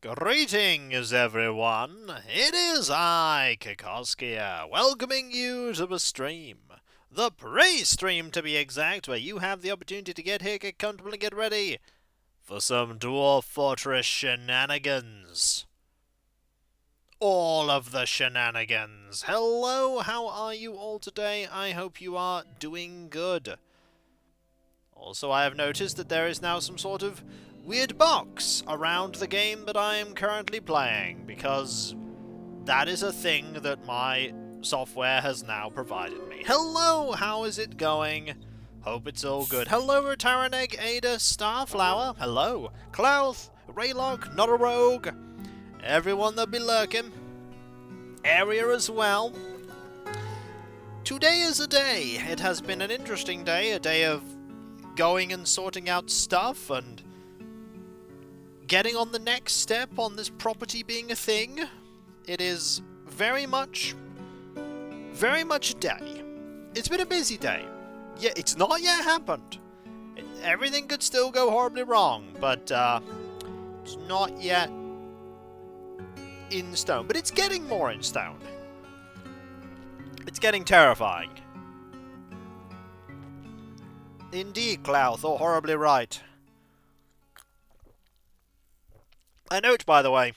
Greetings, everyone. It is I, Kikoskia, welcoming you to the stream. The pre-stream, to be exact, where you have the opportunity to get here, get comfortable, and get ready for some Dwarf Fortress shenanigans. All of the shenanigans. Hello, how are you all today? I hope you are doing good. Also, I have noticed that there is now some sort of weird box around the game that I am currently playing, because that is a thing that my software has now provided me. Hello, how is it going? Hope it's all good. Hello, Retaraneg, Ada, Starflower. Hello, Clouth, Raylock, Not a Rogue. Everyone that be lurking. Area as well. Today is a day. It has been an interesting day, a day of going and sorting out stuff and getting on the next step on this property being a thing. It is very much a day. It's been a busy day. Yeah, it's not yet happened. Everything could still go horribly wrong, but it's not yet in stone. But it's getting more in stone. It's getting terrifying. Indeed, Clouth, or horribly right. I note, by the way,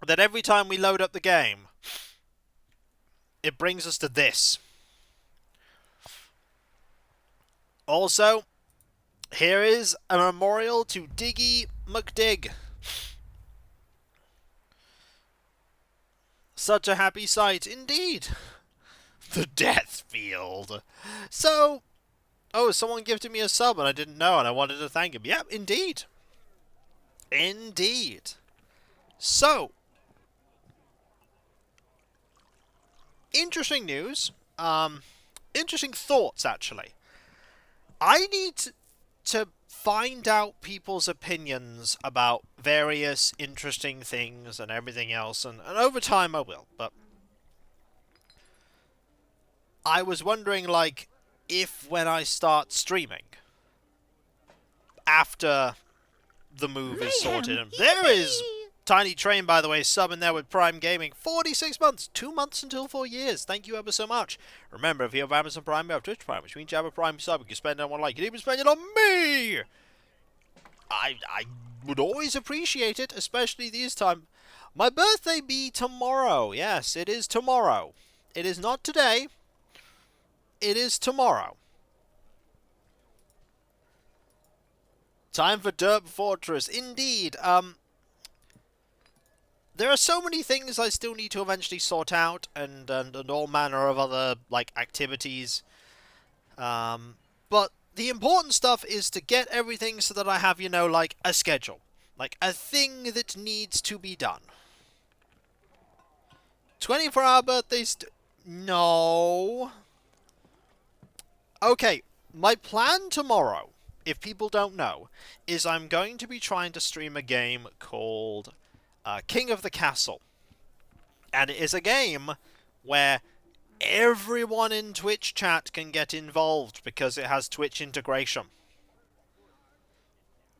that every time we load up the game, it brings us to this. Also, here is a memorial to Diggy McDig. Such a happy sight, indeed. The Death Field. So, oh, someone gifted me a sub and I didn't know and I wanted to thank him. Yep, indeed. Indeed. So, interesting news. Interesting thoughts, actually. I need to find out people's opinions about various interesting things and everything else, and over time I will, but I was wondering, like, if when I start streaming, after the move is sorted, and there is Tiny Train, by the way, sub in there with Prime Gaming. 46 months. 2 months until 4 years. Thank you ever so much. Remember, if you have Amazon Prime, you have Twitch Prime, which means you have a Prime sub. You can spend it on one like. You can even spend it on me! I would always appreciate it, especially these times. My birthday be tomorrow. Yes, it is tomorrow. It is not today. It is tomorrow. Time for Dwarf Fortress. Indeed. There are so many things I still need to eventually sort out, and all manner of other, like, activities. But the important stuff is to get everything so that I have, you know, like, a schedule. Like, a thing that needs to be done. 24-hour birthdays... No. Okay, my plan tomorrow, if people don't know, is I'm going to be trying to stream a game called King of the Castle. And it is a game where everyone in Twitch chat can get involved because it has Twitch integration.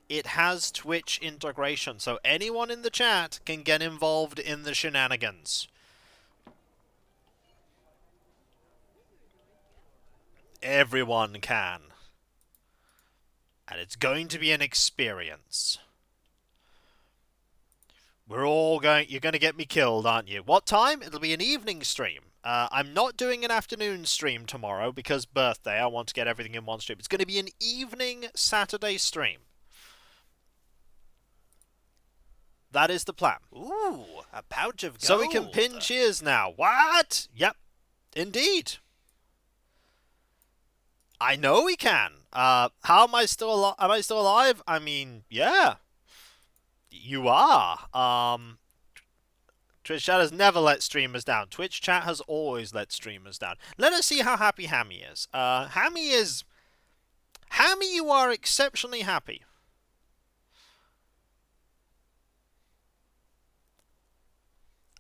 It has Twitch integration, so anyone in the chat can get involved in the shenanigans. Everyone can. And it's going to be an experience. We're all going... You're going to get me killed, aren't you? What time? It'll be an evening stream. I'm not doing an afternoon stream tomorrow because birthday. I want to get everything in one stream. It's going to be an evening Saturday stream. That is the plan. Ooh, a pouch of gold. So we can pin cheers now. What? Yep. Indeed. I know we can. How am I still alive? Am I still alive? I mean, yeah. You are. Twitch chat has never let streamers down. Twitch chat has always let streamers down. Let us see how happy Hammy is. Hammy, you are exceptionally happy.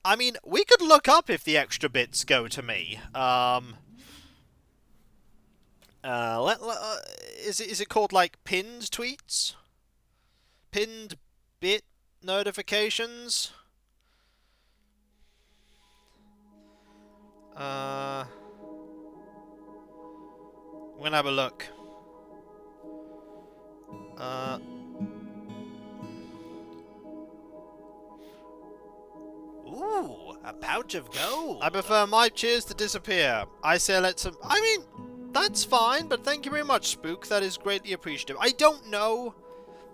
I mean, we could look up if the extra bits go to me. Is it called, like, pinned tweets? Pinned bit notifications. We're gonna have a look. Ooh, a pouch of gold. I prefer my cheers to disappear. I say let's... I mean, that's fine, but thank you very much, Spook. That is greatly appreciative. I don't know.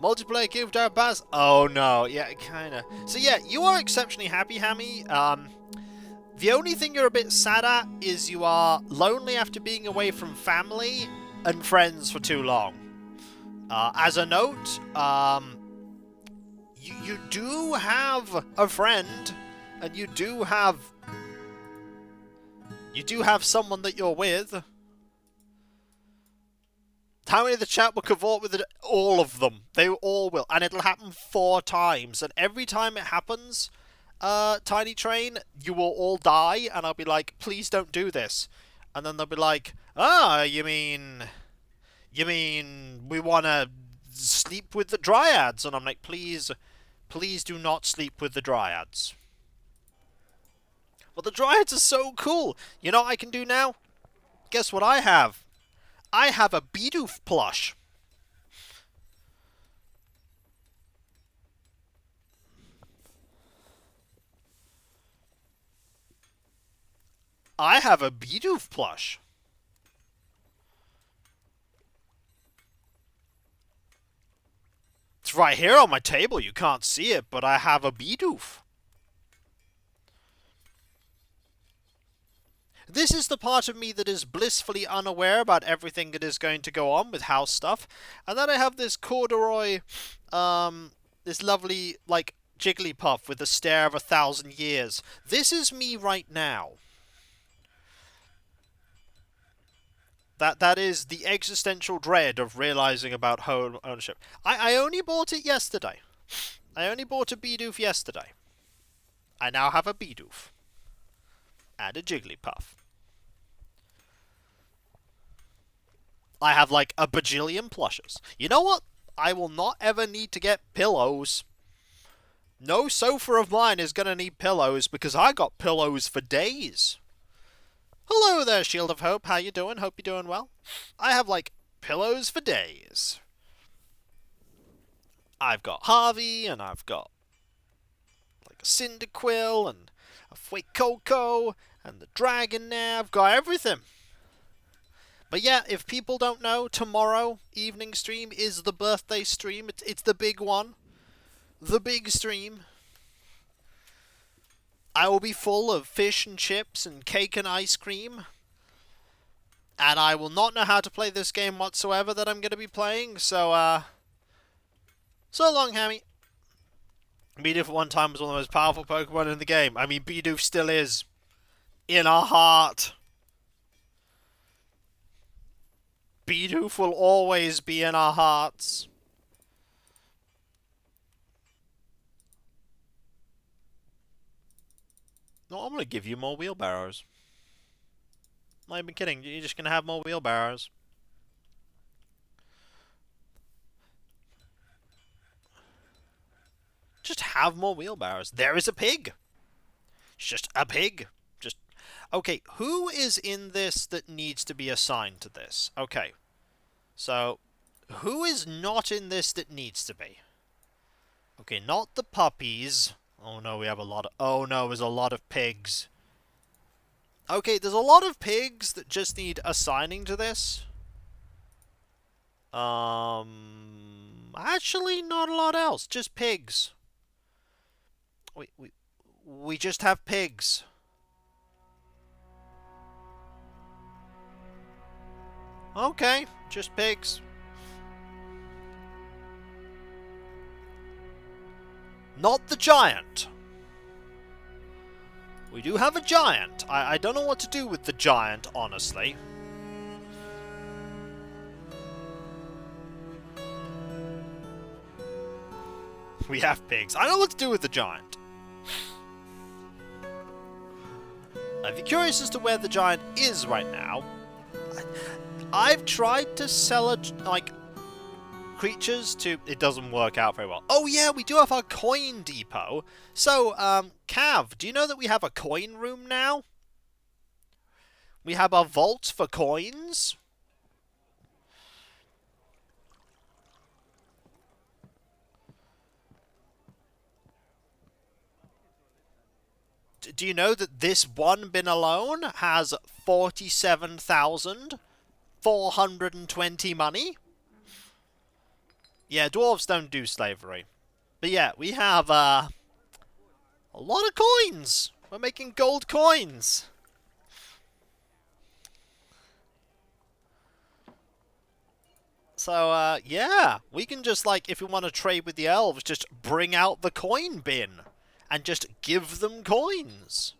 Multiplayer gift out pass? Oh, no. Yeah, kinda. So, yeah, you are exceptionally happy, Hammy. The only thing you're a bit sad at is you are lonely after being away from family and friends for too long. As a note, you do have a friend, and you do have someone that you're with. How many of the chat will cavort with it? All of them. They all will. And it'll happen 4 times. And every time it happens, Tiny Train, you will all die. And I'll be like, please don't do this. And then they'll be like, you mean we want to sleep with the Dryads? And I'm like, please do not sleep with the Dryads. But the Dryads are so cool. You know what I can do now? Guess what I have? I have a Bidoof plush. I have a Bidoof plush. It's right here on my table. You can't see it, but I have a Bidoof. This is the part of me that is blissfully unaware about everything that is going to go on with house stuff. And then I have this corduroy, this lovely, like, Jigglypuff with the stare of 1,000 years. This is me right now. That is the existential dread of realizing about home ownership. I only bought it yesterday. I only bought a Bidoof yesterday. I now have a Bidoof. And a Jigglypuff. I have like a bajillion plushes. You know what? I will not ever need to get pillows. No sofa of mine is going to need pillows because I got pillows for days. Hello there, Shield of Hope. How you doing? Hope you're doing well. I have like pillows for days. I've got Harvey and I've got like a Cyndaquil and a Fuecoco and the Dragon there. I've got everything. But yeah, if people don't know, tomorrow evening stream is the birthday stream. It's the big one. The big stream. I will be full of fish and chips and cake and ice cream. And I will not know how to play this game whatsoever that I'm going to be playing. So, so long, Hammy. Bidoof at one time was one of the most powerful Pokemon in the game. I mean, Bidoof still is. In our heart. Bidoof will always be in our hearts. No, I'm going to give you more wheelbarrows. I'm not even kidding. You're just going to have more wheelbarrows. Just have more wheelbarrows. There is a pig. It's just a pig. Just... Okay, who is in this that needs to be assigned to this? Okay. So, who is not in this that needs to be? Okay, not the puppies. Oh no, we have a lot of... Oh no, there's a lot of pigs. Okay, there's a lot of pigs that just need assigning to this. Actually, not a lot else. Just pigs. We just have pigs. Okay, just pigs. Not the giant. We do have a giant. I don't know what to do with the giant, honestly. We have pigs. I don't know what to do with the giant. If you're curious as to where the giant is right now, I've tried to sell it, like... creatures to... It doesn't work out very well. Oh yeah, we do have our coin depot. So, Cav, do you know that we have a coin room now? We have our vault for coins. Do you know that this one bin alone has 47,420 money? Yeah, dwarves don't do slavery. But yeah, we have a lot of coins. We're making gold coins. So, yeah, we can just, like, if we want to trade with the elves, just bring out the coin bin and just give them coins.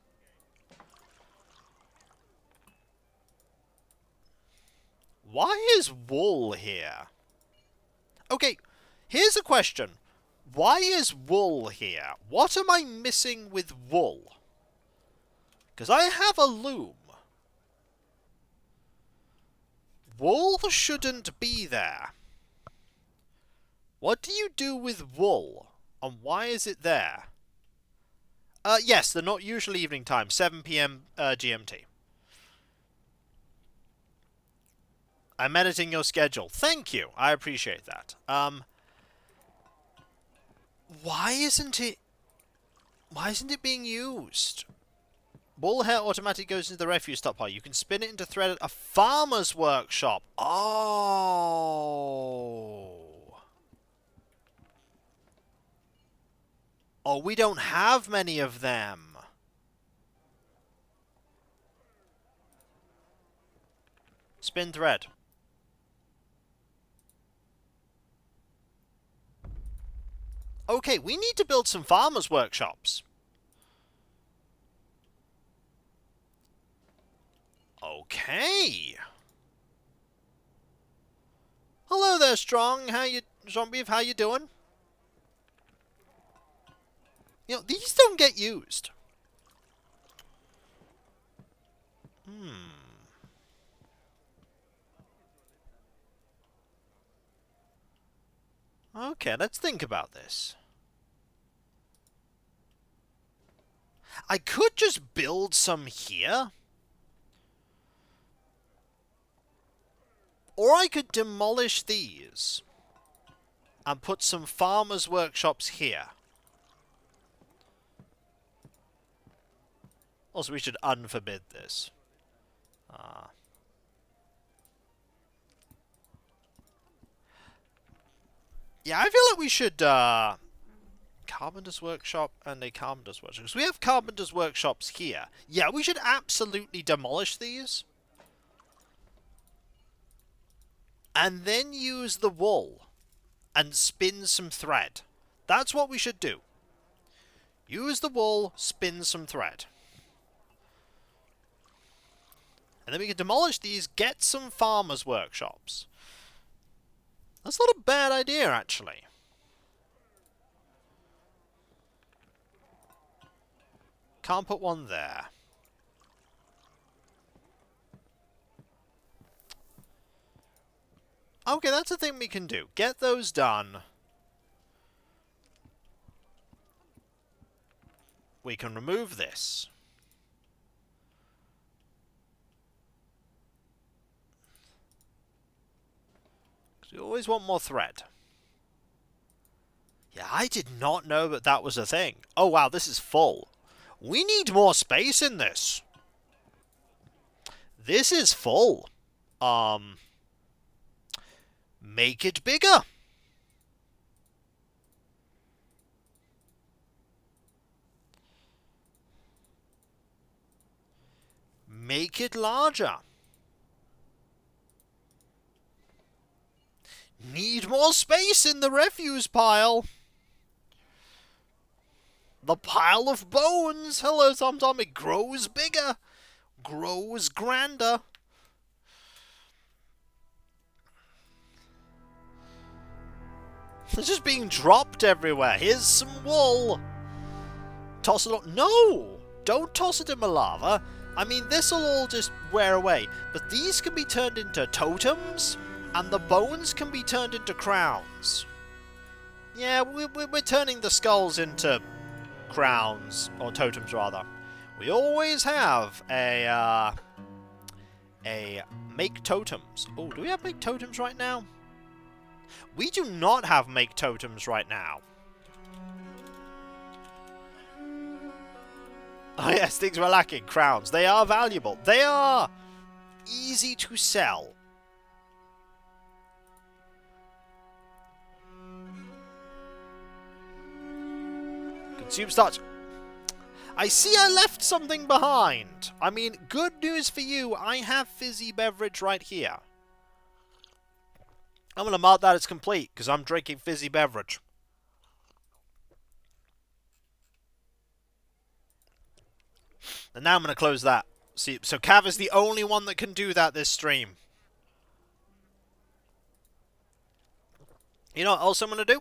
Why is wool here? Okay, here's a question. Why is wool here? What am I missing with wool? Because I have a loom. Wool shouldn't be there. What do you do with wool? And why is it there? Yes, they're not usually evening time. 7 PM GMT. I'm editing your schedule. Thank you. I appreciate that. Why isn't it being used? Wool hair automatically goes into the refuse stockpile. You can spin it into thread at a farmer's workshop. Oh. Oh, we don't have many of them. Spin thread. Okay, we need to build some farmers' workshops. Okay. Hello there, Strong. Strong Beef, how you doing? You know, these don't get used. Okay, let's think about this. I could just build some here. Or I could demolish these and put some farmers' workshops here. Also, we should unforbid this. Yeah, I feel like we should, Carpenter's Workshop and a Carpenter's Workshop. Because we have Carpenter's Workshops here. Yeah, we should absolutely demolish these. And then use the wool and spin some thread. That's what we should do. Use the wool, spin some thread. And then we can demolish these, get some farmers' workshops. That's not a bad idea, actually. Can't put one there. Okay, that's a thing we can do. Get those done. We can remove this. We always want more thread. Yeah, I did not know that that was a thing. Oh wow, this is full. We need more space in this. This is full. Make it bigger. Make it larger. Need more space in the refuse pile. The pile of bones. Hello, Tom. It grows bigger. Grows grander. It's just being dropped everywhere. Here's some wool. Toss it on. No! Don't toss it in the lava. I mean, this'll all just wear away. But these can be turned into totems. And the bones can be turned into crowns. Yeah, we're turning the skulls into crowns, or totems rather. We always have a make totems. Oh, do we have make totems right now? We do not have make totems right now. Oh yes, things were lacking. Crowns. They are valuable. They are easy to sell. Consume starch. I see I left something behind. I mean, good news for you. I have fizzy beverage right here. I'm going to mark that as complete because I'm drinking fizzy beverage. And now I'm going to close that. See, so Cav is the only one that can do that this stream. You know what else I'm going to do?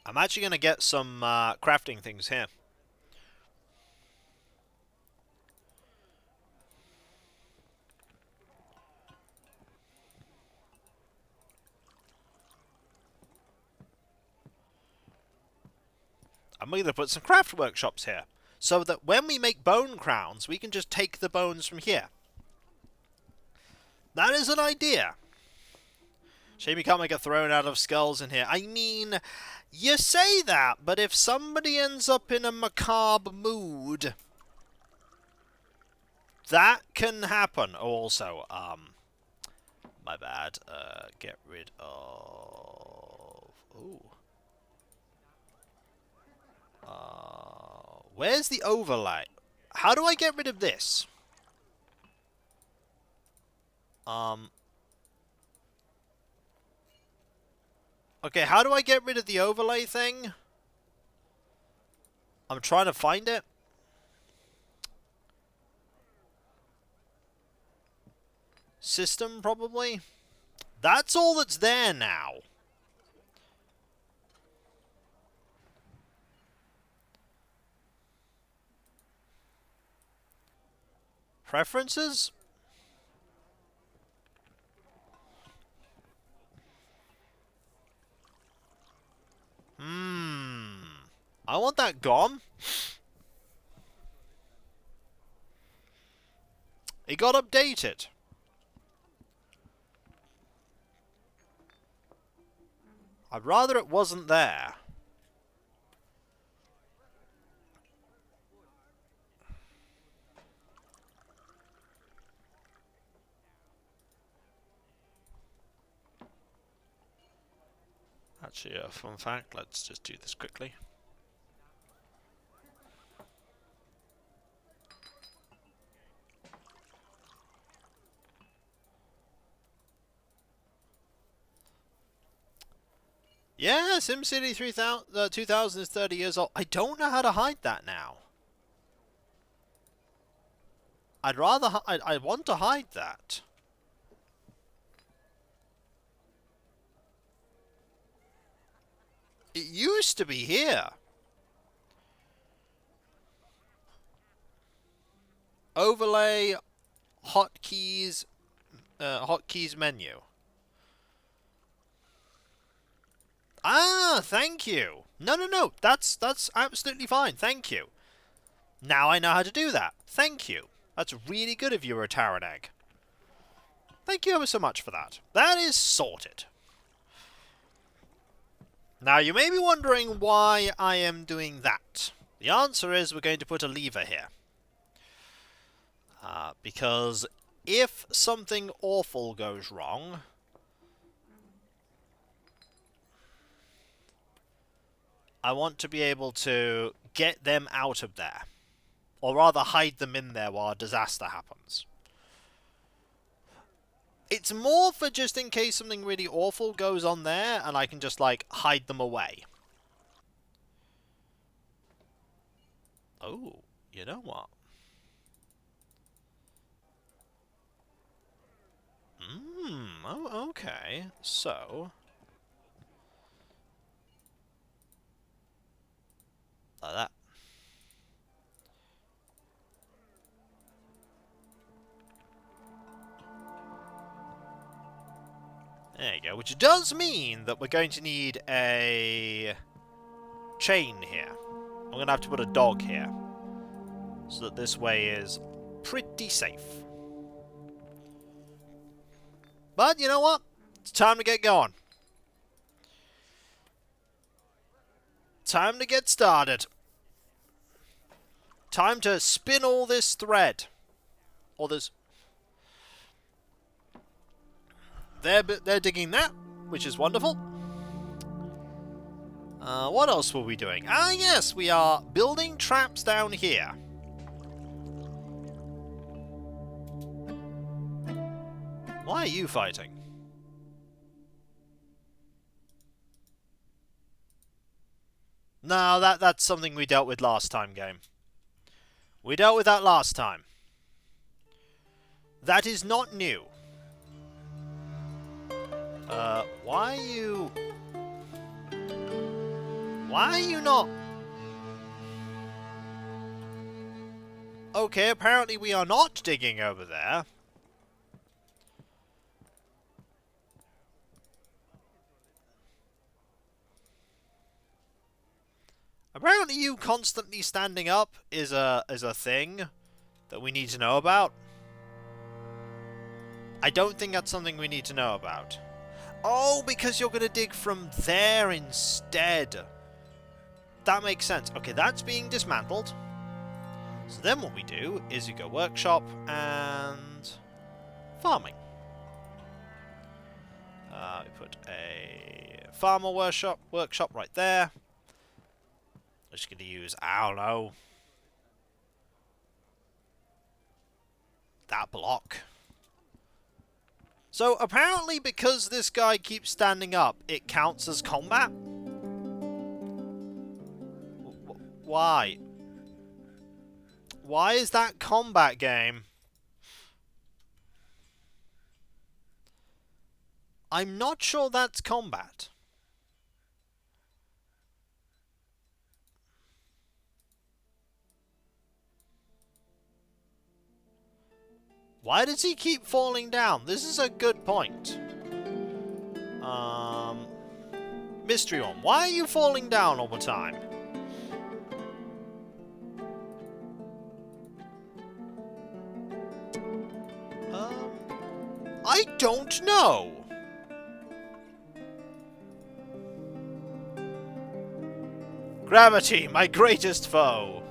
I'm actually going to get some crafting things here. I'm going to put some craft workshops here. So that when we make bone crowns, we can just take the bones from here. That is an idea. Shame you can't make a throne out of skulls in here. I mean, you say that, but if somebody ends up in a macabre mood, that can happen. Also, my bad. Get rid of... Ooh. Where's the overlay? How do I get rid of this? Okay, how do I get rid of the overlay thing? I'm trying to find it. System, probably? That's all that's there now. Preferences? I want that gone. It got updated. I'd rather it wasn't there. Actually, a fun fact, let's just do this quickly. Yeah, SimCity 2000 is 30 years old. I don't know how to hide that now. I'd rather... I want to hide that. It used to be here. Overlay, hotkeys menu. Ah, thank you. No. That's absolutely fine. Thank you. Now I know how to do that. Thank you. That's really good of you, Rotarian Egg. Thank you ever so much for that. That is sorted. Now, you may be wondering why I am doing that. The answer is we're going to put a lever here. Because if something awful goes wrong, I want to be able to get them out of there. Or rather, hide them in there while a disaster happens. It's more for just in case something really awful goes on there, and I can just, like, hide them away. Oh, you know what? Oh, okay. So... like that. There you go. Which does mean that we're going to need a chain here. I'm going to have to put a dog here. So that this way is pretty safe. But you know what? It's time to get going. Time to get started. Time to spin all this thread. Or this... They're digging that, which is wonderful. What else were we doing? Ah, yes, we are building traps down here. Why are you fighting? No, that's something we dealt with last time, game. We dealt with that last time. That is not new. Why are you not... Okay, apparently we are not digging over there. Apparently you constantly standing up is a thing that we need to know about. I don't think that's something we need to know about. Oh, because you're going to dig from there instead. That makes sense. Okay, that's being dismantled. So then what we do is you go workshop and farming. We put a farmer workshop right there. I'm just going to use, I don't know, that block. So apparently because this guy keeps standing up, it counts as combat? Why? Why is that combat, game? I'm not sure that's combat. Why does he keep falling down? This is a good point. Mystery one. Why are you falling down all the time? I don't know. Gravity, my greatest foe.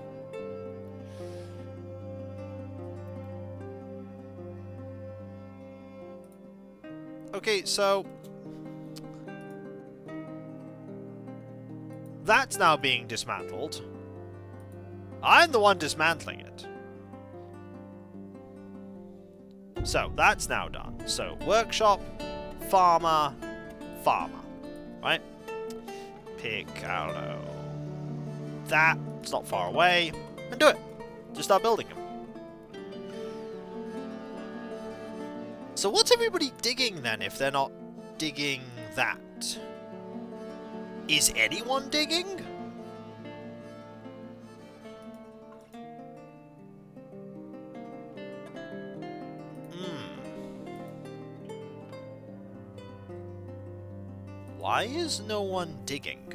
Okay, so that's now being dismantled. I'm the one dismantling it. So that's now done. So workshop, farmer, farmer, right? Pick, I don't know, that, it's not far away, and do it. Just start building them. So what's everybody digging then if they're not digging that? Is anyone digging? Why is no one digging?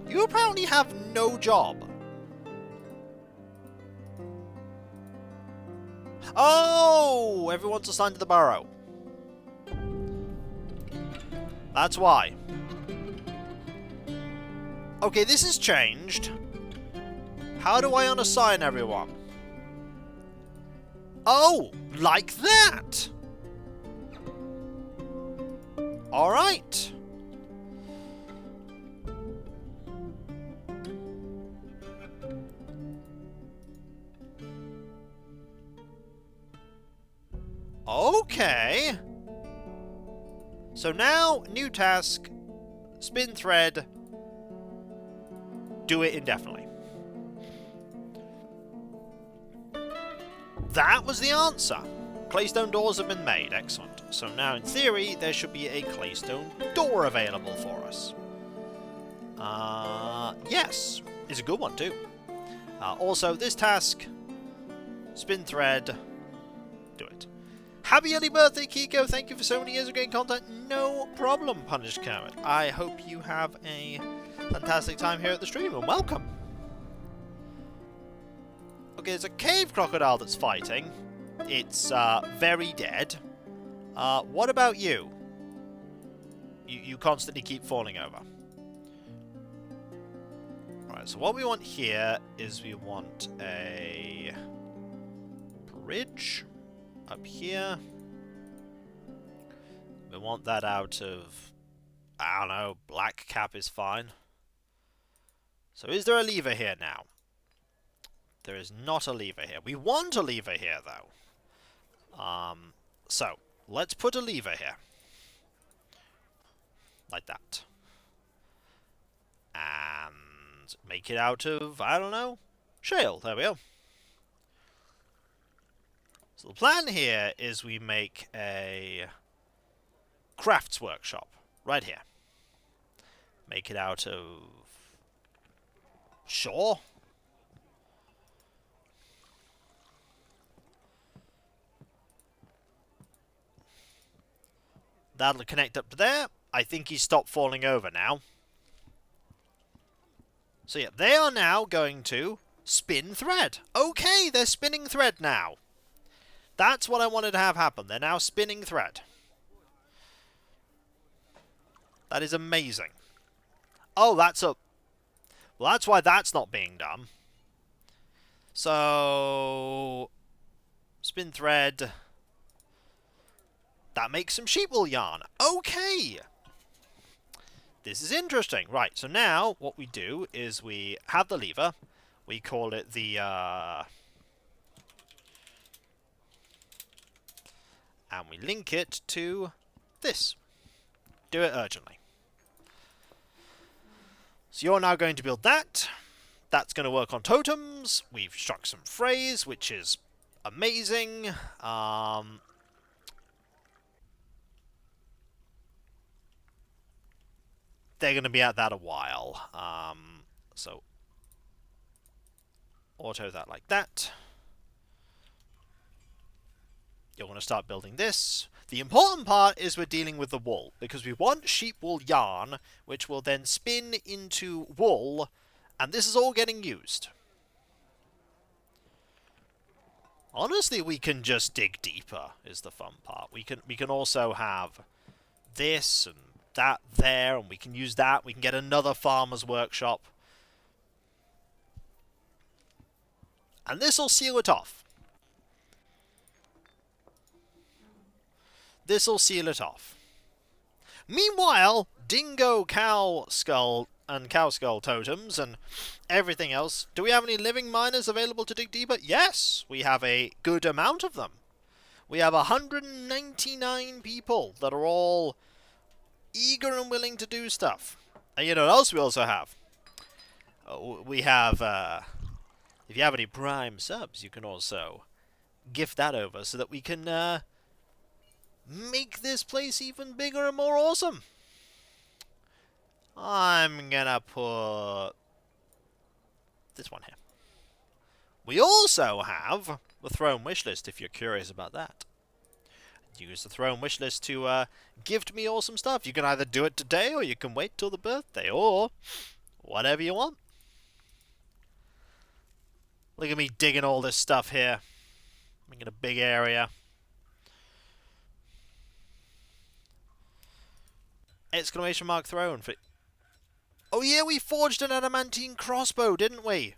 You apparently have no job. Oh! Everyone's assigned to the burrow. That's why. Okay, this has changed. How do I unassign everyone? Oh! Like that! Alright. Okay. So now, new task, spin thread, do it indefinitely. That was the answer. Claystone doors have been made. Excellent. So now, in theory, there should be a claystone door available for us. Yes. It's a good one, too. Also, this task, spin thread, Do it. Happy early birthday, Kiko. Thank you for so many years of getting content. No problem, Punished Carrot. I hope you have a fantastic time here at the stream, and welcome. Okay, there's a cave crocodile that's fighting. It's very dead. What about you? You constantly keep falling over. Alright, so what we want here is we want a bridge up here. We want that out of, I don't know, black cap is fine. So is there a lever here now? There is not a lever here. We want a lever here, though. So, let's put a lever here. Like that. And make it out of, I don't know, shale. There we go. So the plan here is we make a crafts workshop. Right here. Make it out of shore. That'll connect up to there. I think he's stopped falling over now. So yeah, they are now going to spin thread. Okay, they're spinning thread now. That's what I wanted to have happen. They're now spinning thread. That is amazing. Oh, that's a... Well, that's why that's not being done. So... Spin thread... That makes some sheep wool yarn. Okay! This is interesting. Right, so now what we do is we have the lever. We call it the... And we link it to this. Do it urgently. So you're now going to build that. That's going to work on totems. We've struck some phrase, which is amazing. They're going to be at that a while. So, auto that like that. You're going to start building this. The important part is we're dealing with the wool, because we want sheep wool yarn, which will then spin into wool, and this is all getting used. Honestly, we can just dig deeper, is the fun part. We can also have this and that there, and we can use that. We can get another farmer's workshop. And this will seal it off. This will seal it off. Meanwhile, dingo cow skull and cow skull totems and everything else. Do we have any living miners available to dig deeper? Yes, we have a good amount of them. We have 199 people that are all eager and willing to do stuff. And you know what else we also have? We have, if you have any Prime subs, you can also gift that over so that we can make this place even bigger and more awesome. I'm gonna put this one here. We also have the throne wishlist, if you're curious about that. Use the throne wishlist to gift me awesome stuff. You can either do it today, or you can wait till the birthday, or whatever you want. Look at me digging all this stuff here. Making a big area. Exclamation mark throne for... Oh yeah, we forged an adamantine crossbow, didn't we?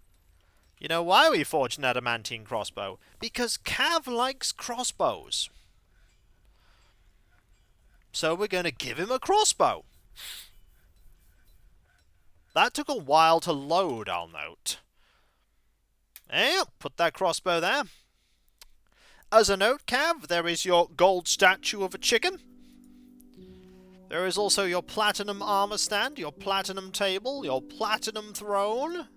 You know why we forged an adamantine crossbow? Because Cav likes crossbows. So we're going to give him a crossbow. That took a while to load, I'll note. Yeah, put that crossbow there. As a note, Cav, there is your gold statue of a chicken. There is also your platinum armor stand, your platinum table, your platinum throne.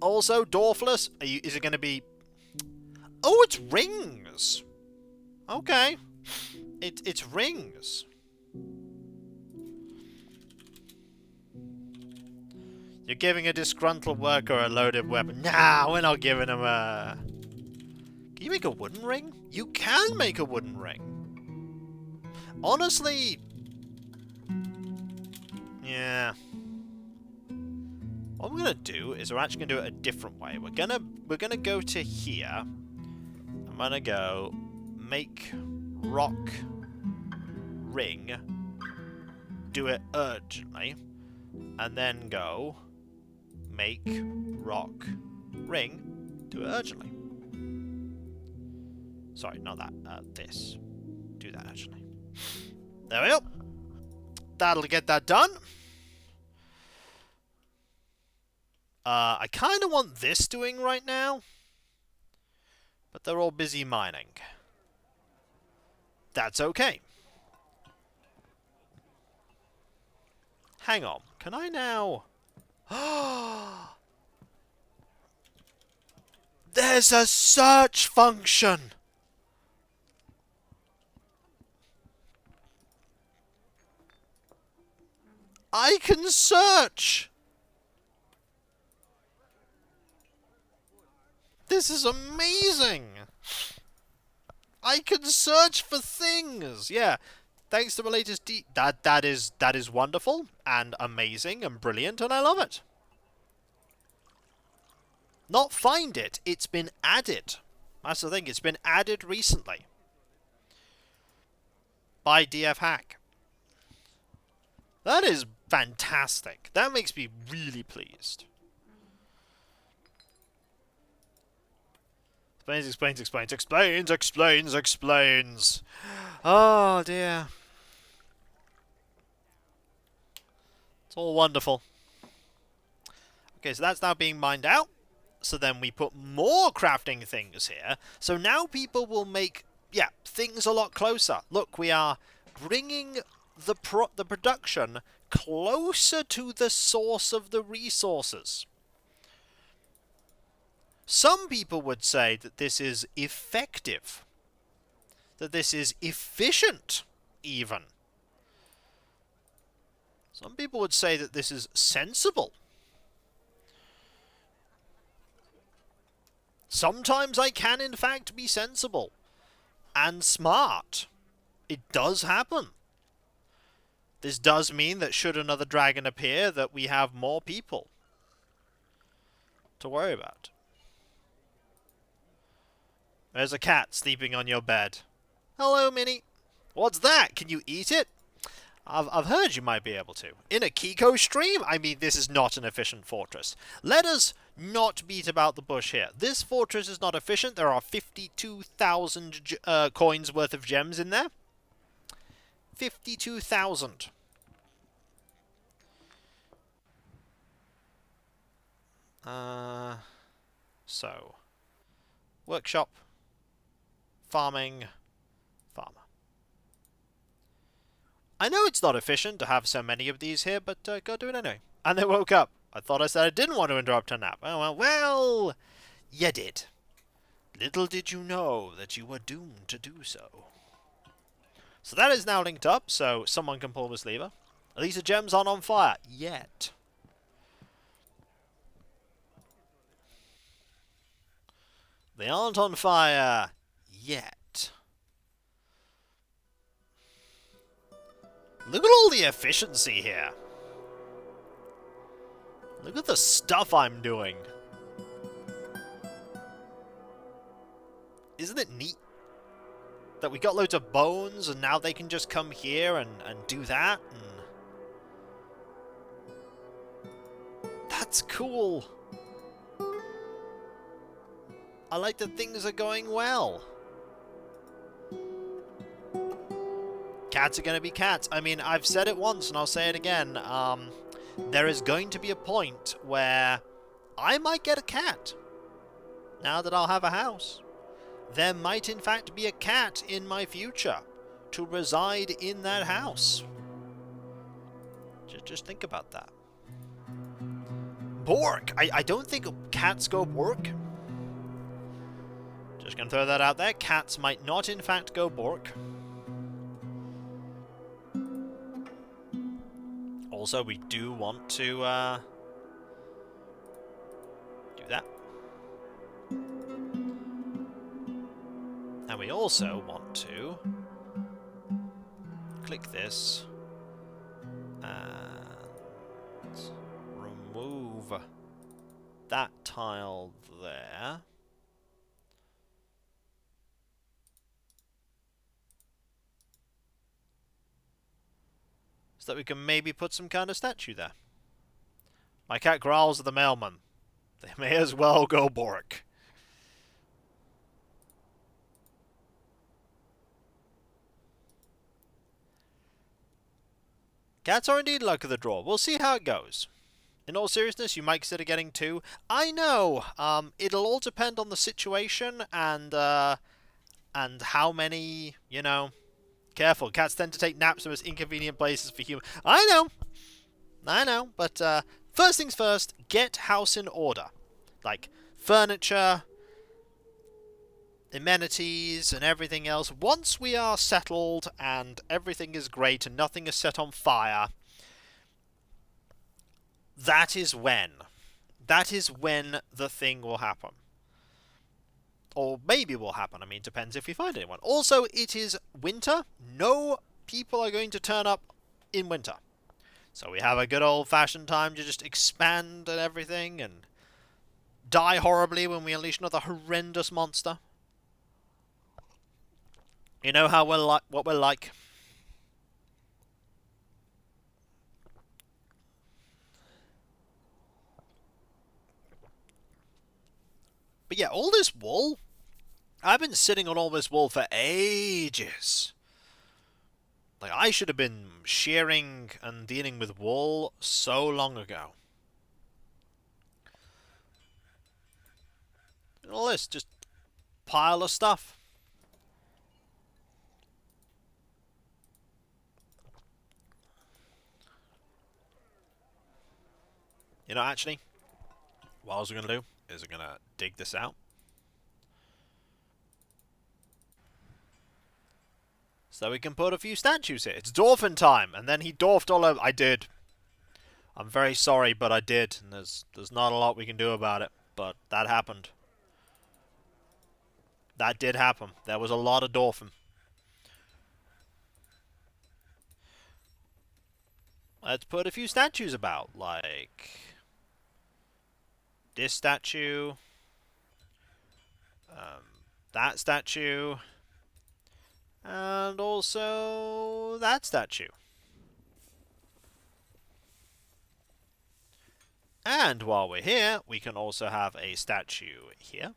Also, Dwarfless. Is it going to be... Oh, it's rings. Okay. It's rings. You're giving a disgruntled worker a loaded weapon. Nah, we're not giving him a... Can you make a wooden ring? You can make a wooden ring. Honestly... Yeah. What we're gonna do is we're actually gonna do it a different way. We're gonna go to here. I'm gonna go make rock ring. Do it urgently. And then go make rock ring. Do it urgently. Sorry, not that. This. Do that urgently. There we go. That'll get that done. I kind of want this doing right now. But they're all busy mining. That's okay. Hang on. Can I now... There's a search function! I can search! This is amazing! I can search for things! Yeah, thanks to the latest that is wonderful and amazing and brilliant, and I love it. Not find it, it's been added. That's the thing, it's been added recently. By DF Hack. That is fantastic. That makes me really pleased. Explains. Oh dear. It's all wonderful. Okay, so that's now being mined out. So then we put more crafting things here. So now people will make, yeah, things a lot closer. Look, we are bringing the production closer to the source of the resources. Some people would say that this is effective. That this is efficient, even. Some people would say that this is sensible. Sometimes I can, in fact, be sensible. And smart. It does happen. This does mean that should another dragon appear, that we have more people to worry about. There's a cat sleeping on your bed. Hello, Minnie. What's that? Can you eat it? I've heard you might be able to. In a Kiko stream? I mean, this is not an efficient fortress. Let us not beat about the bush here. This fortress is not efficient. There are 52,000 coins worth of gems in there. 52,000. So. Workshop. Farming. Farmer. I know it's not efficient to have so many of these here, but go do it anyway. And they woke up. I thought I said I didn't want to interrupt her nap. Oh, well, you did. Little did you know that you were doomed to do so. So that is now linked up, so someone can pull this lever. At least the gems aren't on fire. Yet. They aren't on fire. Yet. Look at all the efficiency here. Look at the stuff I'm doing. Isn't it neat? That we got loads of bones and now they can just come here and do that. And that's cool. I like that things are going well. Cats are going to be cats. I mean, I've said it once and I'll say it again. There is going to be a point where I might get a cat. Now that I'll have a house. There might in fact be a cat in my future to reside in that house. Just think about that. Bork! I don't think cats go bork. Just gonna throw that out there. Cats might not in fact go bork. Also, we do want to that. And we also want to click this and remove that tile there. So that we can maybe put some kind of statue there. My cat growls at the mailman. They may as well go Bork. Cats are indeed luck of the draw. We'll see how it goes. In all seriousness, you might consider getting 2. I know. It'll all depend on the situation and how many, you know. Careful, cats tend to take naps in the most inconvenient places for humans. I know, but first things first, get house in order. Like furniture, amenities, and everything else. Once we are settled and everything is great and nothing is set on fire, that is when the thing will happen. Or maybe will happen. I mean, depends if we find anyone. Also, it is winter. No people are going to turn up in winter. So we have a good old-fashioned time to just expand and everything and die horribly when we unleash another horrendous monster. You know how what we're like. But yeah, all this wool, I've been sitting on all this wool for ages. Like, I should have been shearing and dealing with wool so long ago. And all this, just pile of stuff. You know, actually, what I was going to do is I'm going to dig this out. So we can put a few statues here. It's dwarfing time, and then he dwarfed all over. I did. I'm very sorry, but I did. And there's not a lot we can do about it, but that happened. That did happen. There was a lot of dwarfing. Let's put a few statues about, like this statue, that statue, and also that statue. And while we're here, we can also have a statue here.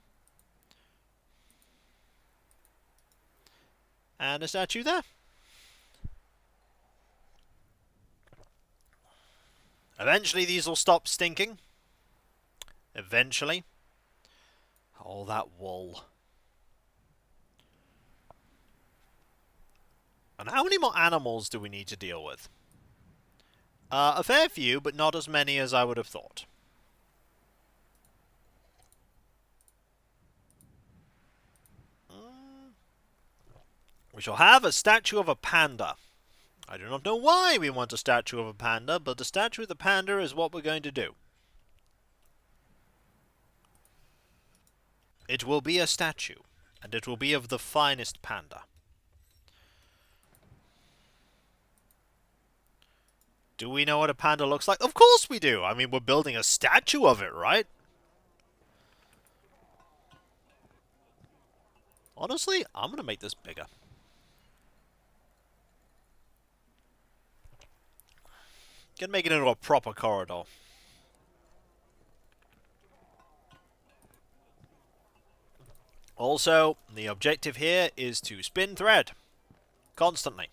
And a statue there. Eventually these will stop stinking. Eventually. All that wool. And how many more animals do we need to deal with? A fair few, but not as many as I would have thought. We shall have a statue of a panda. I do not know why we want a statue of a panda, but the statue of the panda is what we're going to do. It will be a statue, and it will be of the finest panda. Do we know what a panda looks like? Of course we do! I mean, we're building a statue of it, right? Honestly, I'm going to make this bigger. Gonna make it into a proper corridor. Also, the objective here is to spin thread constantly.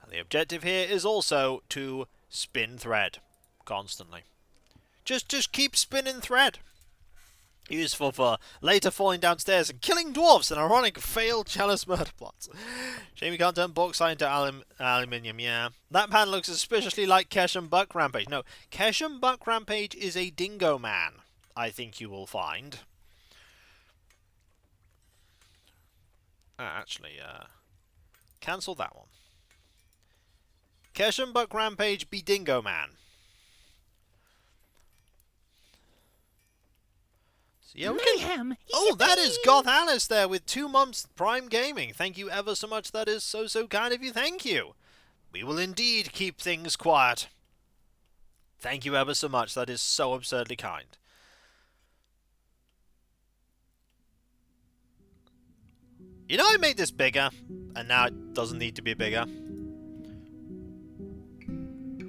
And the objective here is also to spin thread constantly. Just keep spinning thread. Useful for later falling downstairs and killing dwarves in ironic failed chalice murder plots. Shame you can't turn bauxite into aluminium, yeah. That pan looks suspiciously like Kesh and Buck Rampage. No, Kesh and Buck Rampage is a dingo man, I think you will find. Actually, cancel that one. Kesh and Buck Rampage be dingo man. So yeah, we can... Mayhem. Oh, that is Yippee! Goth Alice there with 2 months Prime Gaming. Thank you ever so much. That is so kind of you. Thank you. We will indeed keep things quiet. Thank you ever so much. That is so absurdly kind. You know, I made this bigger, and now it doesn't need to be bigger.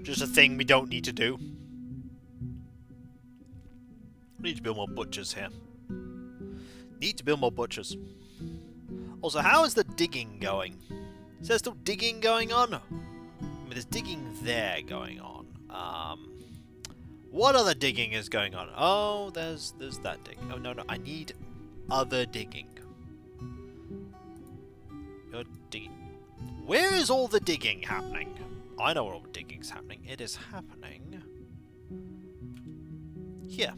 Just a thing we don't need to do. We need to build more butchers here. Need to build more butchers. Also, how is the digging going? Is there still digging going on? I mean, there's digging there going on. What other digging is going on? Oh, there's that digging. Oh, no, I need other digging. You're digging. Where is all the digging happening? I know where all the digging's happening. It is happening here.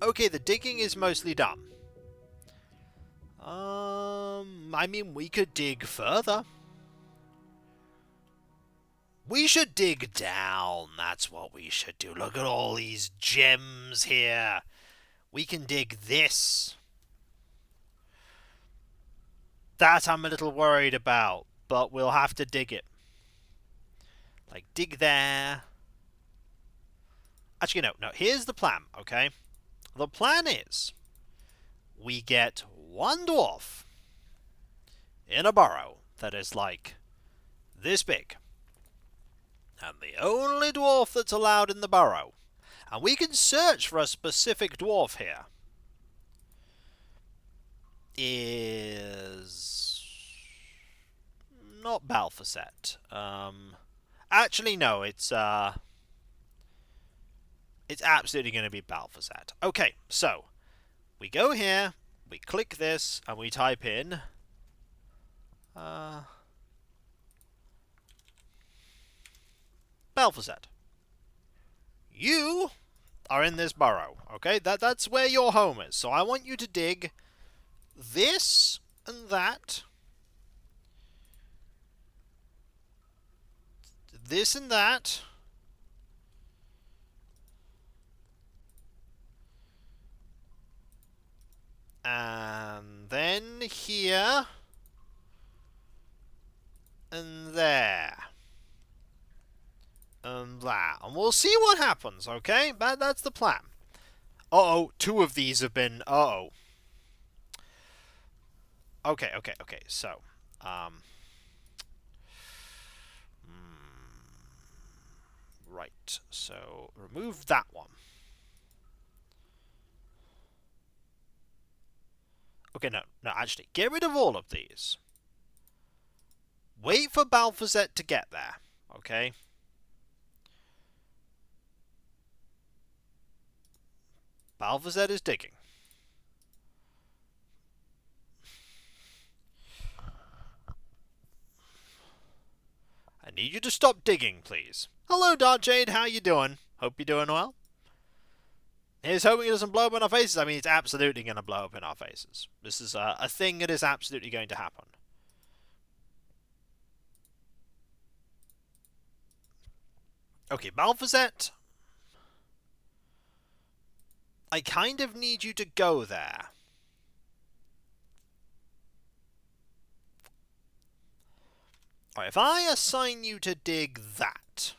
Okay, the digging is mostly done. I mean, we could dig further. We should dig down. That's what we should do. Look at all these gems here. We can dig this. That I'm a little worried about, but we'll have to dig it. Like, dig there. Actually, no. Here's the plan, okay? The plan is we get 1 dwarf in a burrow that is like this big. And the only dwarf that's allowed in the burrow. And we can search for a specific dwarf here. Is not Balthazet. Actually, no, it's absolutely going to be Balthazet. Okay, so we go here, we click this, and we type in Balthazet. You are in this burrow, okay? That's where your home is. So I want you to dig this and that. This and that. And then here. And there. And that. And we'll see what happens, okay? That's the plan. Uh-oh, 2 of these have been... Uh-oh. Okay, so... Right, so remove that one. Okay, no, actually, get rid of all of these. Wait for Balthazet to get there, okay? Balthazet is digging. I need you to stop digging, please. Hello, Dark Jade, how you doing? Hope you're doing well. Here's hoping it doesn't blow up in our faces. I mean, it's absolutely going to blow up in our faces. This is a thing that is absolutely going to happen. Okay, Balthazet. I kind of need you to go there. Alright, if I assign you to dig that,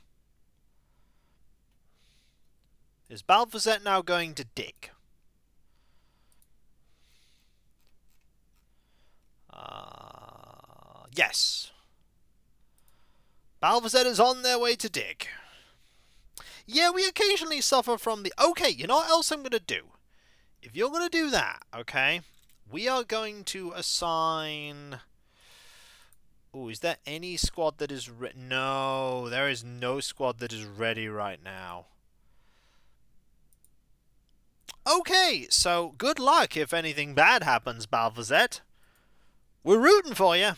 is Balthazet now going to dig? Yes. Balthazet is on their way to dig. Yeah, we occasionally suffer from the... Okay, you know what else I'm going to do? If you're going to do that, okay, we are going to assign... Ooh, is there any squad that is... No, there is no squad that is ready right now. Okay, so good luck if anything bad happens, Balthazet. We're rooting for you.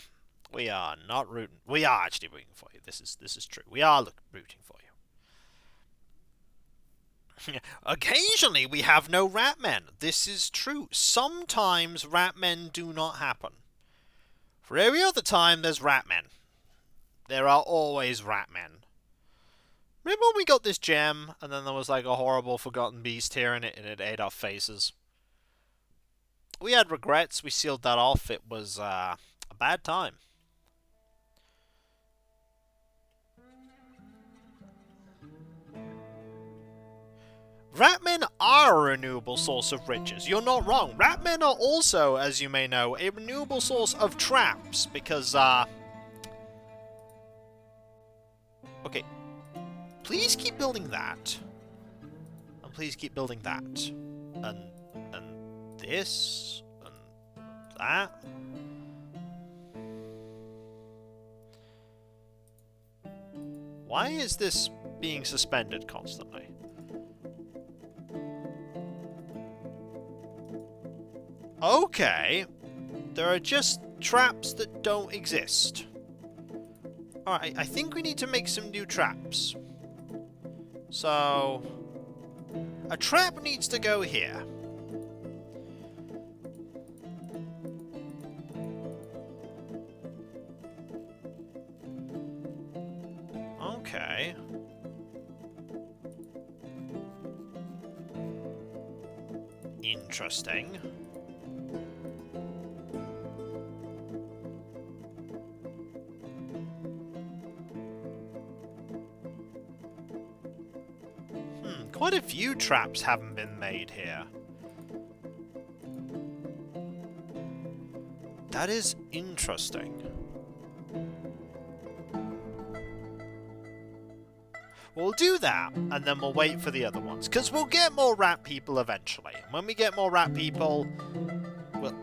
We are not rooting. We are actually rooting for you. This is true. We are rooting for you. Occasionally we have no ratmen. This is true. Sometimes ratmen do not happen. For every other time, there's ratmen. There are always ratmen. Remember when we got this gem, and then there was like a horrible forgotten beast here, and it ate our faces? we had regrets. We sealed that off. It was a bad time. Ratmen are a renewable source of riches. You're not wrong. Ratmen are also, as you may know, a renewable source of traps because, okay. Please keep building that. And please keep building that. And this. And that. Why is this being suspended constantly? Okay. There are just traps that don't exist. Alright, I think we need to make some new traps. So... a trap needs to go here. Okay. Interesting. Quite a few traps haven't been made here. That is interesting. We'll do that, and then we'll wait for the other ones, because we'll get more rat people eventually. When we get more rat people, we'll...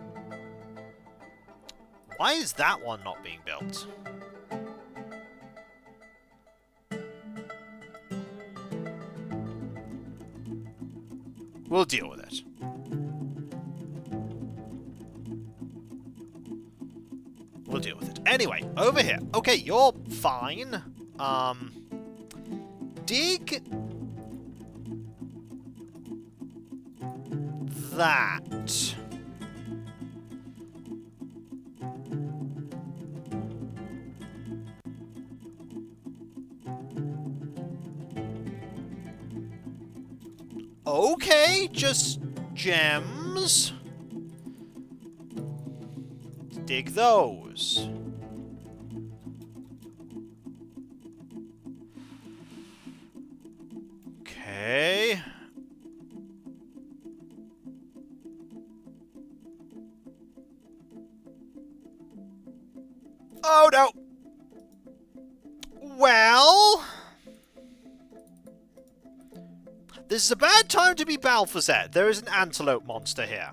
Why is that one not being built? We'll deal with it. We'll deal with it. Anyway, over here. Okay, you're fine. Dig... that. Okay, just gems. Dig those. Okay. Oh no! Well... this is a bad time to be Balthazar. There is an antelope monster here.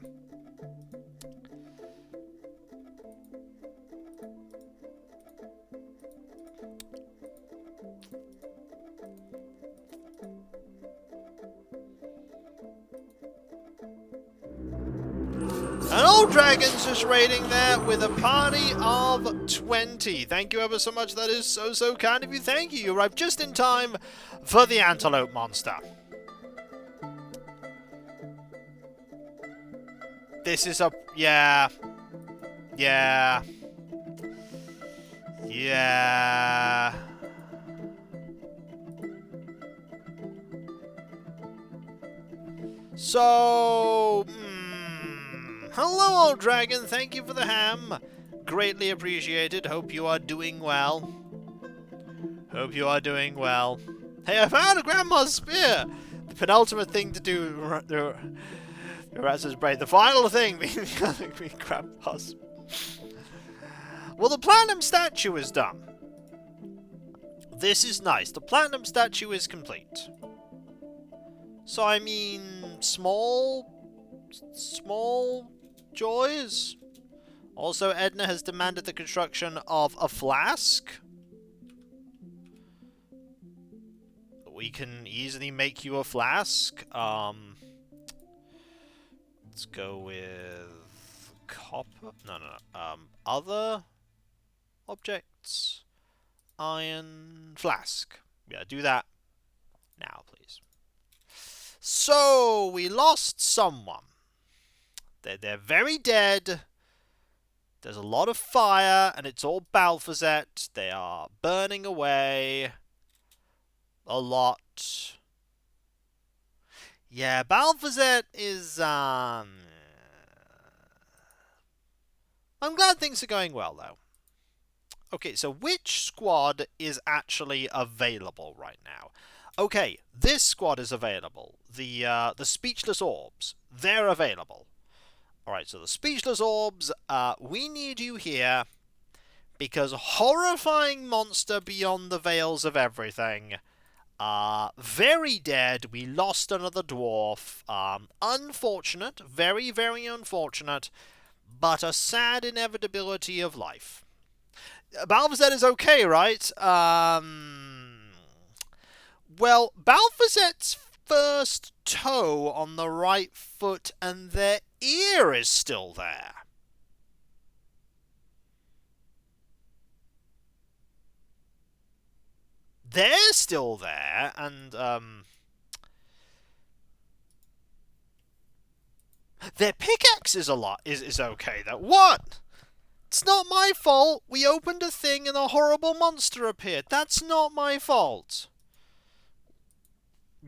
An old dragon's just raiding there with a party of 20. Thank you ever so much. That is so kind of you. Thank you. You arrived just in time for the antelope monster. This is a... yeah. Yeah. Yeah. So... hello, old dragon. Thank you for the ham. Greatly appreciated. Hope you are doing well. Hope you are doing well. Hey, I found a grandma's spear. The penultimate thing to do... Razz's braid. The final thing being grandpa's. Well, the platinum statue is done. This is nice. The platinum statue is complete. So, I mean, small joys. Also, Edna has demanded the construction of a flask. We can easily make you a flask. Let's go with copper. No. Other objects. Iron flask. Yeah, do that now, please. So we lost someone. They're very dead. There's a lot of fire, and it's all Balthazar. They are burning away a lot. Yeah, Balthazar is, I'm glad things are going well, though. Okay, so which squad is actually available right now? Okay, this squad is available. The Speechless Orbs, they're available. Alright, so the Speechless Orbs, we need you here because horrifying monster beyond the veils of everything. Very dead. We lost another dwarf. Unfortunate. Very, very unfortunate. But a sad inevitability of life. Balthazar is okay, right? Well, Balthazar's first toe on the right foot and their ear is still there. They're still there, and, their pickaxe is is okay, though. What? It's not my fault. We opened a thing and a horrible monster appeared. That's not my fault.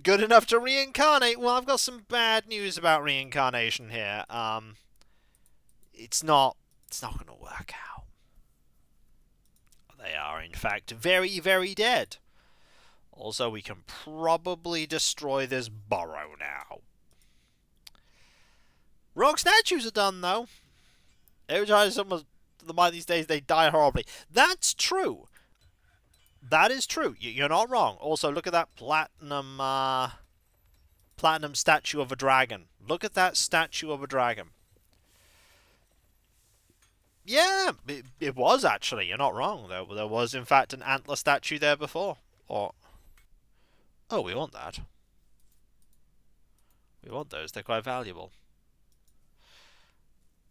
Good enough to reincarnate? Well, I've got some bad news about reincarnation here. It's not going to work out. They are, in fact, very, very dead. Also, we can probably destroy this burrow now. Rock statues are done, though. Every time someone these days, they die horribly. That's true. That is true. You're not wrong. Also, look at that platinum statue of a dragon. Look at that statue of a dragon. Yeah, it was actually. You're not wrong. There was, in fact, an antler statue there before. Or, oh, we want that. We want those. They're quite valuable.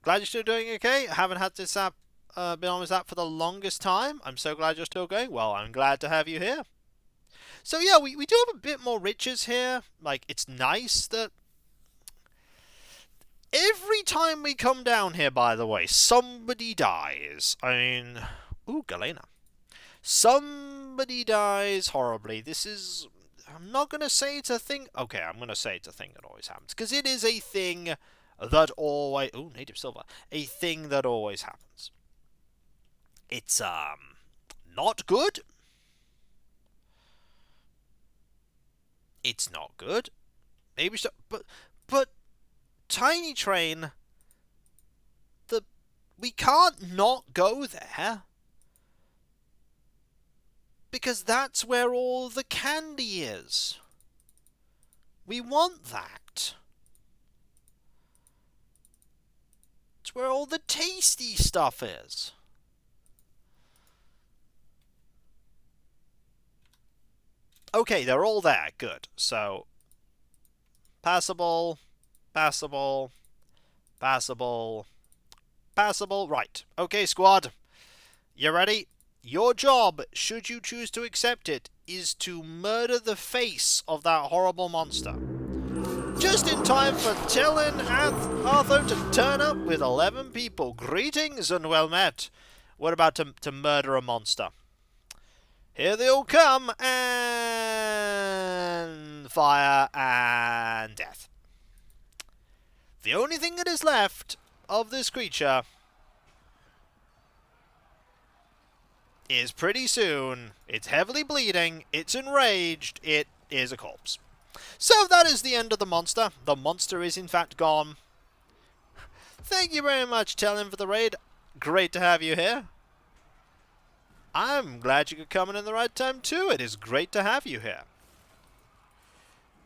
Glad you're still doing okay. Haven't had this app, been on this app for the longest time. I'm so glad you're still going. Well, I'm glad to have you here. So yeah, we do have a bit more riches here. Like, it's nice that every time we come down here, by the way, somebody dies. I mean, ooh, Galena. Somebody dies horribly. This is... I'm not going to say it's a thing... Okay, I'm going to say it's a thing that always happens. Because it is a thing that always... Ooh, native silver. A thing that always happens. It's, not good. It's not good. Maybe so... But... Tiny Train... We can't not go there. Because that's where all the candy is. We want that. It's where all the tasty stuff is. Okay, they're all there. Good. So, passable, passable, passable, passable. Right. Okay, squad. You ready? Your job, should you choose to accept it, is to murder the face of that horrible monster. Just in time for Tellin Arthur to turn up with 11 people. Greetings and well met. We're about to murder a monster. Here they all come, and fire and death. The only thing that is left of this creature is pretty soon. It's heavily bleeding. It's enraged. It is a corpse. So that is the end of the monster. The monster is in fact gone. Thank you very much, Tellin, for the raid. Great to have you here. I'm glad you could come in the right time too. It is great to have you here.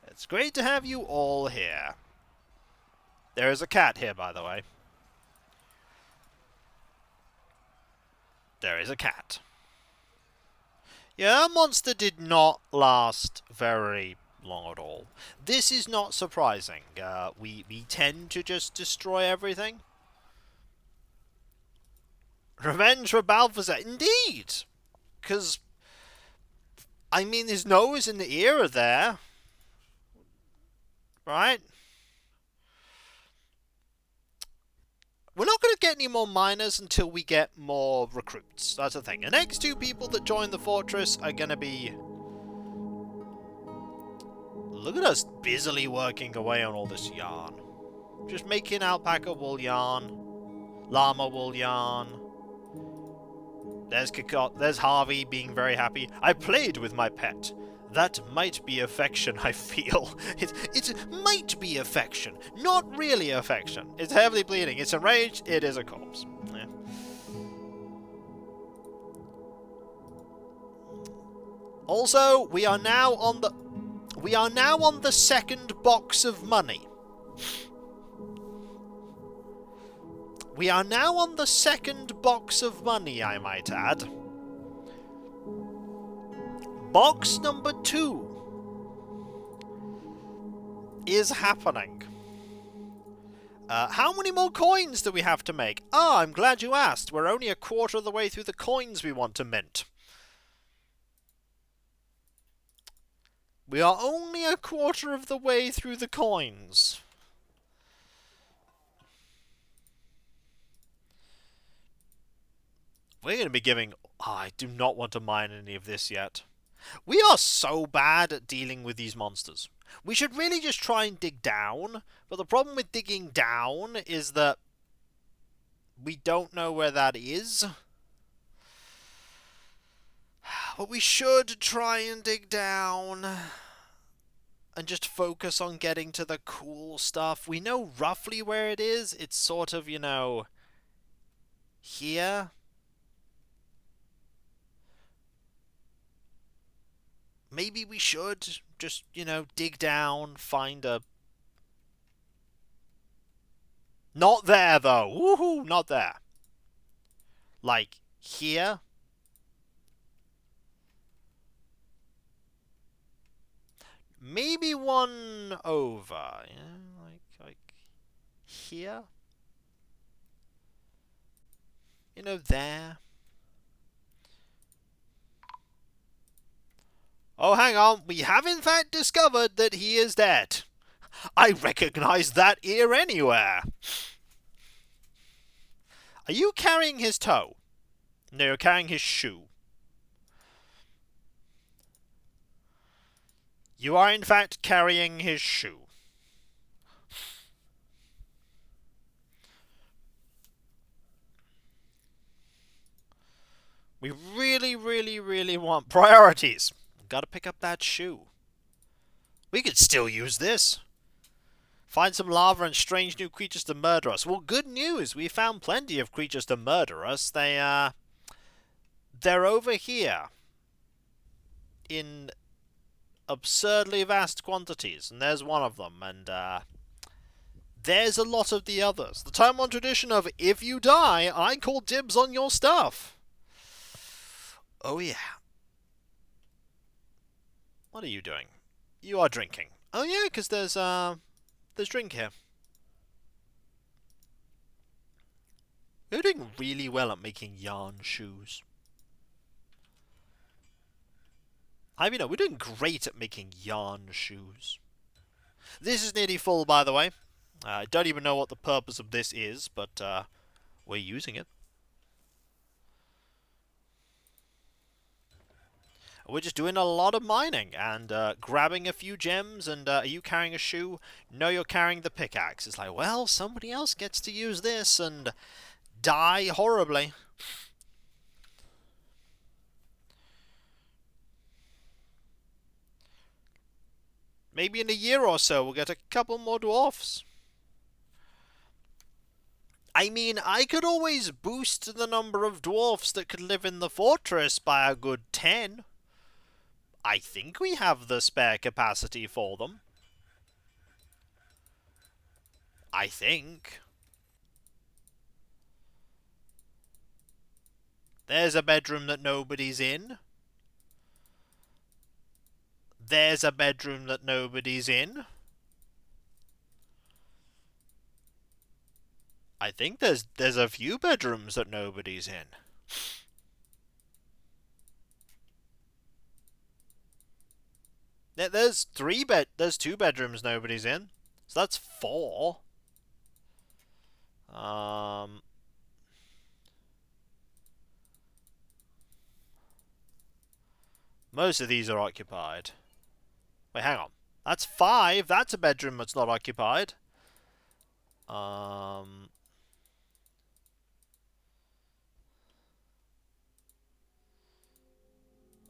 It's great to have you all here. There is a cat here, by the way. There is a cat. Yeah, that monster did not last very long at all. This is not surprising. We tend to just destroy everything. Revenge for Balthazar. Indeed! Because, I mean, his nose and the ear are there. Right? We're not going to get any more miners until we get more recruits. That's the thing. The next two people that join the fortress are going to be... Look at us busily working away on all this yarn. Just making alpaca wool yarn. Llama wool yarn. There's Harvey being very happy. I played with my pet. That might be affection, I feel. It might be affection. Not really affection. It's heavily bleeding. It's enraged. It is a corpse. Yeah. Also, we are now on the second box of money. We are now on the second box of money, I might add. Box number 2 is happening. How many more coins do we have to make? Ah, I'm glad you asked. We're only a quarter of the way through the coins we want to mint. We are only a quarter of the way through the coins. We're going to be giving... Oh, I do not want to mine any of this yet. We are so bad at dealing with these monsters. We should really just try and dig down, but the problem with digging down is that we don't know where that is. But we should try and dig down and just focus on getting to the cool stuff. We know roughly where it is. It's sort of, you know, here. Maybe we should just, you know, dig down, find a... Not there, though. Woohoo, not there. Like, here. Maybe one over. Yeah, like here. You know, there. Oh, hang on. We have in fact discovered that he is dead. I recognize that ear anywhere. Are you carrying his toe? No, you're carrying his shoe. You are in fact carrying his shoe. We really, really, really want priorities. Gotta pick up that shoe. We could still use this. Find some lava and strange new creatures to murder us. Well, good news. We found plenty of creatures to murder us. They're over here. In absurdly vast quantities. And there's one of them. And, there's a lot of the others. The time-honored tradition of, if you die, I call dibs on your stuff. Oh, yeah. What are you doing? You are drinking. Oh, yeah, because there's drink here. We're doing really well at making yarn shoes. You know, we're doing great at making yarn shoes. This is nearly full, by the way. I don't even know what the purpose of this is, but we're using it. We're just doing a lot of mining and grabbing a few gems. And are you carrying a shoe? No, you're carrying the pickaxe. It's like, well, somebody else gets to use this and die horribly. Maybe in a year or so we'll get a couple more dwarfs. I mean, I could always boost the number of dwarfs that could live in the fortress by a good 10. I think we have the spare capacity for them. I think. There's a bedroom that nobody's in. There's a bedroom that nobody's in. I think there's a few bedrooms that nobody's in. There's two bedrooms nobody's in. So that's 4. Most of these are occupied. Wait, hang on. That's 5. That's a bedroom that's not occupied.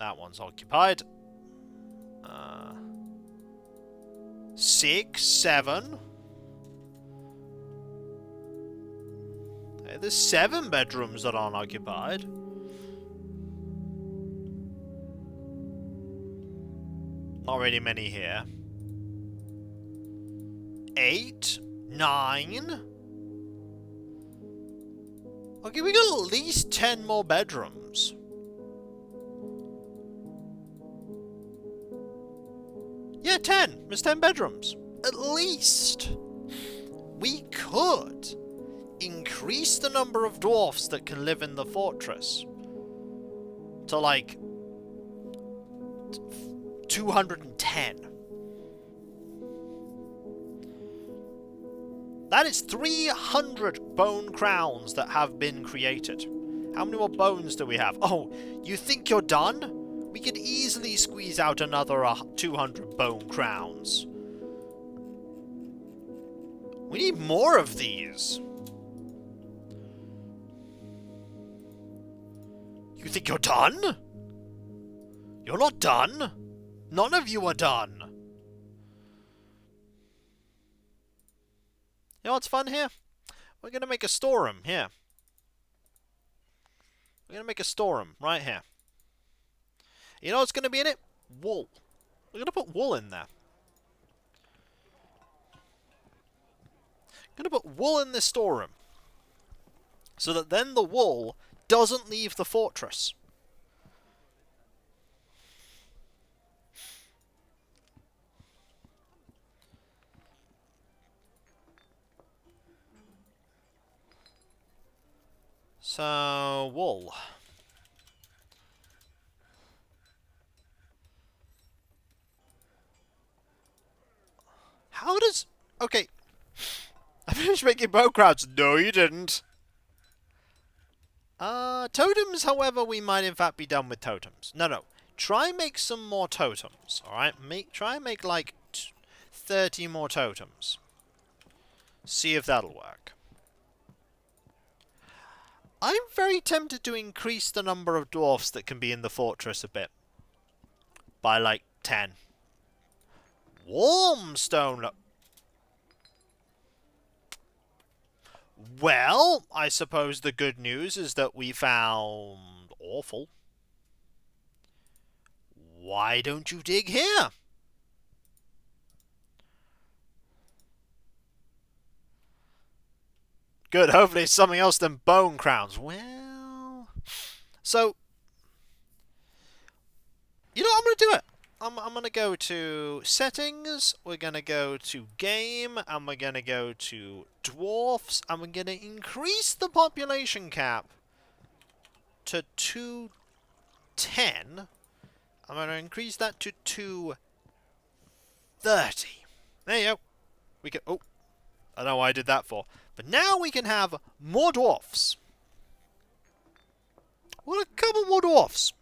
that one's occupied. 6, 7. Hey, there's 7 bedrooms that aren't occupied. Not really many here. 8, 9. Okay, we got at least 10 more bedrooms. Yeah, 10. There's 10 bedrooms. At least. We could increase the number of dwarfs that can live in the fortress to, like, 210. That is 300 bone crowns that have been created. How many more bones do we have? Oh, you think you're done? We could easily squeeze out another 200 bone crowns. We need more of these. You think you're done? You're not done. None of you are done. You know what's fun here? We're going to make a storeroom here. We're going to make a storeroom right here. You know what's going to be in it? Wool. We're going to put wool in there. I'm going to put wool in this storeroom. So that then the wool doesn't leave the fortress. So, wool. How does... Okay. I finished making bow crowds. No, you didn't. Totems, however, we might in fact be done with totems. No. Try make some more totems, alright? Try and make like 30 more totems. See if that'll work. I'm very tempted to increase the number of dwarfs that can be in the fortress a bit. By like 10. Warmstone. Well, I suppose the good news is that we found awful. Why don't you dig here? Good, hopefully it's something else than bone crowns. Well... So... You know what, I'm going to do it. I'm going to go to settings, we're going to go to game, and we're going to go to dwarfs, and we're going to increase the population cap to 210. I'm going to increase that to 230. There you go. We can... Oh, I don't know why I did that for. But now we can have more dwarfs. What a couple more dwarfs.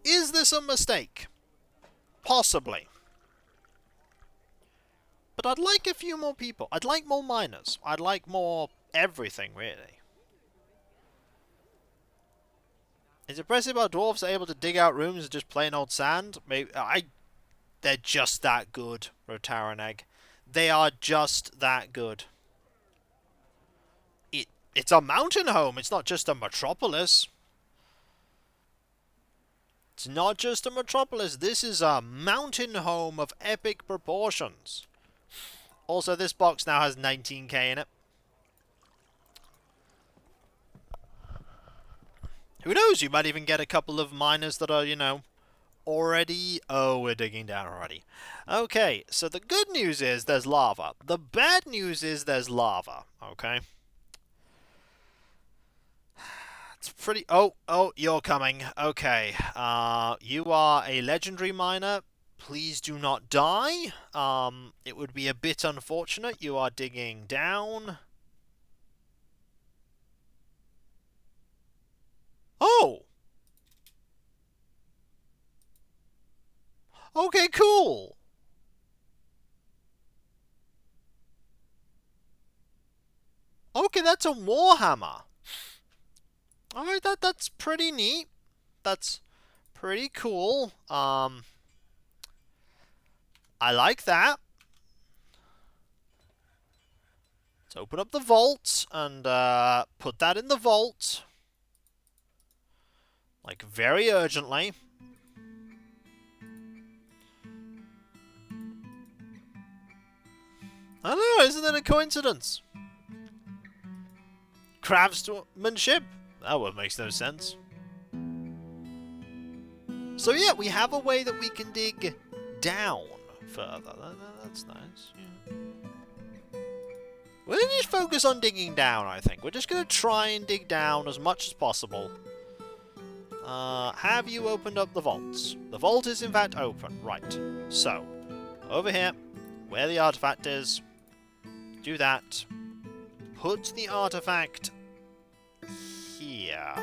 Is this a mistake? Possibly. But I'd like a few more people. I'd like more miners. I'd like more everything, really. It's impressive how dwarves are able to dig out rooms with just plain old sand. Maybe they're just that good, Rotaran Egg. They are just that good. It's a mountain home. It's not just a metropolis. It's not just a metropolis. This is a mountain home of epic proportions. Also, this box now has 19k in it. Who knows? You might even get a couple of miners that are, you know, already... Oh, we're digging down already. Okay, so the good news is there's lava. The bad news is there's lava, okay? It's pretty... Oh, you're coming. Okay, you are a legendary miner. Please do not die. It would be a bit unfortunate. You are digging down. Oh! Okay, cool! Okay, that's a warhammer. Alright, that's pretty neat. That's pretty cool. I like that. Let's open up the vault and put that in the vault. Like, very urgently. I don't know, isn't it a coincidence? Craftsmanship? That one makes no sense. So yeah, we have a way that we can dig down further. That's nice. Yeah. We're going to just focus on digging down, I think. We're just going to try and dig down as much as possible. Have you opened up the vaults? The vault is in fact open. Right. So, over here, where the artifact is, do that. Put the artifact here.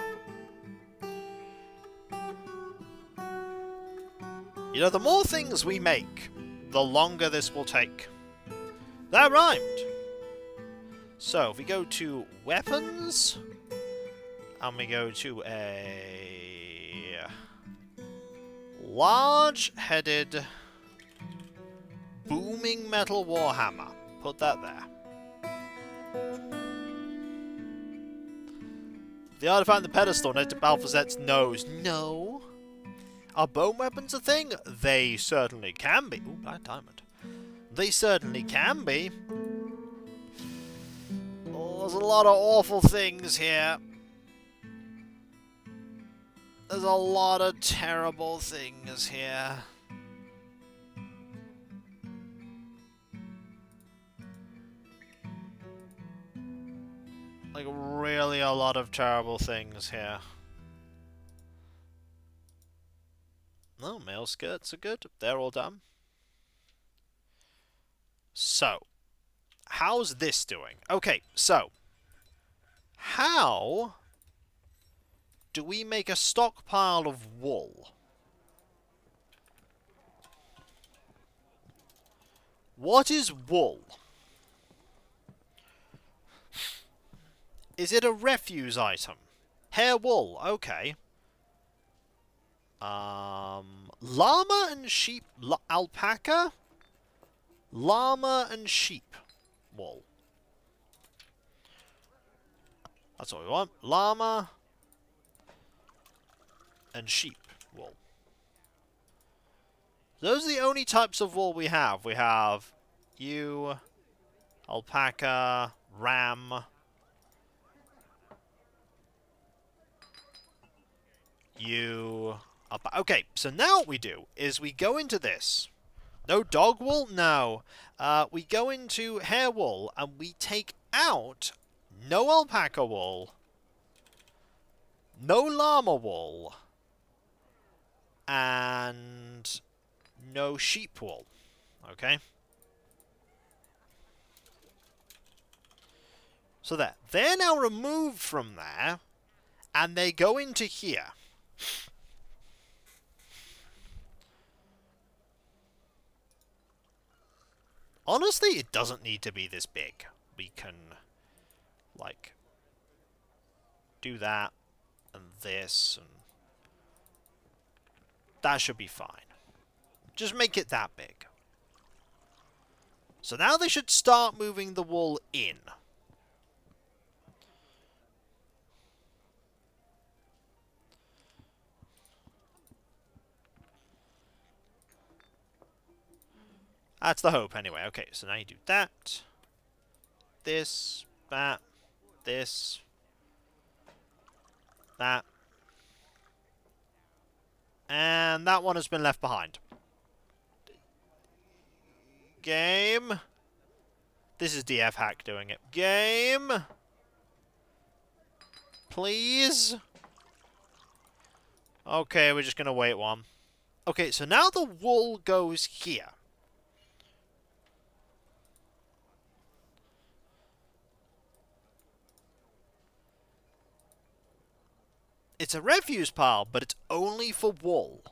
You know, the more things we make, the longer this will take. That rhymed! So, if we go to weapons, and we go to a large-headed booming metal warhammer. Put that there. The artifact on the pedestal next to Balthazar's nose. No. Are bone weapons a thing? They certainly can be. Ooh, black diamond. They certainly can be. Oh, there's a lot of awful things here. There's a lot of terrible things here. Like, really a lot of terrible things here. No, male skirts are good. They're all done. So, how's this doing? Okay, so, how do we make a stockpile of wool? What is wool? Is it a refuse item? Hair wool, okay. Llama and sheep... alpaca? Llama and sheep wool. That's what we want. Llama and sheep wool. Those are the only types of wool we have. We have ewe, alpaca, ram. Okay, so now what we do is we go into this. No dog wool? No. We go into hair wool and we take out no alpaca wool, no llama wool, and no sheep wool. Okay? So there. They're now removed from there, and they go into here. Honestly, it doesn't need to be this big. We can, like, do that, and this, and that should be fine. Just make it that big. So now they should start moving the wool in. That's the hope, anyway. Okay, so now you do that. This, that, this, that. And that one has been left behind. Game. This is DF Hack doing it. Game. Please. Okay, we're just going to wait one. Okay, so now the wool goes here. It's a refuse pile, but it's only for wool.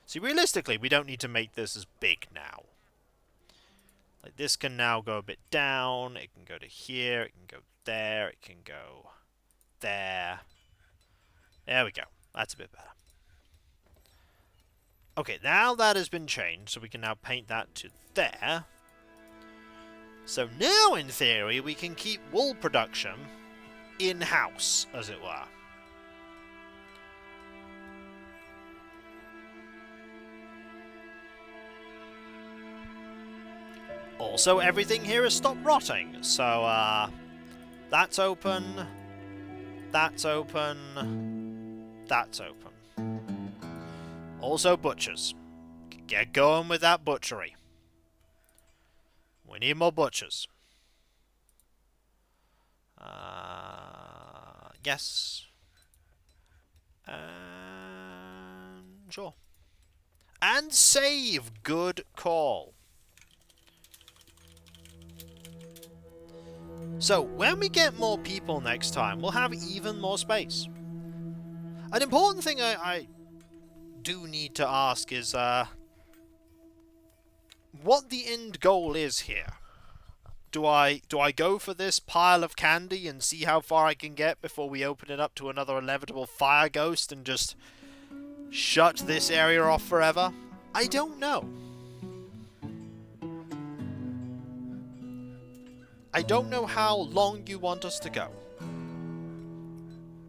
See, realistically, we don't need to make this as big now. Like, this can now go a bit down. It can go to here. It can go there. It can go there. There we go. That's a bit better. Okay, now that has been changed, so we can now paint that to there. So now, in theory, we can keep wool production in-house, as it were. Also, everything here has stopped rotting, so, that's open, that's open, that's open. Also, butchers. Get going with that butchery. We need more butchers. Yes. Sure. And save. Good call. So, when we get more people next time, we'll have even more space. An important thing I do need to ask is, what the end goal is here. Do I go for this pile of candy and see how far I can get before we open it up to another inevitable fire ghost and just shut this area off forever? I don't know. I don't know how long you want us to go.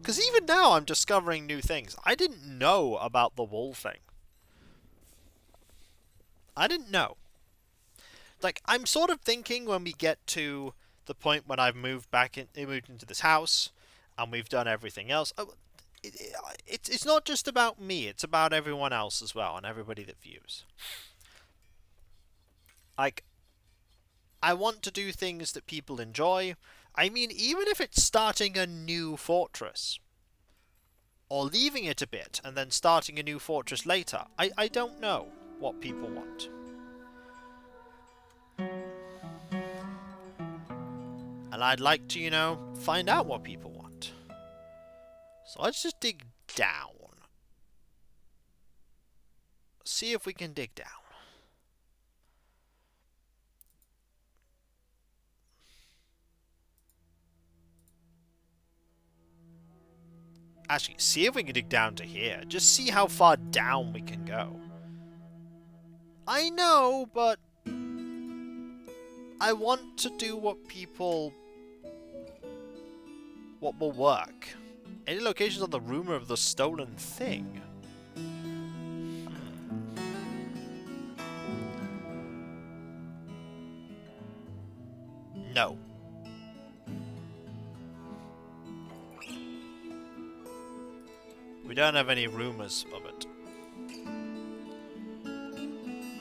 Because even now I'm discovering new things. I didn't know about the wool thing. I didn't know. Like, I'm sort of thinking when we get to the point when I've moved into this house, and we've done everything else. It's not just about me, it's about everyone else as well, and everybody that views. Like, I want to do things that people enjoy. I mean, even if it's starting a new fortress, or leaving it a bit, and then starting a new fortress later, I don't know what people want. And I'd like to, you know, find out what people want. So let's just dig down. See if we can dig down. Actually, see if we can dig down to here. Just see how far down we can go. I know, but I want to do what will work. Any locations on the rumor of the stolen thing? No. We don't have any rumors of it.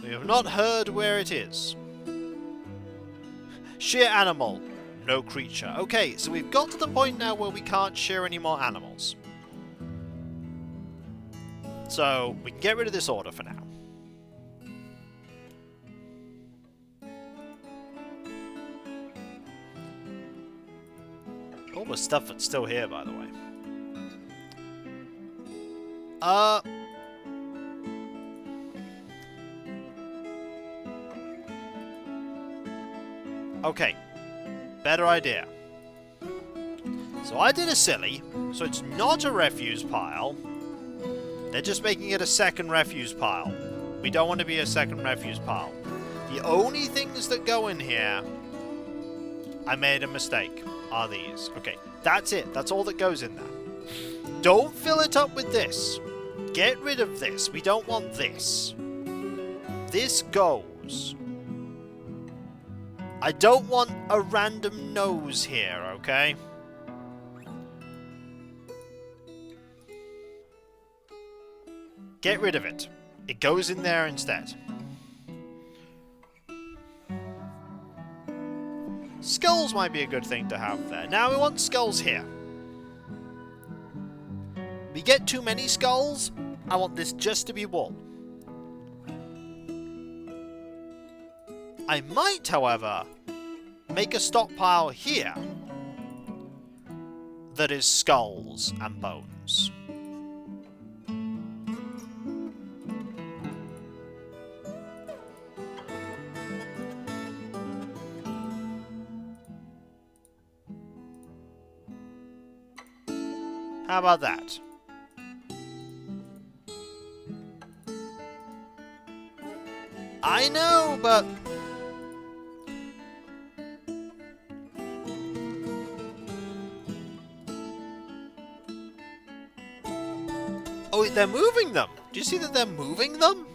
We have not heard where it is. Shear animal. No creature. Okay, so we've got to the point now where we can't shear any more animals. So, we can get rid of this order for now. All the stuff that's still here, by the way. Okay. Better idea. So I did a silly, so it's not a refuse pile. They're just making it a second refuse pile. We don't want to be a second refuse pile. The only things that go in here, I made a mistake, are these. Okay, that's it. That's all that goes in there. Don't fill it up with this. Get rid of this. We don't want this. This goes. I don't want a random nose here, okay? Get rid of it. It goes in there instead. Skulls might be a good thing to have there. Now we want skulls here. We get too many skulls, I want this just to be wool. I might, however, make a stockpile here that is skulls and bones. How about that? I know, but... Oh, they're moving them! Do you see that they're moving them?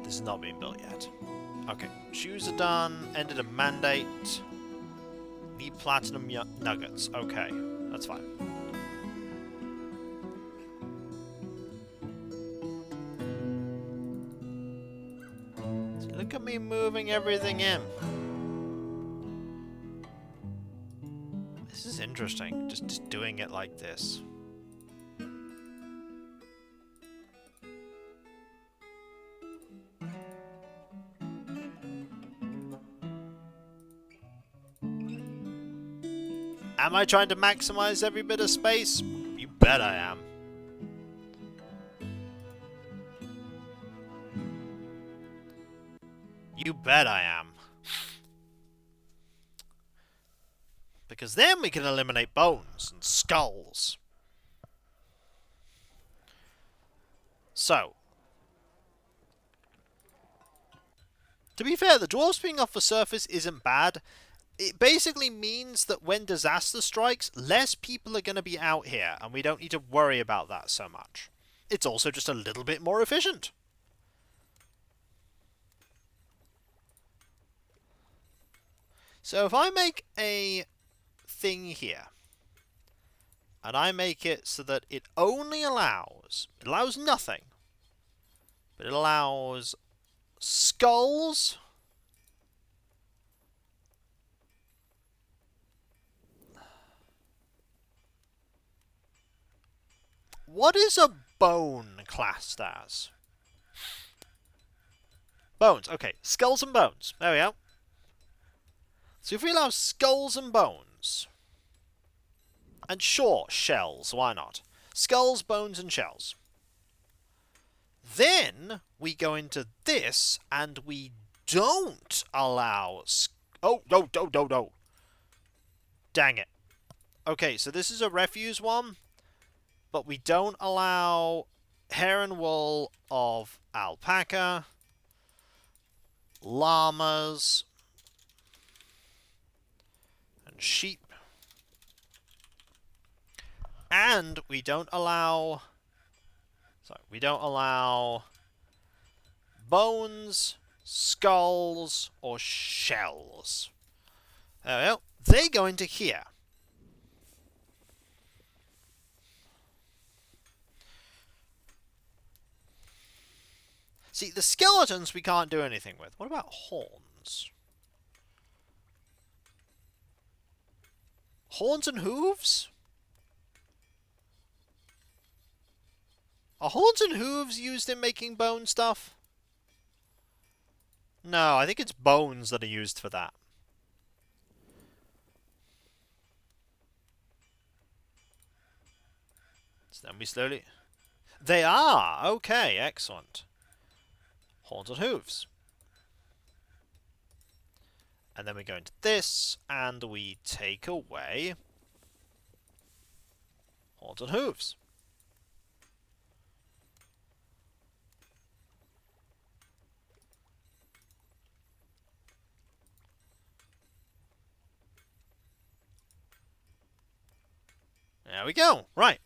This is not being built yet. Okay, shoes are done. Ended a mandate. Need platinum nuggets. Okay, that's fine. So look at me moving everything in. This is interesting, just doing it like this. Am I trying to maximize every bit of space? You bet I am. You bet I am. Because then we can eliminate bones and skulls. So, to be fair, the dwarves being off the surface isn't bad. It basically means that when disaster strikes, less people are going to be out here, and we don't need to worry about that so much. It's also just a little bit more efficient. So if I make a thing here, and I make it so that it only allows... It allows nothing. But it allows skulls. What is a bone classed as? Bones. Okay, skulls and bones. There we go. So if we allow skulls and bones... And sure, shells, why not? Skulls, bones, and shells. Then we go into this, and we don't allow... Oh, no, no, no, no. Dang it. Okay, so this is a refuse one, but we don't allow hair and wool of alpaca, llamas, and sheep. And we don't allow... Sorry, we don't allow bones, skulls, or shells. There we go. They go into here. See, the skeletons we can't do anything with. What about horns? Horns and hooves? Are horns and hooves used in making bone stuff? No, I think it's bones that are used for that. So then we slowly... They are! Okay, excellent. Horns and hooves. And then we go into this, and we take away horns and hooves. There we go. Right.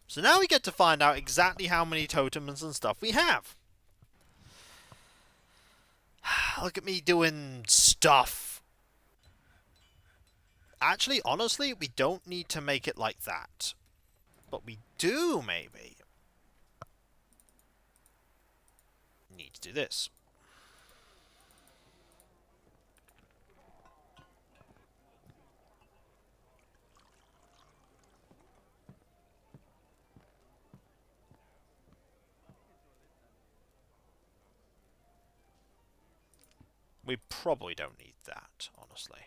So now we get to find out exactly how many totems and stuff we have. Look at me doing stuff. Actually, honestly, we don't need to make it like that. But we do, maybe, need to do this. We probably don't need that, honestly.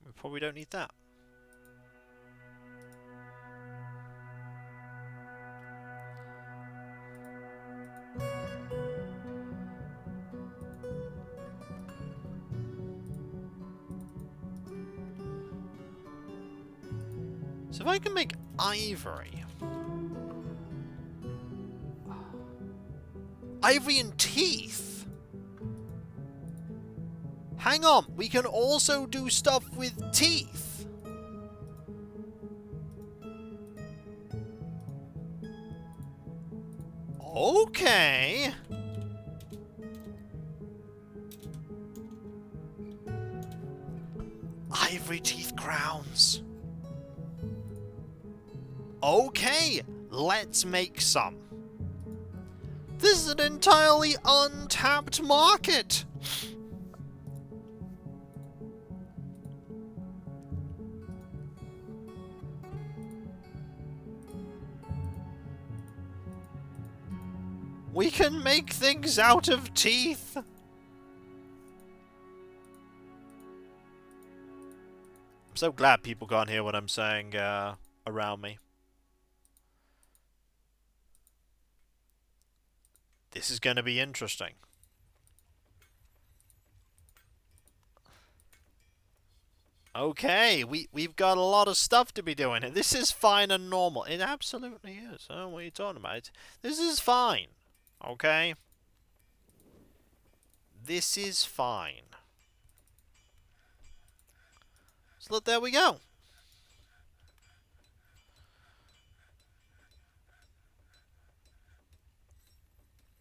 We probably don't need that. So if I can make ivory... Ivory and teeth? Hang on, we can also do stuff with teeth. Okay. Ivory teeth crowns. Okay, let's make some. This is an entirely untapped market. We can make things out of teeth. I'm so glad people can't hear what I'm saying around me. This is going to be interesting. Okay, we've got a lot of stuff to be doing. This is fine and normal. It absolutely is. Oh, what are you talking about? This is fine. Okay? This is fine. So look, there we go.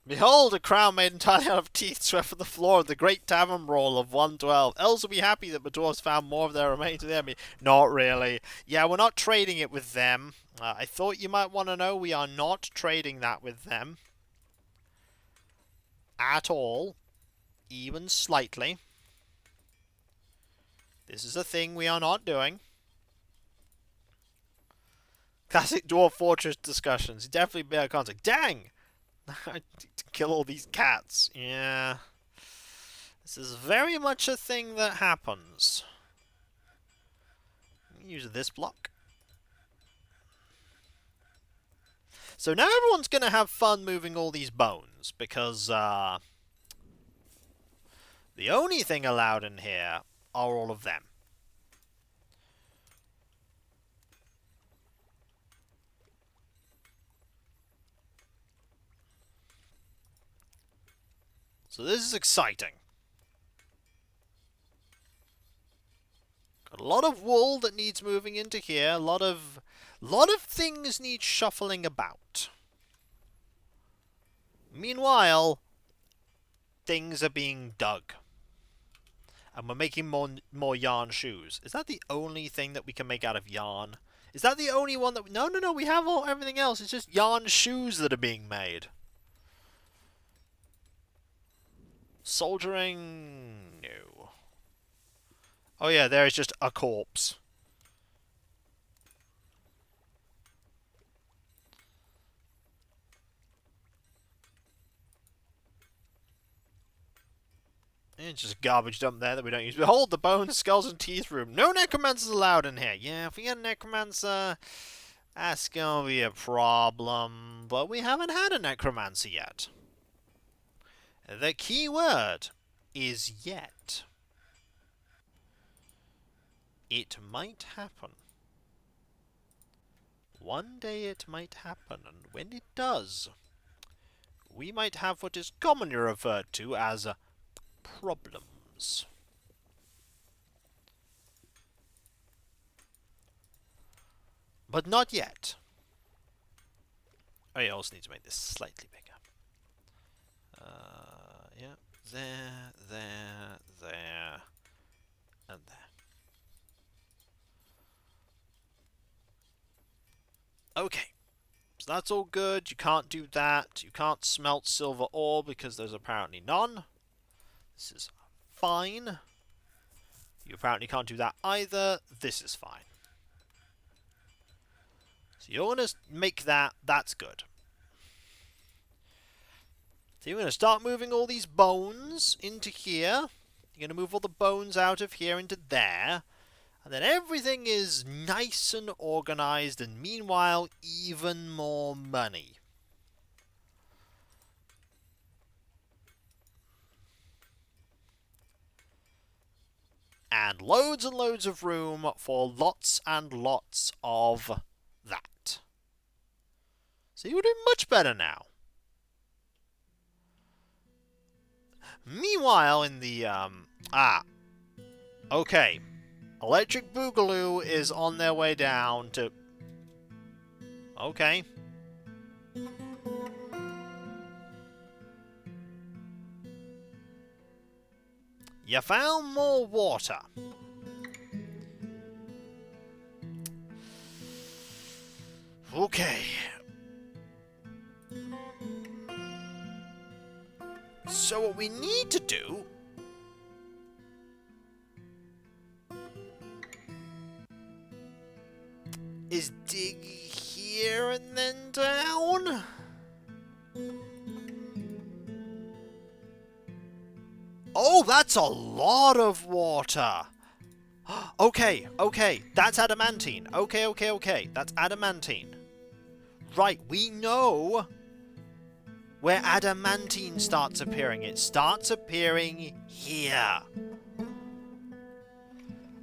Behold, a crown made entirely out of teeth swept from the floor of the great tavern brawl of 112. Elves will be happy that the dwarves found more of their remains of the enemy. Not really. Yeah, we're not trading it with them. I thought you might want to know we are not trading that with them. At all. Even slightly. This is a thing we are not doing. Classic Dwarf Fortress discussions. Definitely better contact. Dang! I need to kill all these cats. Yeah. This is very much a thing that happens. Use this block. So now everyone's going to have fun moving all these bones, because the only thing allowed in here are all of them. So this is exciting. Got a lot of wool that needs moving into here. A lot of things need shuffling about. Meanwhile, things are being dug. And we're making more yarn shoes. Is that the only thing that we can make out of yarn? Is that the only one that... No, we have everything else. It's just yarn shoes that are being made. Soldiering... No. Oh yeah, there is just a corpse. It's just a garbage dump there that we don't use. Behold the bones, skulls, and teeth room. No necromancers allowed in here. Yeah, if we get a necromancer, that's gonna be a problem. But we haven't had a necromancer yet. The key word is yet. It might happen. One day it might happen, and when it does, we might have what is commonly referred to as problems. But not yet. I also need to make this slightly bigger. Yeah, there, and there. Okay. So that's all good. You can't do that. You can't smelt silver ore because there's apparently none. This is fine. You apparently can't do that either. This is fine. So you're going to make that. That's good. So you're going to start moving all these bones into here. You're going to move all the bones out of here into there. And then everything is nice and organized, and meanwhile, even more money. and loads of room for lots and lots of that. So you're doing much better now. Meanwhile, in the, okay. Electric Boogaloo is on their way down to... Okay. You found more water. Okay. So what we need to do is dig here and then down. Oh, that's a lot of water. Okay, that's adamantine. Okay, that's adamantine. Right, we know where adamantine starts appearing. It starts appearing here.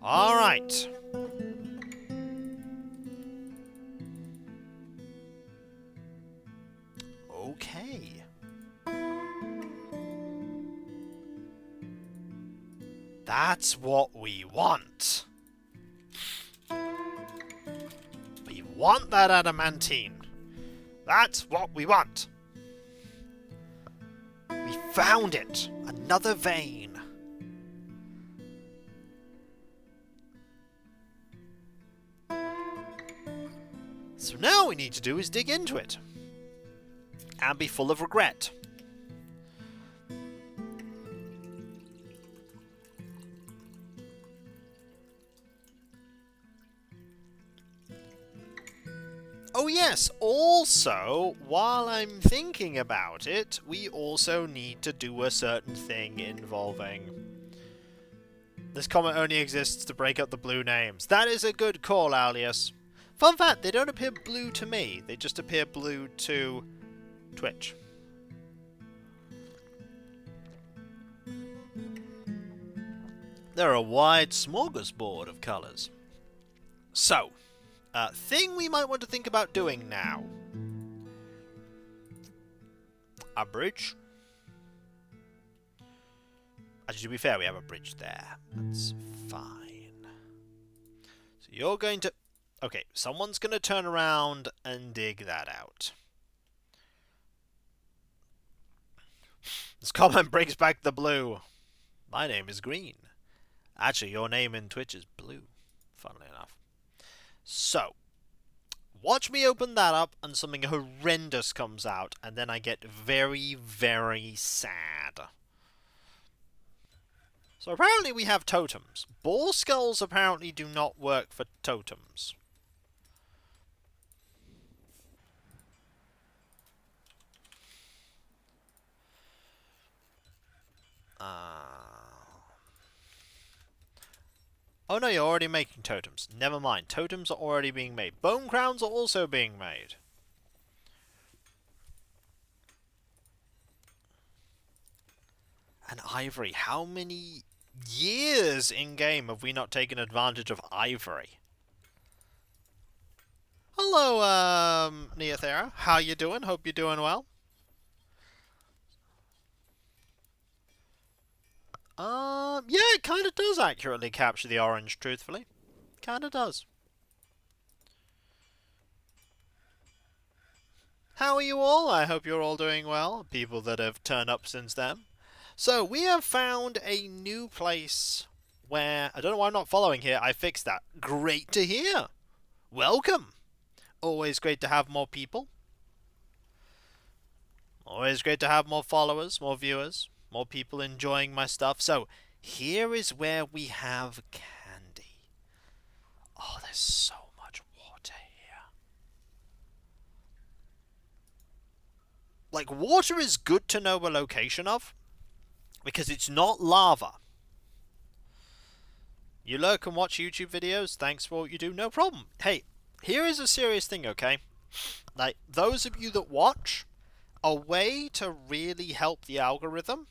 Alright. Okay. That's what we want. We want that adamantine. That's what we want. We found it. Another vein. So now all we need to do is dig into it. And be full of regret. Oh yes, also, while I'm thinking about it, we also need to do a certain thing involving... This comment only exists to break up the blue names. That is a good call, Alias. Fun fact, they don't appear blue to me. They just appear blue to Twitch. They're a wide smorgasbord of colours. So... thing we might want to think about doing now. A bridge. Actually, to be fair, we have a bridge there. That's fine. So you're going to... Okay, someone's going to turn around and dig that out. This comment brings back the blue. My name is Green. Actually, your name in Twitch is Blue, funnily enough. So, watch me open that up and something horrendous comes out, and then I get very, very sad. So apparently we have totems. Boar skulls apparently do not work for totems. Oh no, you're already making totems. Never mind. Totems are already being made. Bone crowns are also being made. And ivory. How many years in-game have we not taken advantage of ivory? Hello, Neothera. How you doing? Hope you're doing well. Yeah, it kind of does accurately capture the orange, truthfully. Kind of does. How are you all? I hope you're all doing well. People that have turned up since then. So, we have found a new place where... I don't know why I'm not following here. I fixed that. Great to hear. Welcome. Always great to have more people. Always great to have more followers, more viewers. More people enjoying my stuff. So, here is where we have candy. Oh, there's so much water here. Like, water is good to know a location of, because it's not lava. You lurk and watch YouTube videos, thanks for what you do, no problem. Hey, here is a serious thing, okay? Like, those of you that watch, a way to really help the algorithm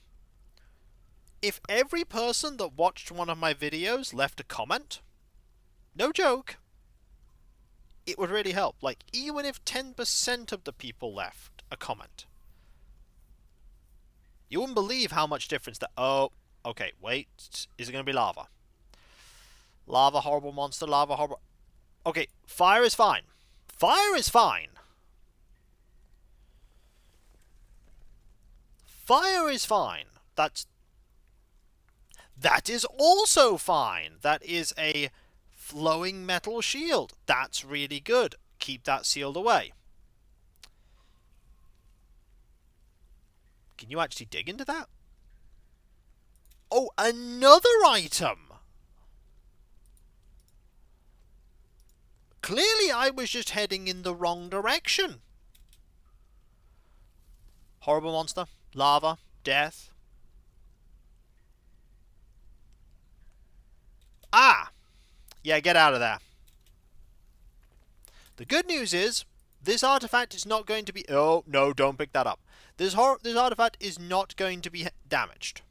if every person that watched one of my videos left a comment, no joke, it would really help. Like, even if 10% of the people left a comment, you wouldn't believe how much difference that... Oh, okay, wait. Is it going to be lava? Lava, horrible monster, lava, horrible... Okay, fire is fine. Fire is fine. Fire is fine. That is also fine. That is a flowing metal shield. That's really good. Keep that sealed away. Can you actually dig into that? Oh, another item! Clearly I was just heading in the wrong direction. Horrible monster. Lava. Death. Ah! Yeah, get out of there. The good news is, this artifact is not going to be... Oh, no, don't pick that up. This artifact is not going to be damaged.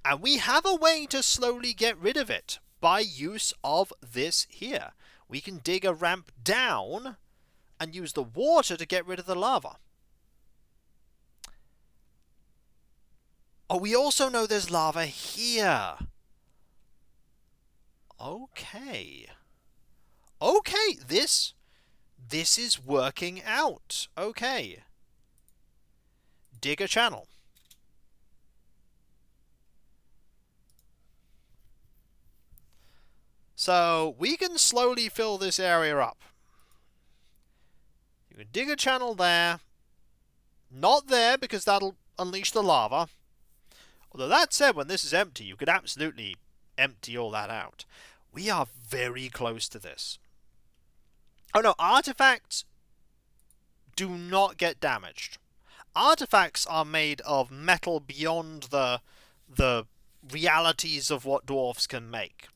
And we have a way to slowly get rid of it by use of this here. We can dig a ramp down and use the water to get rid of the lava. Oh, we also know there's lava here. Okay. Okay, this is working out. Okay. Dig a channel. So, we can slowly fill this area up. You can dig a channel there. Not there, because that'll unleash the lava. Although that said, when this is empty, you could absolutely empty all that out. We are very close to this. Oh no, artifacts do not get damaged. Artifacts are made of metal beyond the realities of what dwarves can make.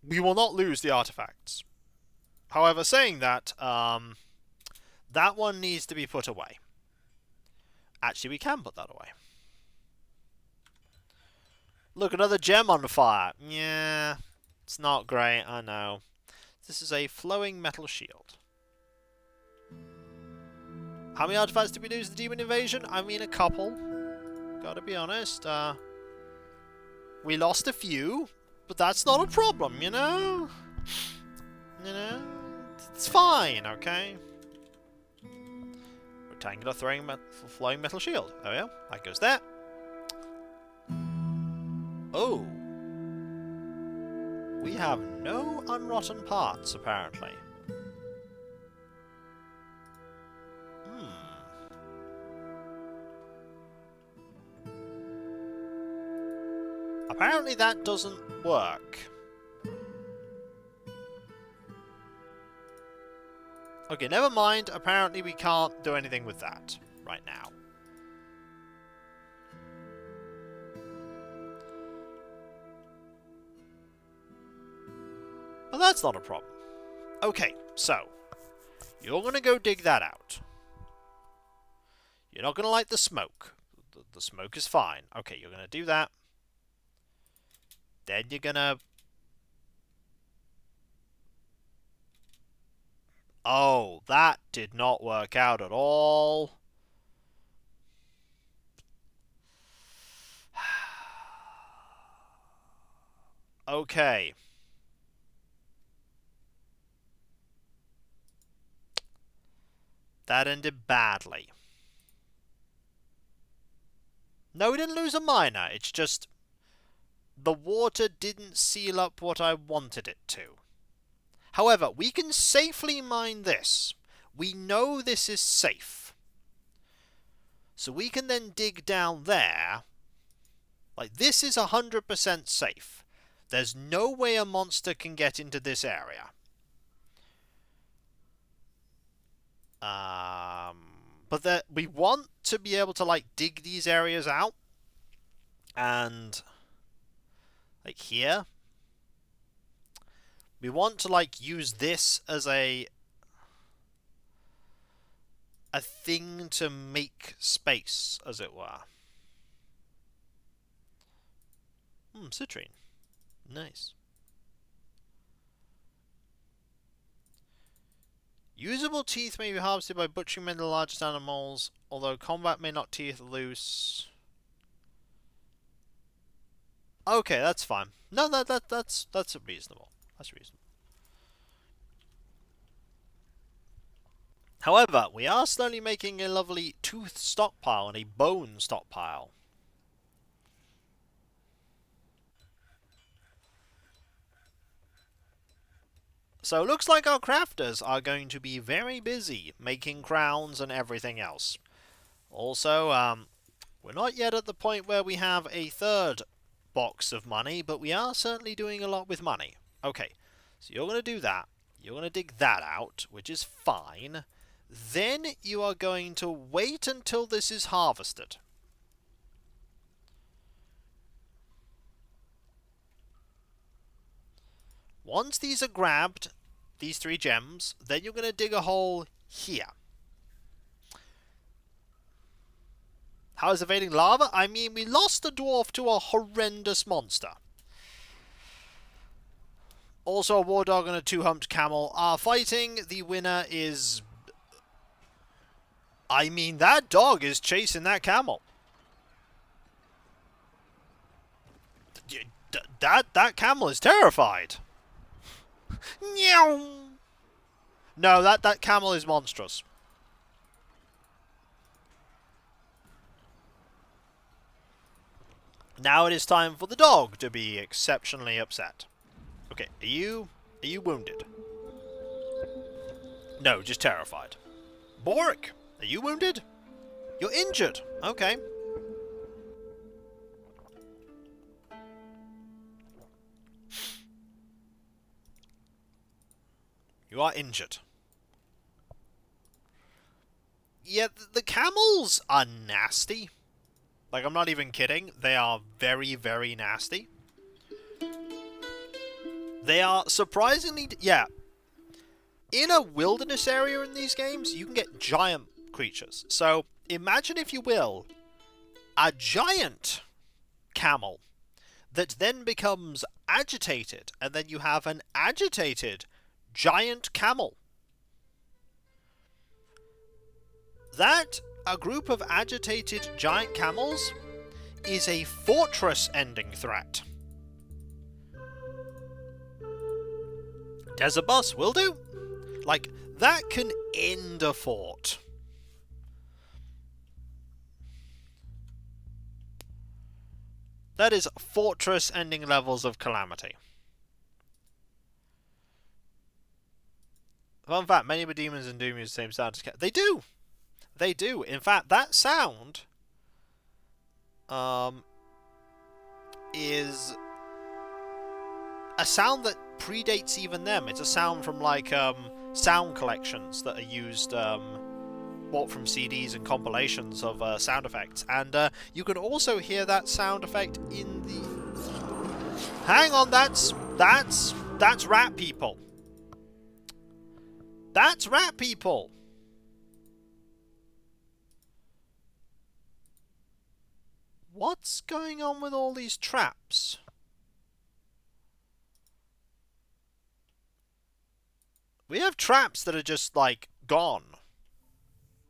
We will not lose the artifacts. However, saying that, that one needs to be put away. Actually, we can put that away. Look, another gem on fire. Yeah, it's not great, I know. This is a flowing metal shield. How many artifacts did we lose in the demon invasion? I mean, a couple. Gotta be honest. We lost a few, but that's not a problem, you know? You know? It's fine, okay? Rectangular flowing metal shield. There we go. That goes there. Oh. We have no unrotten parts, apparently. Apparently that doesn't work. Okay, never mind. Apparently we can't do anything with that right now. Well, that's not a problem. Okay, so you're going to go dig that out. You're not going to like the smoke. The smoke is fine. Okay, you're going to do that. Then you're going to... Oh, that did not work out at all. Okay. That ended badly. No, we didn't lose a miner. It's just... the water didn't seal up what I wanted it to. However, we can safely mine this. We know this is safe. So we can then dig down there. Like, this is 100% safe. There's no way a monster can get into this area. But we want to be able to, like, dig these areas out. And... like, here. We want to, like, use this as a... a thing to make space, as it were. Citrine. Nice. Usable teeth may be harvested by butchering men the largest animals, although combat may knock teeth loose. Okay, that's fine. No, that's reasonable. That's reasonable. However, we are slowly making a lovely tooth stockpile and a bone stockpile. So it looks like our crafters are going to be very busy making crowns and everything else. Also, we're not yet at the point where we have a third box of money, but we are certainly doing a lot with money. Okay, so you're going to do that. You're going to dig that out, which is fine. Then you are going to wait until this is harvested. Once these are grabbed, these 3 gems, then you're going to dig a hole here. How is evading lava? I mean, we lost the dwarf to a horrendous monster. Also, a war dog and a 2-humped camel are fighting. The winner is... I mean, that dog is chasing that camel. That camel is terrified. No, that camel is monstrous. Now it is time for the dog to be exceptionally upset. Okay, are you wounded? No, just terrified. Boric, are you wounded? You're injured. Okay. You are injured. Yeah, the camels are nasty. Like, I'm not even kidding. They are very, very nasty. They are surprisingly... Yeah. In a wilderness area in these games, you can get giant creatures. So, imagine, if you will, a giant camel that then becomes agitated, and then you have an agitated giant camel. That, a group of agitated giant camels, is a fortress-ending threat. Desert bus will do. Like, that can end a fort. That is fortress-ending levels of calamity. Fun fact, many of the demons in Doom use the same sound as cat. They do! They do. In fact, that sound is a sound that predates even them. It's a sound from, like, sound collections that are used, bought from CDs and compilations of sound effects. And you can also hear that sound effect in the... Hang on, that's rat people. That's rat people. What's going on with all these traps? We have traps that are just, like, gone.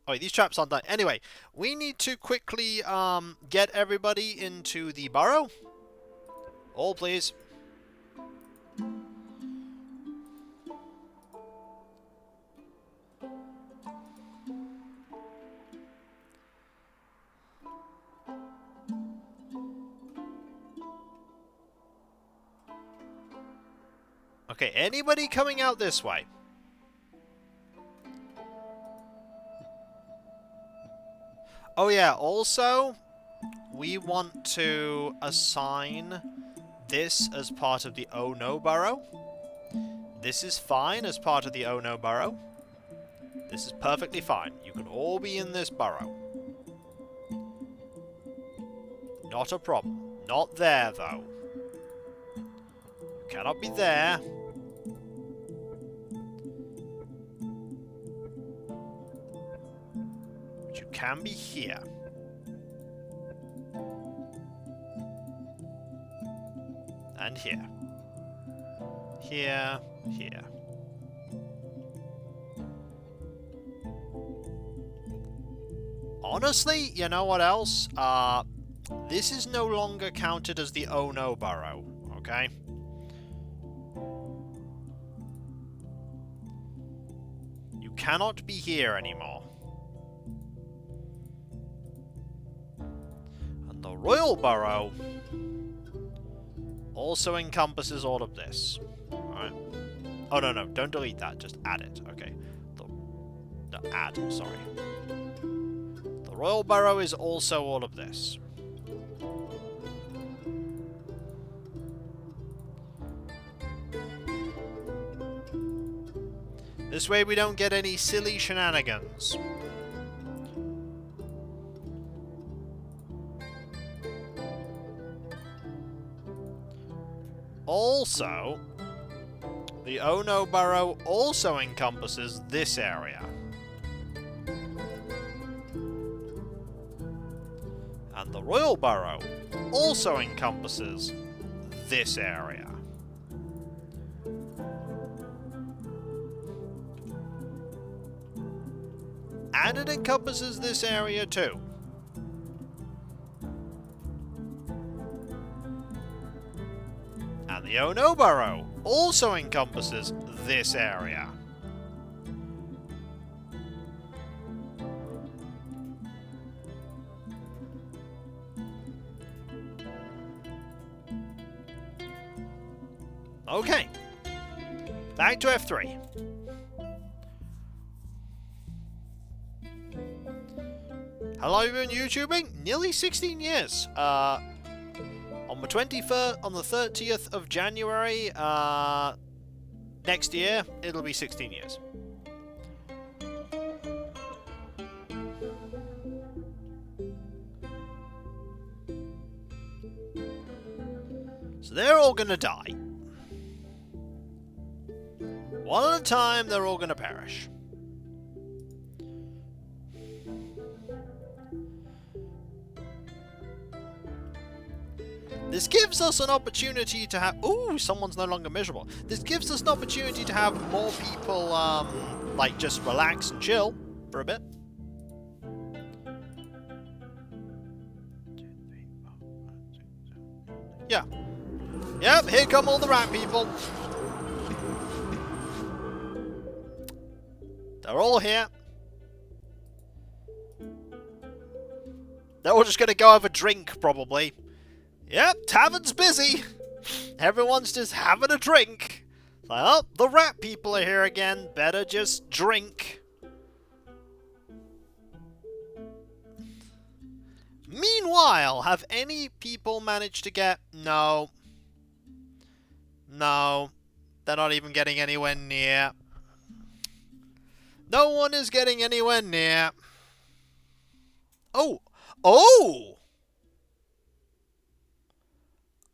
Oh, wait, these traps aren't done. Anyway, we need to quickly get everybody into the burrow. All, please. Okay, anybody coming out this way? Oh yeah, also, we want to assign this as part of the Oh No burrow. This is fine as part of the Oh No burrow. This is perfectly fine. You can all be in this burrow. Not a problem. Not there, though. You cannot be there. But you can be here. And here. Here. Here. Honestly, you know what else? This is no longer counted as the Oh No burrow, okay? You cannot be here anymore. And the Royal Burrow also encompasses all of this. Alright. Oh, no, don't delete that. Just add it. Okay. Add, sorry. The Royal Burrow is also all of this. This way we don't get any silly shenanigans. Also, the Oh No Burrow also encompasses this area. And the Royal Burrow also encompasses this area. And it encompasses this area too. And the Oh No Burrow also encompasses this area. Okay. Back to F3. How long have you been YouTubing? Nearly 16 years. On the 30th of January, next year, it'll be 16 years. So they're all gonna die. One at a time, they're all gonna perish. This gives us an opportunity to have... Ooh, someone's no longer miserable. This gives us an opportunity to have more people, like, just relax and chill for a bit. Yeah. Yep, here come all the rat people. They're all here. They're all just going to go have a drink, probably. Yep, tavern's busy. Everyone's just having a drink. Like, oh, the rat people are here again. Better just drink. Meanwhile, have any people managed to get... No. No. They're not even getting anywhere near. No one is getting anywhere near. Oh! Oh!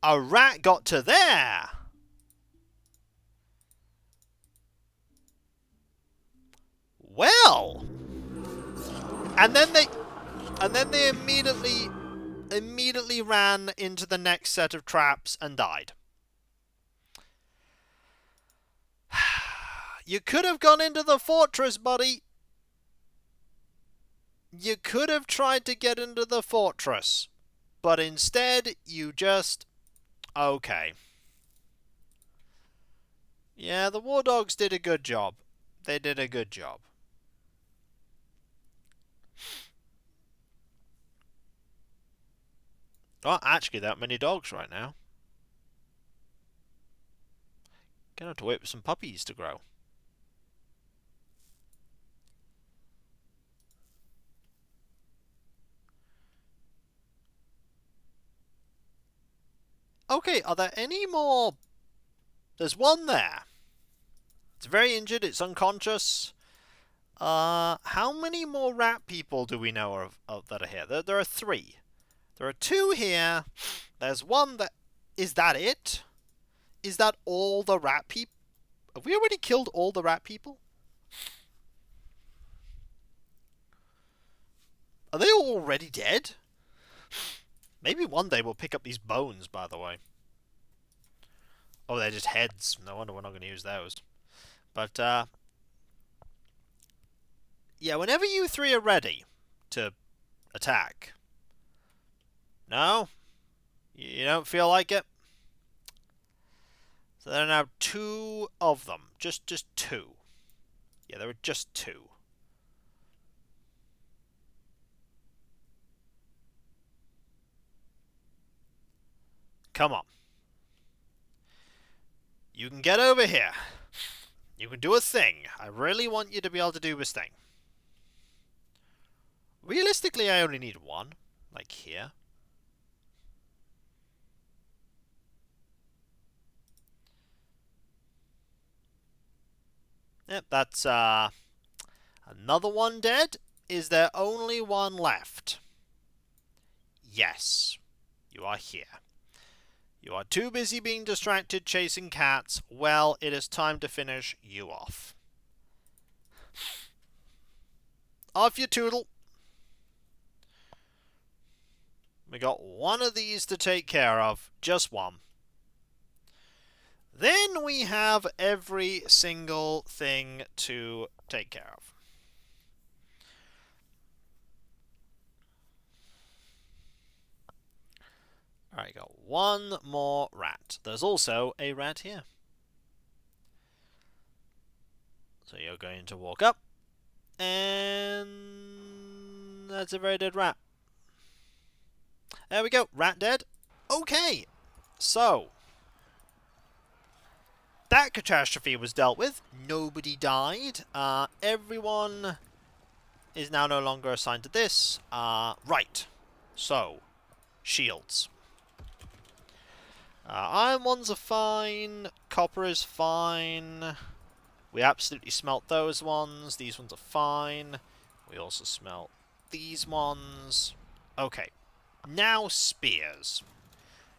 A rat got to there! Well! And then they immediately ran into the next set of traps and died. You could have gone into the fortress, buddy. You could have tried to get into the fortress. But instead, you just... Okay. Yeah, the war dogs did a good job. They did a good job. Not actually that many dogs right now. Gonna have to wait for some puppies to grow. Okay, are there any more? There's one there. It's very injured, it's unconscious. How many more rat people do we know of that are here? There are 3. There are 2 here. There's one that... Is that it? Is that all the rat people? Have we already killed all the rat people? Are they all already dead? Maybe one day we'll pick up these bones, by the way. Oh, they're just heads. No wonder we're not going to use those. But, yeah, whenever you three are ready to attack. No? You don't feel like it? So there are now 2 of them. Just 2. Yeah, there are just 2. Come on. You can get over here. You can do a thing. I really want you to be able to do this thing. Realistically, I only need 1. Like here. Yep, that's, another one dead. Is there only 1 left? Yes. You are here. You are too busy being distracted chasing cats. Well, it is time to finish you off. Off you toodle. We got 1 of these to take care of. Just 1. Then we have every single thing to take care of. Alright, got 1 more rat. There's also a rat here. So you're going to walk up. And that's a very dead rat. There we go. Rat dead. Okay. So that catastrophe was dealt with. Nobody died. Everyone is now no longer assigned to this. Right. So, shields. Iron ones are fine. Copper is fine. We absolutely smelt those ones. These ones are fine. We also smelt these ones. Okay. Now spears.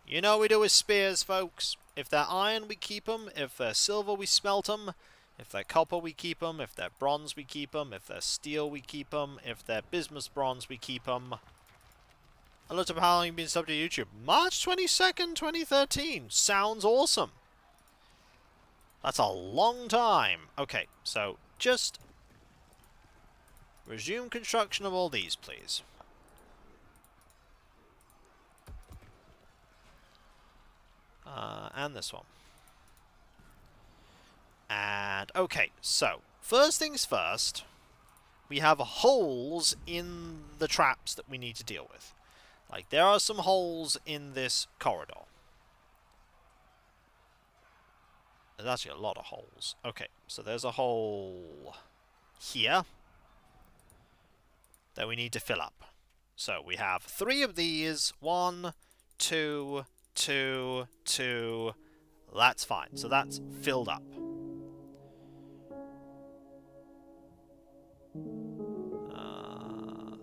You know what we do with spears, folks. If they're iron, we keep them. If they're silver, we smelt them. If they're copper, we keep them. If they're bronze, we keep them. If they're steel, we keep them. If they're bismuth bronze, we keep them. I looked up how long you've been subbed to YouTube. March 22nd, 2013. Sounds awesome. That's a long time. Okay, so just resume construction of all these, please. And this one. And, okay, so, first things first, we have holes in the traps that we need to deal with. Like, there are some holes in this corridor. There's actually a lot of holes. Okay, so there's a hole here that we need to fill up. So we have 3 of these. 1, 2, 2, 2. That's fine. So that's filled up.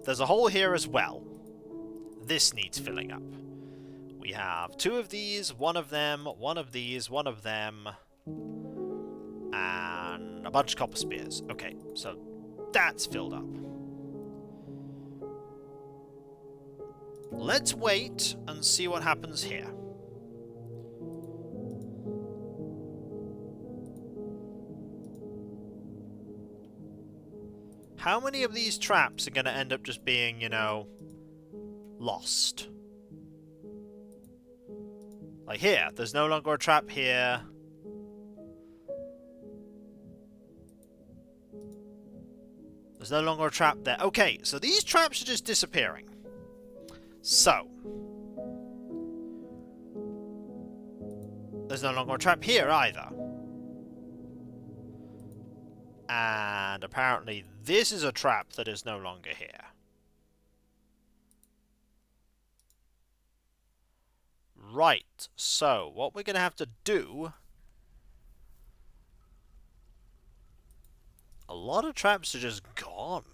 There's a hole here as well. This needs filling up. We have 2 of these, 1 of them, 1 of these, 1 of them, and a bunch of copper spears. Okay, so that's filled up. Let's wait and see what happens here. How many of these traps are going to end up just being, you know, lost? Like here, there's no longer a trap here. There's no longer a trap there. Okay, so these traps are just disappearing. So, there's no longer a trap here either. And apparently this is a trap that is no longer here. Right, so what we're going to have to do... A lot of traps are just gone.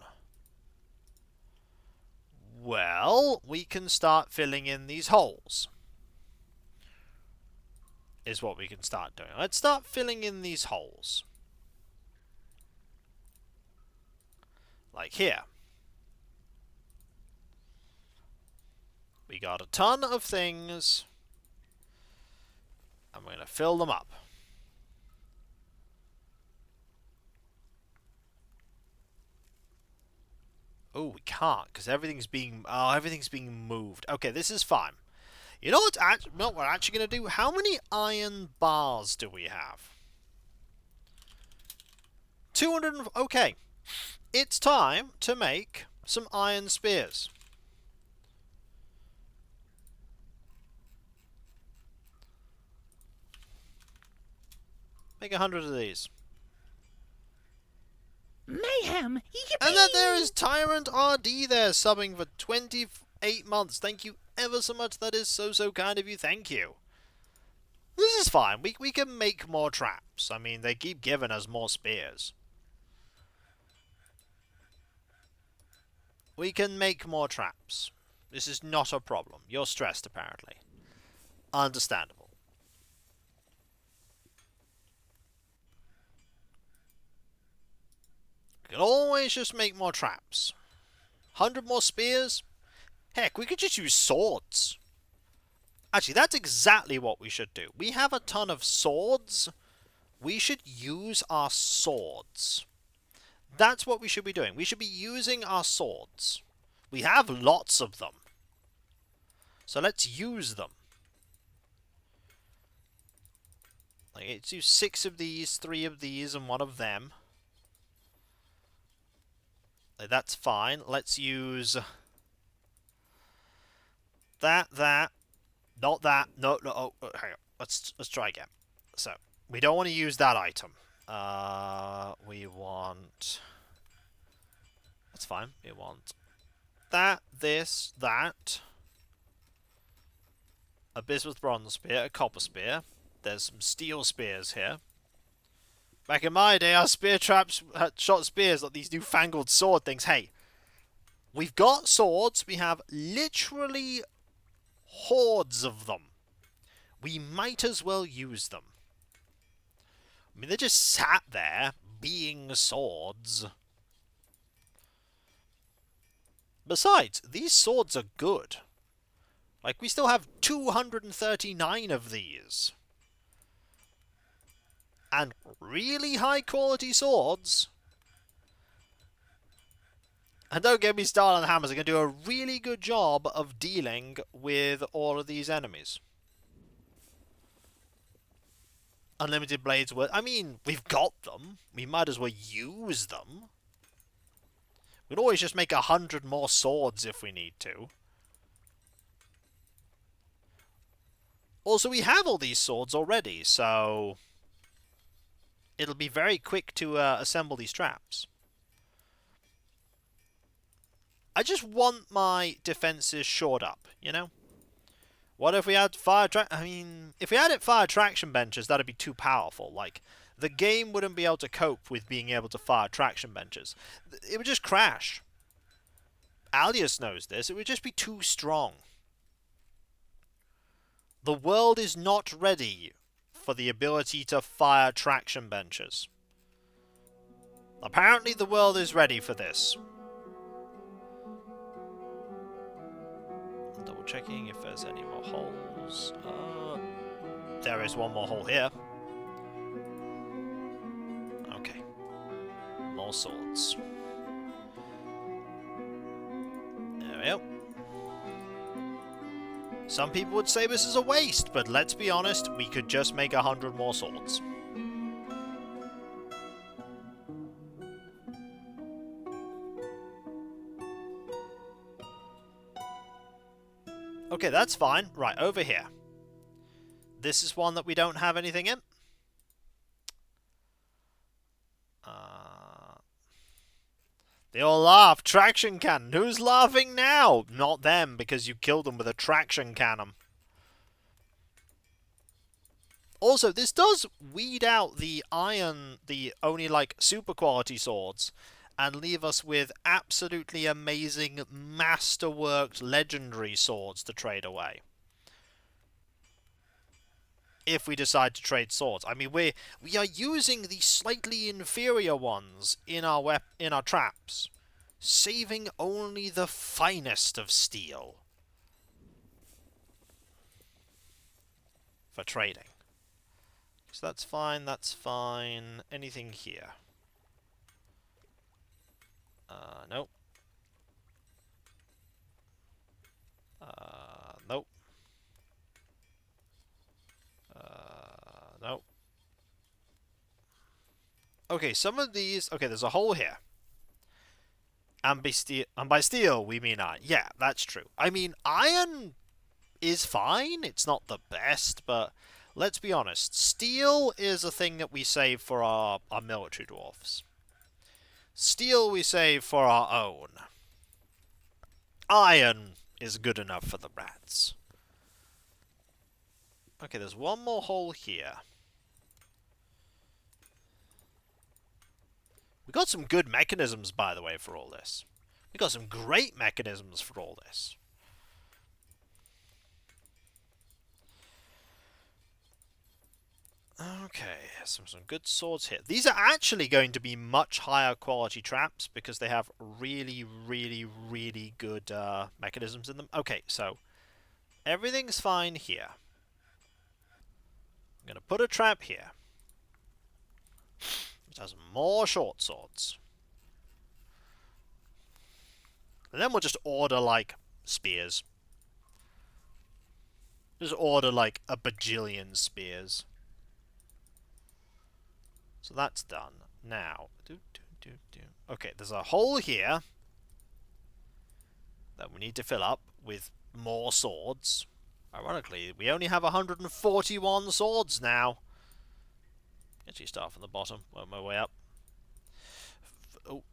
Well, we can start filling in these holes. Is what we can start doing. Let's start filling in these holes. Like here. We got a ton of things. And we're going to fill them up. Oh, we can't, because everything's being moved. Okay, this is fine. You know what we're actually going to do? How many iron bars do we have? 200. Okay. It's time to make some iron spears. Make 100 of these. Mayhem! Yippee! And then there is Tyrant RD there, subbing for 28 months. Thank you ever so much. That is so kind of you. Thank you. This is fine. We can make more traps. I mean, they keep giving us more spears. We can make more traps. This is not a problem. You're stressed, apparently. Understandable. We can always just make more traps. 100 more spears? Heck, we could just use swords. Actually, that's exactly what we should do. We have a ton of swords. We should use our swords. That's what we should be doing. We should be using our swords. We have lots of them. So let's use them. Let's use 6 of these, 3 of these, and 1 of them. That's fine. Let's use that, not that. No. Oh, hang on. Let's try again. So we don't want to use that item. We want. That's fine. We want that, this, that. A bismuth bronze spear, a copper spear. There's some steel spears here. Back in my day, our spear traps shot spears like these newfangled sword things. Hey, we've got swords. We have literally hordes of them. We might as well use them. I mean, they just sat there being swords. Besides, these swords are good. Like, we still have 239 of these. And really high quality swords. And don't get me started on the hammers. They're going to do a really good job of dealing with all of these enemies. Unlimited blades worth. I mean, we've got them. We might as well use them. We can always just make 100 more swords if we need to. Also, we have all these swords already, so it'll be very quick to assemble these traps. I just want my defenses shored up, you know? What if we had if we added fire traction benches, that'd be too powerful. Like, the game wouldn't be able to cope with being able to fire traction benches. It would just crash. Alias knows this. It would just be too strong. The world is not ready for the ability to fire traction benches. Apparently the world is ready for this. Double checking if there's any more holes. There is one more hole here. Okay. More swords. There we go. Some people would say this is a waste, but let's be honest, we could just make 100 more swords. Okay, that's fine. Right, over here. This is one that we don't have anything in. They all laugh. Traction cannon. Who's laughing now? Not them, because you killed them with a traction cannon. Also, this does weed out the iron, the only, like, super quality swords, and leave us with absolutely amazing, masterworked, legendary swords to trade away. If we decide to trade swords. I mean, we are using the slightly inferior ones in our traps, saving only the finest of steel. for trading. So that's fine, that's fine. Anything here? Nope. Nope. Nope. Okay, some of these... Okay, there's a hole here. And by steel, we mean iron. Yeah, that's true. I mean, iron is fine. It's not the best, but let's be honest. Steel is a thing that we save for our military dwarfs. Steel we save for our own. Iron is good enough for the rats. Okay, there's one more hole here. We got some good mechanisms, by the way, for all this. We got some great mechanisms for all this. Okay, some good swords here. These are actually going to be much higher quality traps because they have really, really, really good mechanisms in them. Okay, so everything's fine here. I'm going to put a trap here. Which has more short swords. And then we'll just order, like, spears. Just order, like, a bajillion spears. So that's done. Now, okay, there's a hole here that we need to fill up with more swords. Ironically, we only have 141 swords now. Actually, start from the bottom, work my way up. Oh.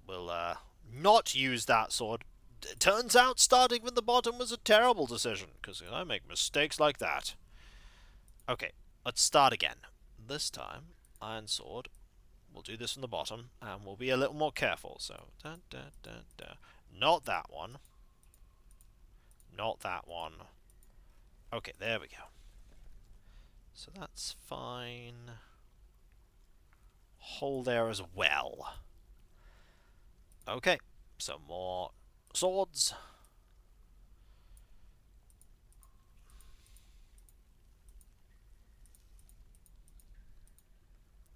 We'll not use that sword. It turns out starting from the bottom was a terrible decision, because I make mistakes like that. Okay, let's start again. This time, iron sword. We'll do this from the bottom, and we'll be a little more careful. So, not that one. Not that one. Okay, there we go. So that's fine. Hole there as well. Okay, so more swords.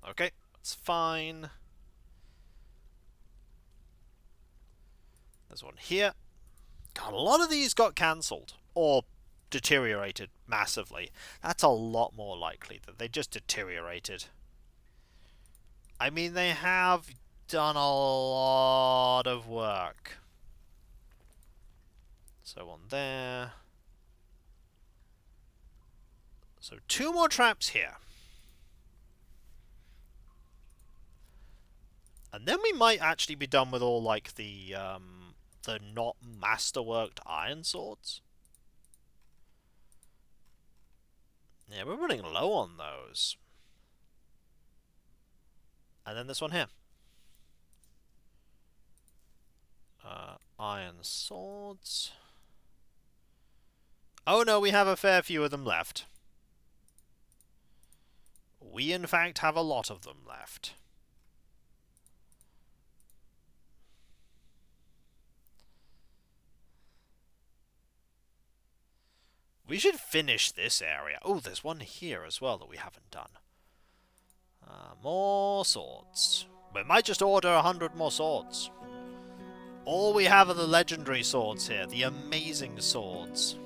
Okay, that's fine. There's one here. God, a lot of these got cancelled. Or deteriorated massively. That's a lot more likely that they just deteriorated. I mean, they have done a lot of work. So on there. So 2 more traps here. And then we might actually be done with all, like, the not masterworked iron swords. Yeah, we're running low on those. And then this one here. Iron swords. Oh no, we have a fair few of them left. We, in fact, have a lot of them left. We should finish this area. Oh, there's one here as well that we haven't done. More swords. We might just order 100 more swords. All we have are the legendary swords here. The amazing swords.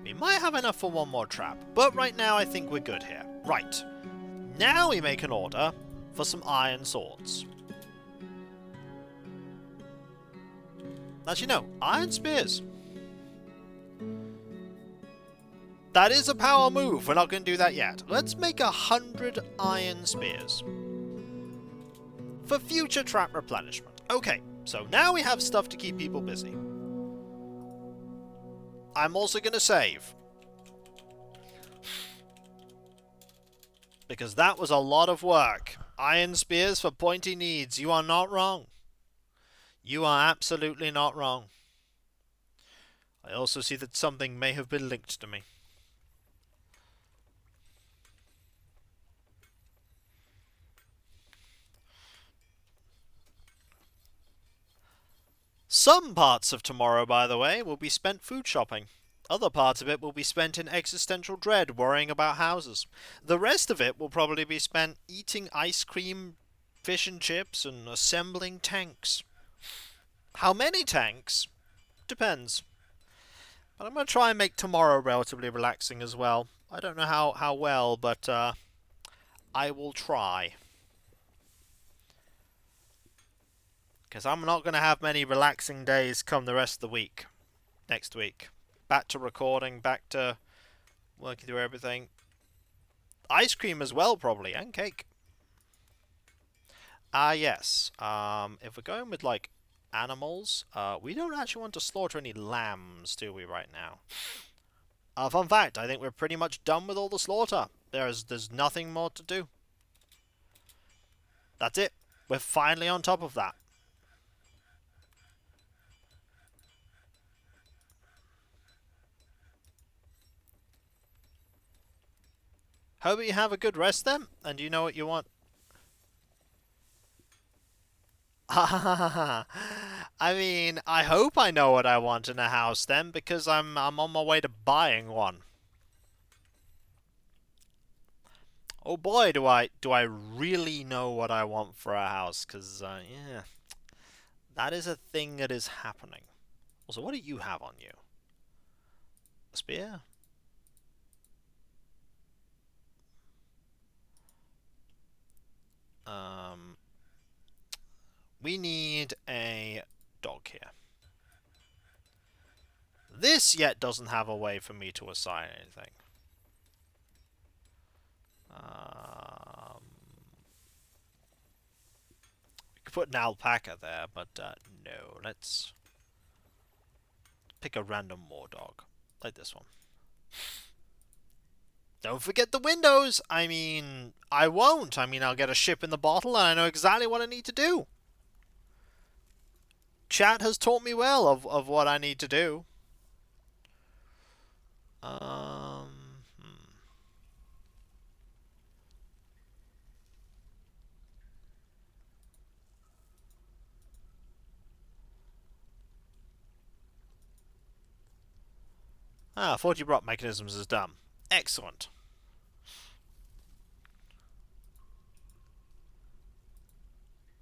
We might have enough for one more trap, but right now I think we're good here. Right. Now we make an order for some iron swords. Actually, no. Iron spears. That is a power move. We're not going to do that yet. Let's make 100 iron spears. For future trap replenishment. Okay, so now we have stuff to keep people busy. I'm also going to save. Because that was a lot of work. Iron spears for pointy needs. You are not wrong. You are absolutely not wrong. I also see that something may have been linked to me. Some parts of tomorrow, by the way, will be spent food shopping. Other parts of it will be spent in existential dread, worrying about houses. The rest of it will probably be spent eating ice cream, fish and chips, and assembling tanks. How many tanks? Depends. But I'm going to try and make tomorrow relatively relaxing as well. I don't know how well, but I will try. Because I'm not going to have many relaxing days come the rest of the week. Next week. Back to recording, back to working through everything. Ice cream as well, probably, and cake. Yes. If we're going with, like, animals, we don't actually want to slaughter any lambs, do we, right now? Fun fact, I think we're pretty much done with all the slaughter. There's nothing more to do. That's it. We're finally on top of that. Hope you have a good rest then, and you know what you want. I mean, I hope I know what I want in a house then, because I'm on my way to buying one. Oh boy, do I really know what I want for a house, because yeah, that is a thing that is happening. Also, what do you have on you? A spear? We need a dog here. This yet doesn't have a way for me to assign anything. We could put an alpaca there, but no. Let's pick a random moor dog, like this one. Don't forget the windows! I mean, I won't. I mean, I'll get a ship in the bottle, and I know exactly what I need to do. Chat has taught me well of what I need to do. Ah, 40 block mechanisms is done. Excellent.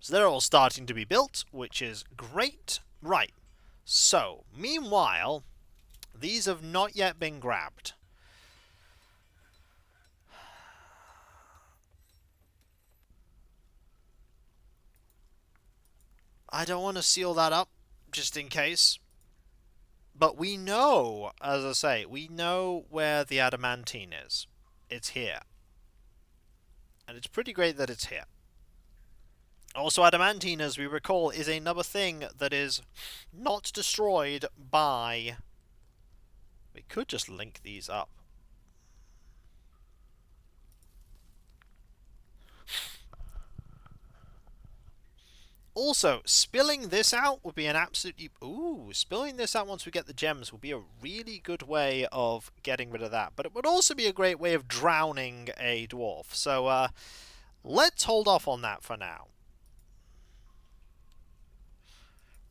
So they're all starting to be built, which is great. Right. So, meanwhile, these have not yet been grabbed. I don't want to seal that up, just in case. But we know, as I say, we know where the adamantine is. It's here. And it's pretty great that it's here. Also, adamantine, as we recall, is another thing that is not destroyed by... We could just link these up. Also, spilling this out would be an absolutely... Ooh, spilling this out once we get the gems would be a really good way of getting rid of that. But it would also be a great way of drowning a dwarf. So, let's hold off on that for now.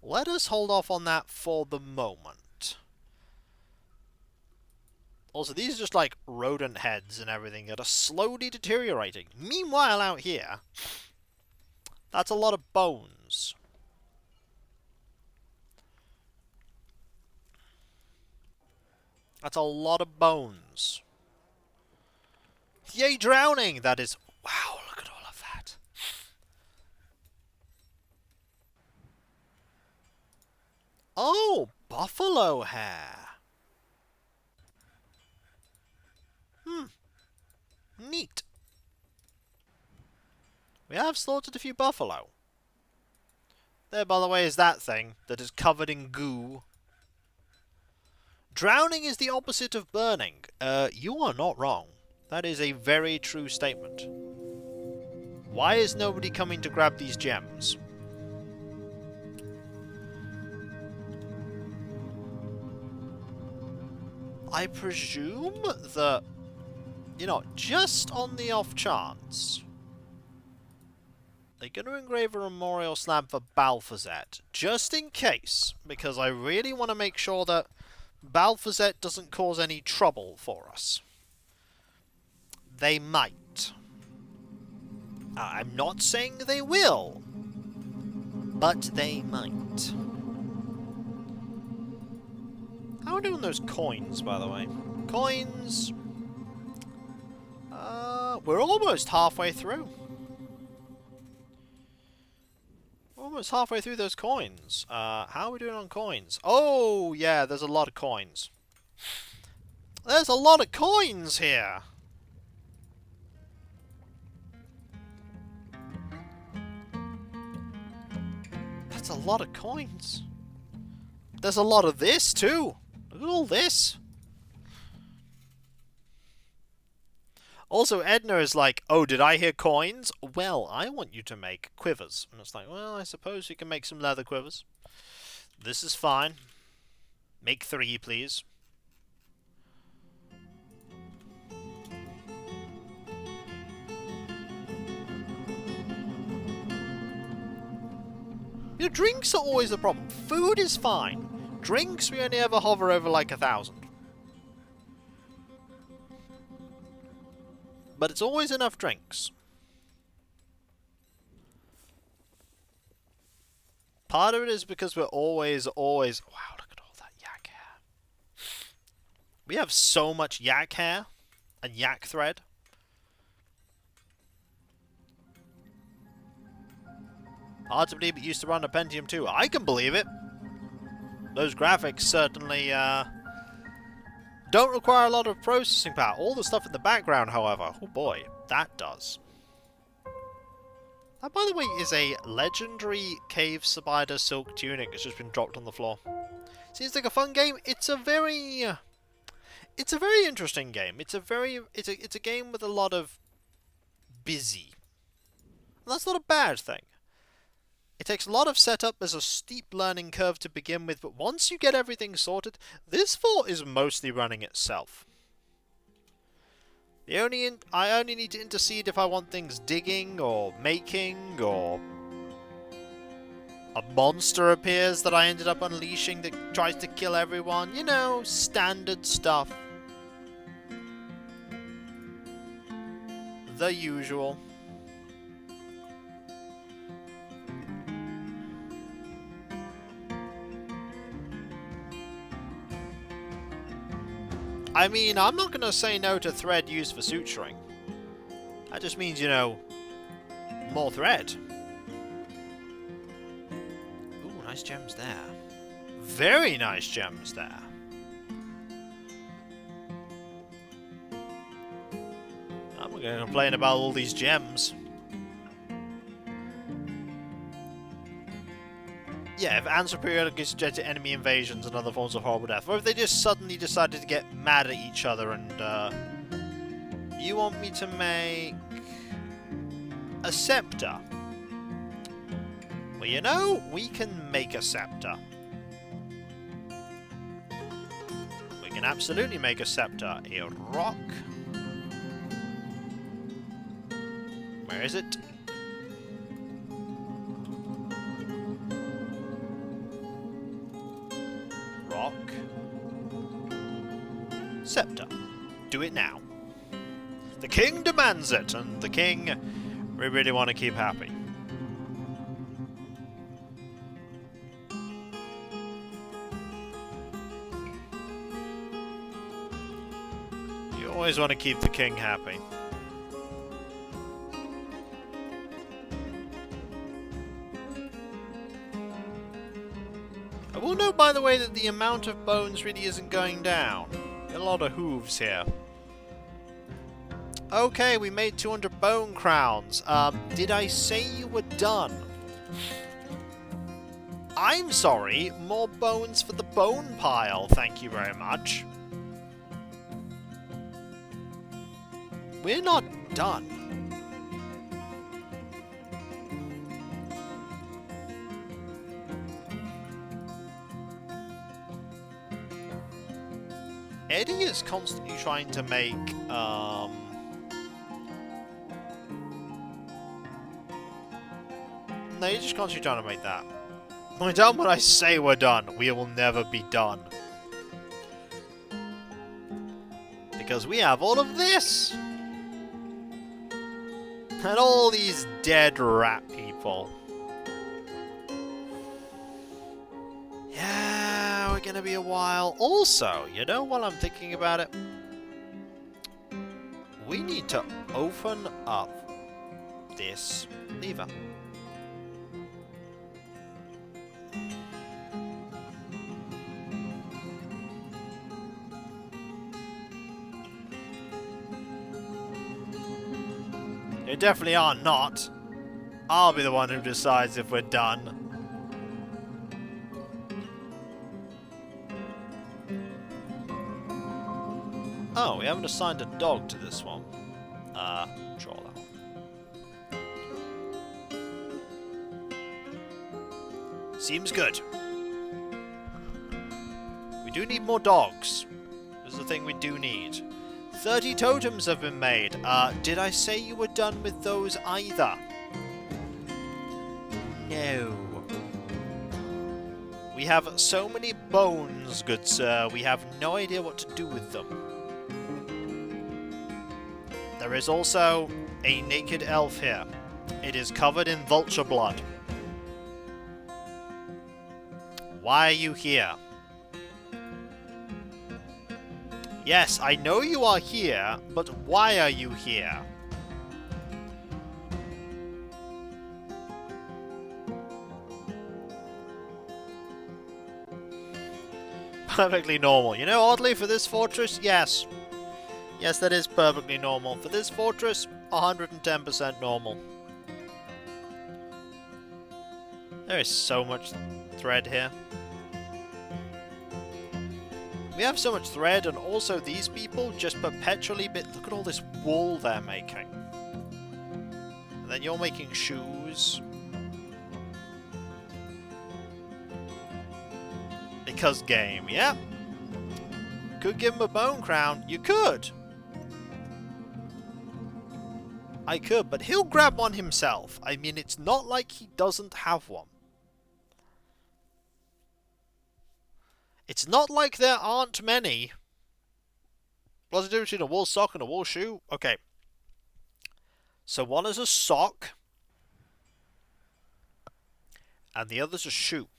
Let us hold off on that for the moment. Also, these are just like rodent heads and everything that are slowly deteriorating. Meanwhile, out here, that's a lot of bones. That's a lot of bones. Yay, drowning! That is... Wow, look at all of that. Oh, buffalo hair. Neat. We have slaughtered a few buffalo. There, by the way, is that thing that is covered in goo. Drowning is the opposite of burning. You are not wrong. That is a very true statement. Why is nobody coming to grab these gems? I presume that, you know, just on the off chance. They're going to engrave a memorial slab for Balthazet, just in case, because I really want to make sure that Balthazet doesn't cause any trouble for us. They might. I'm not saying they will, but they might. How are we doing those coins, by the way? Coins... we're almost halfway through. Almost halfway through those coins. How are we doing on coins? Oh, yeah, there's a lot of coins. There's a lot of coins here! That's a lot of coins. There's a lot of this, too. Look at all this. Also, Edna is like, oh, did I hear coins? Well, I want you to make quivers. And it's like, well, I suppose you can make some leather quivers. This is fine. Make 3, please. Your drinks are always a problem. Food is fine. Drinks, we only ever hover over like 1,000. But it's always enough drinks. Part of it is because we're always... Wow, look at all that yak hair. We have so much yak hair and yak thread. Hard to believe it used to run a Pentium 2. I can believe it. Those graphics certainly don't require a lot of processing power. All the stuff in the background, however, oh boy, that does. That, by the way, is a legendary cave spider silk tunic that's just been dropped on the floor. Seems like a fun game. It's a very interesting game. It's a game with a lot of busy. And that's not a bad thing. It takes a lot of setup, there's a steep learning curve to begin with, but once you get everything sorted, this fort is mostly running itself. I only need to intercede if I want things digging, or making, or a monster appears that I ended up unleashing that tries to kill everyone. You know, standard stuff. The usual. I mean, I'm not going to say no to thread used for suturing. That just means, you know, more thread. Ooh, nice gems there. Very nice gems there. I'm not going to complain about all these gems. Yeah, if answer periodically suggested enemy invasions and other forms of horrible death, or if they just suddenly decided to get mad at each other and, you want me to make a scepter? Well, you know, we can make a scepter. We can absolutely make a scepter. A rock. Where is it? Rock. Scepter. Do it now. The king demands it, and the king we really want to keep happy. You always want to keep the king happy. I will note, by the way, that the amount of bones really isn't going down. A lot of hooves here. Okay, we made 200 bone crowns. Did I say you were done? I'm sorry, more bones for the bone pile, thank you very much. We're not done. Eddie is constantly trying to make, They just constantly trying to make that. When I say we're done, we will never be done. Because we have all of this! And all these dead rat people. Yeah, we're gonna be a while. Also, you know, while I'm thinking about it, we need to open up this lever. You definitely are not. I'll be the one who decides if we're done. Oh, we haven't assigned a dog to this one. Draw that one. Seems good. We do need more dogs. This is the thing we do need. 30 totems have been made. Did I say you were done with those either? No. We have so many bones, good sir. We have no idea what to do with them. There is also a naked elf here. It is covered in vulture blood. Why are you here? Yes, I know you are here, but why are you here? Perfectly normal. You know, oddly, for this fortress, yes. Yes, that is perfectly normal. For this fortress, 110% normal. There is so much thread here. We have so much thread, and also these people just perpetually look at all this wool they're making. And then you're making shoes. Because game, yeah. Could give him a bone crown. You could. I could, but he'll grab one himself. I mean, it's not like he doesn't have one. It's not like there aren't many. What's the difference between a wool sock and a wool shoe? Okay. So one is a sock. And the other's a shoe.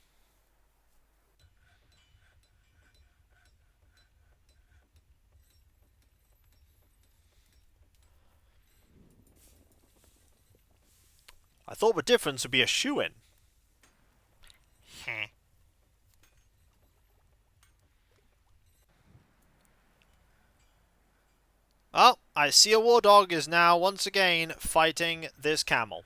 I thought the difference would be a shoe-in. Heh. Oh, I see a war dog is now once again fighting this camel.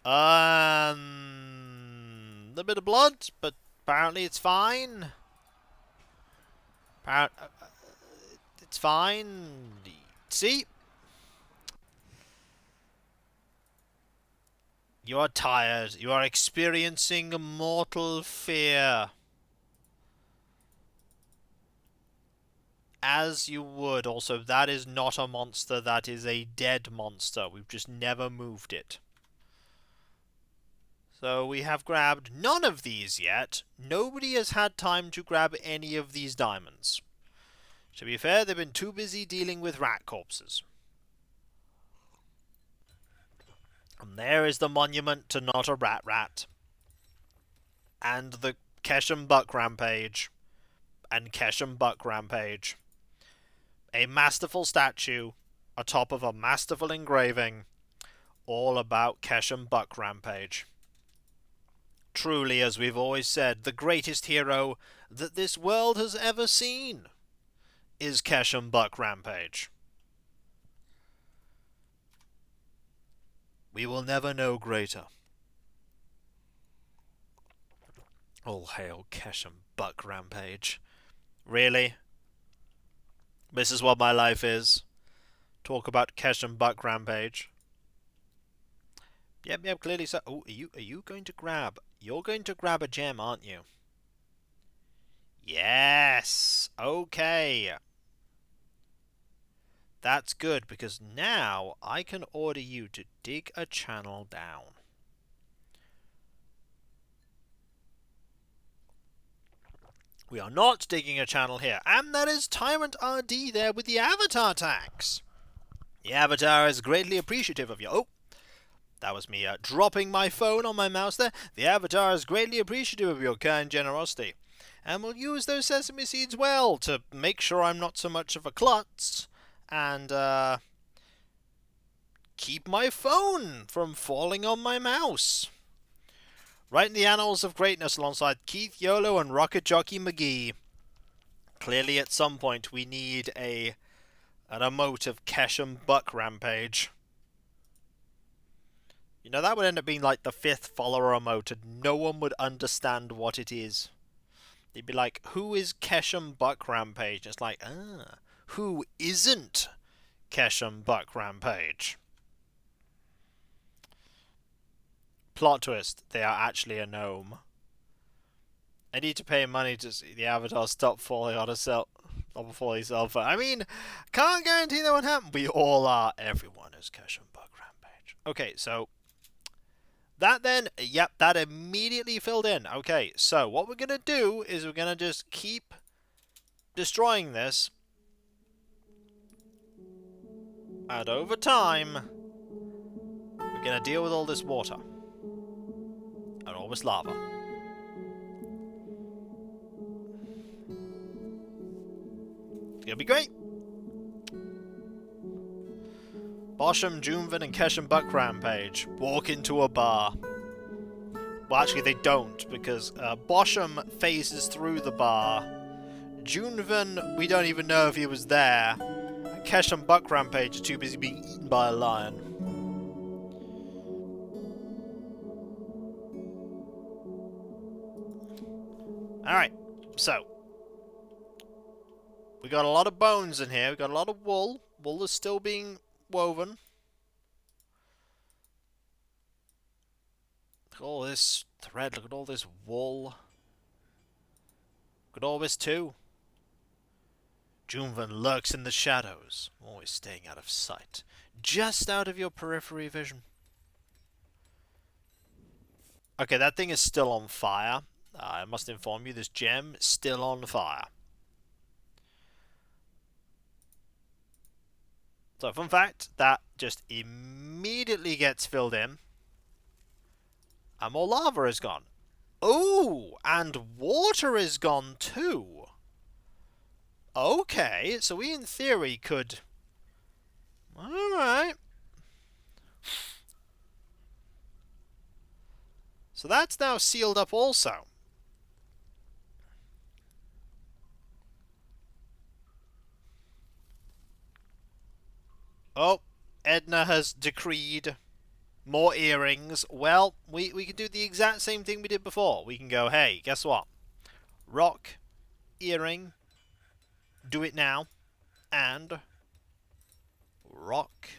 A bit of blood, but apparently it's fine. It's fine. See? You are tired. You are experiencing mortal fear. As you would. Also, that is not a monster. That is a dead monster. We've just never moved it. So we have grabbed none of these yet. Nobody has had time to grab any of these diamonds. To be fair, they've been too busy dealing with rat corpses. And there is the monument to not a rat. And the Keshem Buck Rampage. And Keshem Buck Rampage. A masterful statue atop of a masterful engraving. All about Keshem Buck Rampage. Truly, as we've always said, the greatest hero that this world has ever seen is Keshem Buck Rampage. We will never know greater. All hail Keshem Buck Rampage. Really? This is what my life is? Talk about Keshem Buck Rampage. Yep, clearly so. Oh, are you going to grab? You're going to grab a gem, aren't you? Yes. Okay. That's good, because now I can order you to dig a channel down. We are not digging a channel here, and that is Tyrant RD there with the Avatar tax. The Avatar is greatly appreciative of you. Oh, that was me dropping my phone on my mouse there. The Avatar is greatly appreciative of your kind generosity, and will use those sesame seeds well to make sure I'm not so much of a klutz, and keep my phone from falling on my mouse. Right in the annals of greatness alongside Keith Yolo and Rocket Jockey McGee. Clearly at some point we need an emote of Keshem Buck Rampage. You know, that would end up being like the 5th follower emote and no one would understand what it is. They'd be like, who is Keshem Buck Rampage? It's like, who isn't Keshem Buck Rampage? Plot twist, they are actually a gnome. I need to pay money to see the Avatar stop falling on a cell phone. I mean, can't guarantee that won't happen. We all are. Everyone is Keshem Buck Rampage. Okay, so that then, yep, that immediately filled in. Okay, so what we're going to do is we're going to just keep destroying this. And over time, we're going to deal with all this water. And all this lava. It's going to be great. Bosham, Junvan, and Keshem Buck Rampage walk into a bar. Well, actually, they don't, because Bosham phases through the bar. Junvan, we don't even know if he was there. And Keshem Buck Rampage is too busy being eaten by a lion. Alright, so. We got a lot of bones in here. We got a lot of wool. Wool is still being woven. Look at all this thread. Look at all this wool. Look at all this too. Junvan lurks in the shadows, always staying out of sight. Just out of your periphery vision. Okay, that thing is still on fire. I must inform you, this gem is still on fire. So, fun fact, that just immediately gets filled in. And more lava is gone. Oh, and water is gone too. Okay, so we in theory could... Alright. So that's now sealed up also. Oh, Edna has decreed more earrings. Well, we can do the exact same thing we did before. We can go, hey, guess what? Rock, earring, do it now. And rock,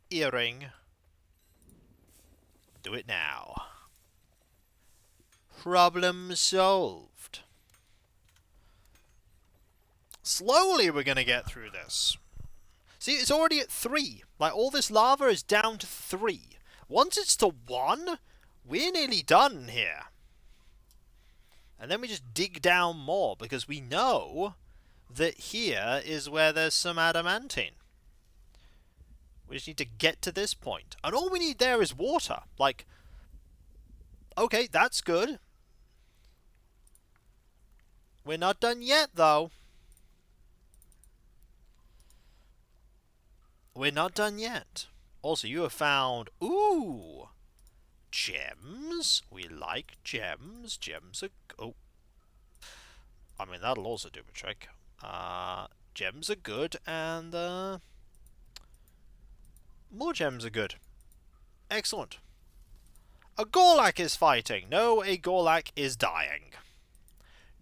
earring, do it now. Problem solved. Slowly we're going to get through this. See, it's already at 3. Like, all this lava is down to 3. Once it's to 1, we're nearly done here. And then we just dig down more, because we know that here is where there's some adamantine. We just need to get to this point. And all we need there is water. Like, okay, that's good. We're not done yet, though. We're not done yet. Also, you have found... Ooh! Gems. We like gems. Gems are... Oh. I mean, that'll also do a trick. Gems are good, and... more gems are good. Excellent. A Gorlak is fighting. No, a Gorlak is dying.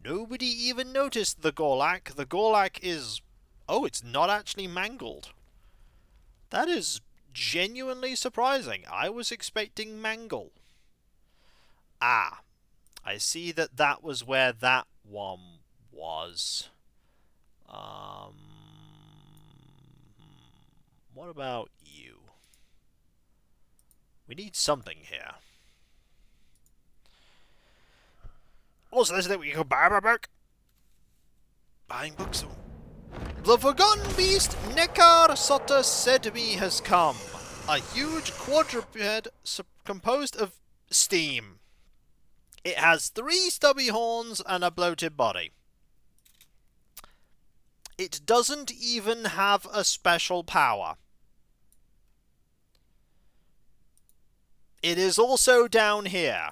Nobody even noticed the Gorlak. The Gorlak is... Oh, it's not actually mangled. That is genuinely surprising. I was expecting mangle. Ah, I see that that was where that one was. what about you? We need something here. Also, this is that we can buy a book. Buying books. The forgotten beast Nekar Sota Sedmi has come. A huge quadruped composed of steam. It has 3 stubby horns and a bloated body. It doesn't even have a special power. It is also down here.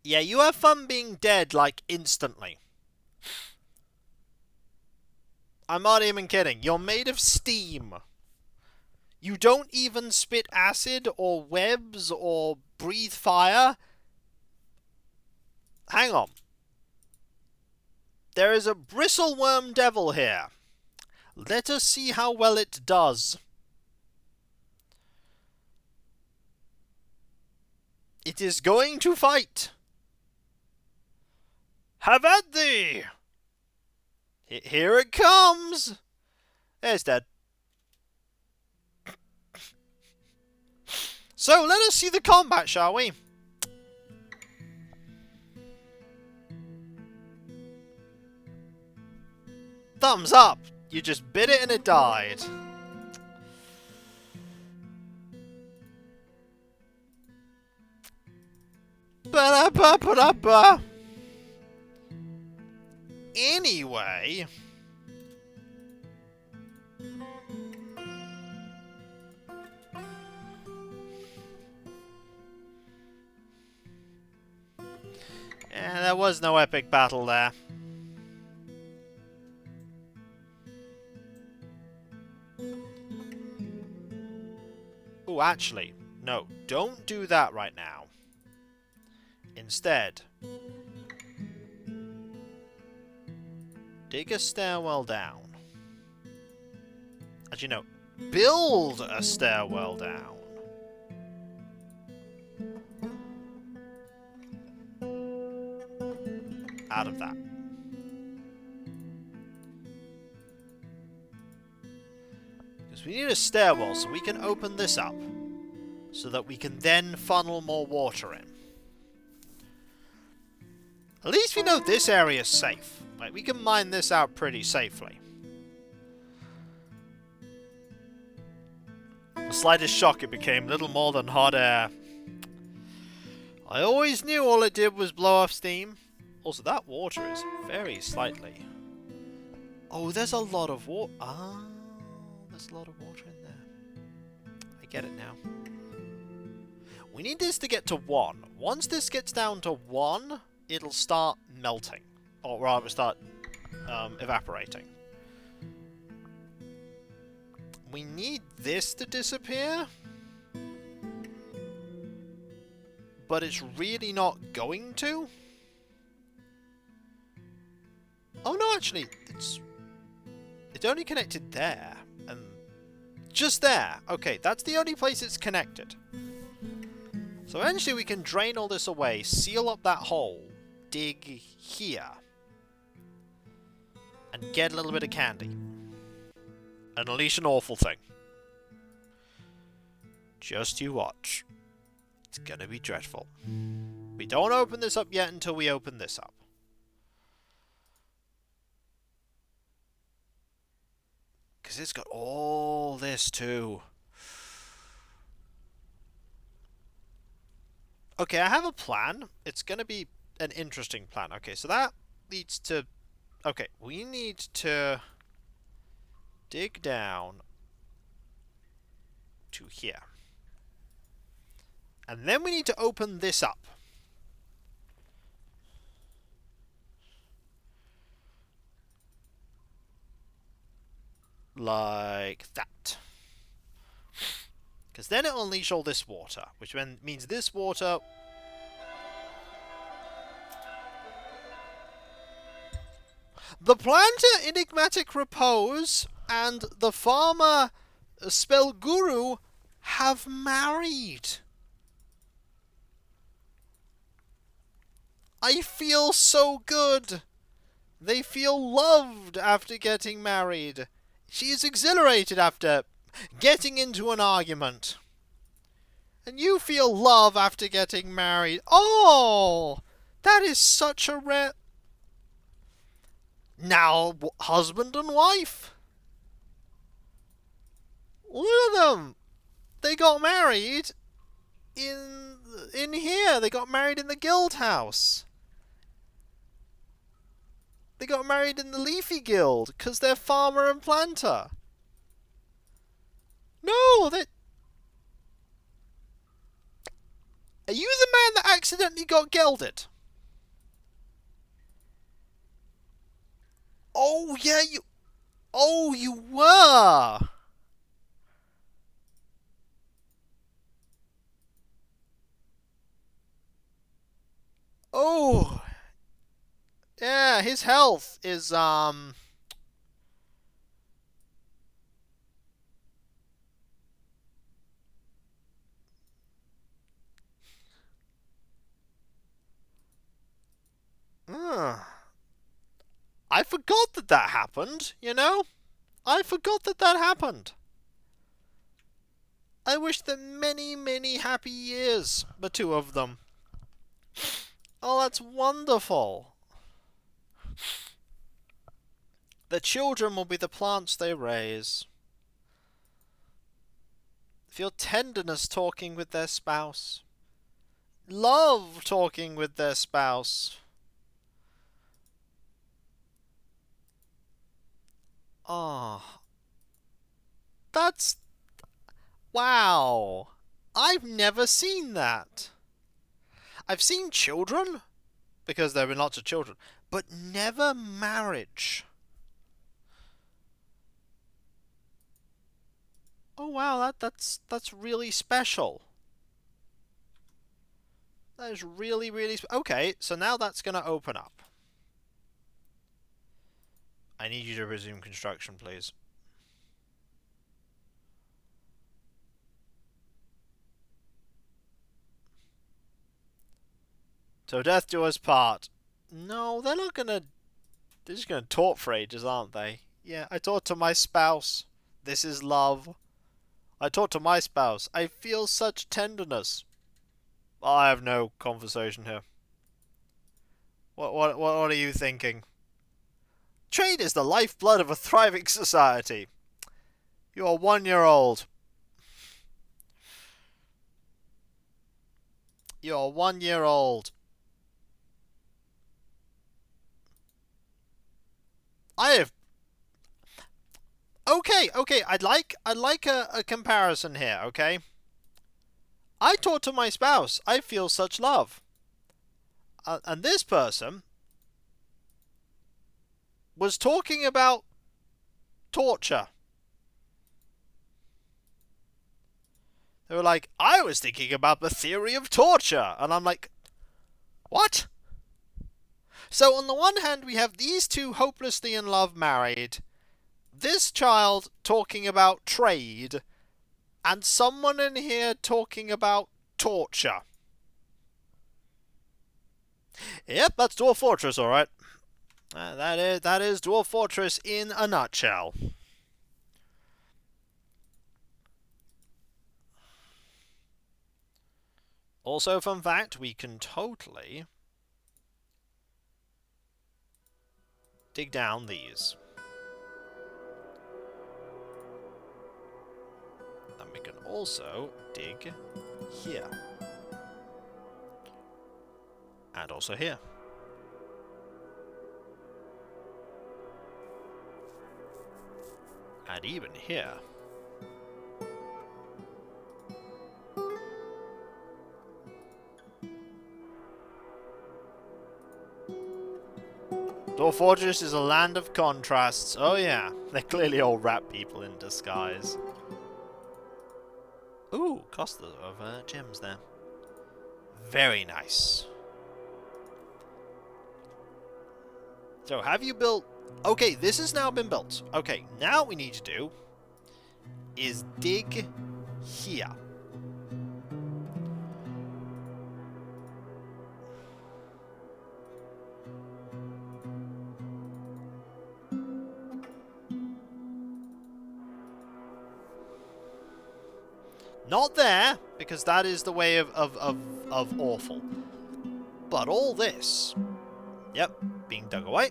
Yeah, you have fun being dead, like, instantly. I'm not even kidding. You're made of steam. You don't even spit acid or webs or breathe fire. Hang on. There is a bristleworm devil here. Let us see how well it does. It is going to fight. Have at thee! Here it comes! It's dead. So, let us see the combat, shall we? Thumbs up! You just bit it and it died. Ba-da-ba-ba-da-ba. Anyway... there was no epic battle there. Oh, actually, no, don't do that right now. Instead, dig a stairwell down. Actually, no, build a stairwell down. Out of that. Because we need a stairwell so we can open this up. So that we can then funnel more water in. At least we know this area is safe. Like, we can mine this out pretty safely. The slightest shock, it became little more than hot air. I always knew all it did was blow off steam. Also, that water is very slightly... Oh, there's a lot of water. Ah, there's a lot of water in there. I get it now. We need this to get to 1. Once this gets down to 1, it'll start melting. Or rather, start evaporating. We need this to disappear. But it's really not going to. Oh no, actually, it's only connected there, and just there. Okay, that's the only place it's connected. So eventually we can drain all this away, seal up that hole, dig here, and get a little bit of candy. And unleash an awful thing. Just you watch. It's gonna be dreadful. We don't open this up yet until we open this up. Because it's got all this too. Okay, I have a plan. It's going to be an interesting plan. Okay, so that leads to... Okay, we need to dig down to here. And then we need to open this up. Like that. Because then it'll unleash all this water, which then means this water... The planter Enigmatic Repose and the farmer Spell Guru have married. I feel so good. They feel loved after getting married. She is exhilarated after getting into an argument. And you feel love after getting married. Oh! That is such a rare... Now, husband and wife. Look at them. They got married in here. They got married in the guild house. They got married in the Leafy Guild because they're farmer and planter. No, they... Are you the man that accidentally got gelded? Oh, yeah, you... Oh, you were! Oh! Yeah, his health is, I forgot that that happened, you know? I forgot that that happened. I wish them many, many happy years, the two of them. Oh, that's wonderful. The children will be the plants they raise. Feel tenderness talking with their spouse. Love talking with their spouse. Oh, that's... Wow. I've never seen that. I've seen children, because there have been lots of children, but never marriage. Oh wow, that's really special. That is really, really... Okay, so now that's going to open up. I need you to resume construction, please. So death do us part. No, they're not gonna... They're just gonna talk for ages, aren't they? Yeah, I talked to my spouse. This is love. I talked to my spouse. I feel such tenderness. I have no conversation here. What are you thinking? Trade is the lifeblood of a thriving society. You are 1 year old. You are 1 year old. I have... Okay, I'd like a comparison here, okay? I talk to my spouse. I feel such love. And this person was talking about torture. They were like, I was thinking about the theory of torture. And I'm like, what? So on the one hand, we have these two hopelessly in love married. This child talking about trade. And someone in here talking about torture. Yep, that's Dwarf Fortress, alright. That is Dwarf Fortress in a nutshell. Also, fun fact, we can totally dig down these. And we can also dig here. And also here. And even here. Dwarf Fortress is a land of contrasts. Oh yeah, they're clearly all rat people in disguise. Ooh, cost of gems there. Very nice. So, have you built... Okay, this has now been built. Okay, now what we need to do is dig here. Not there, because that is the way of awful. But all this... Yep, being dug away.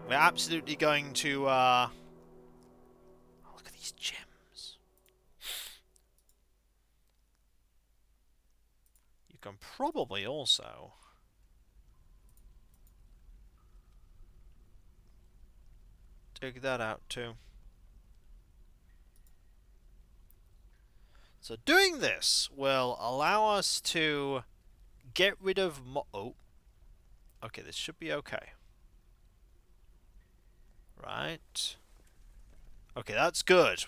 We're absolutely going to, oh, look at these gems. You can probably also... dig that out too. So doing this will allow us to get rid of oh. Okay, this should be okay. Right. Okay, that's good.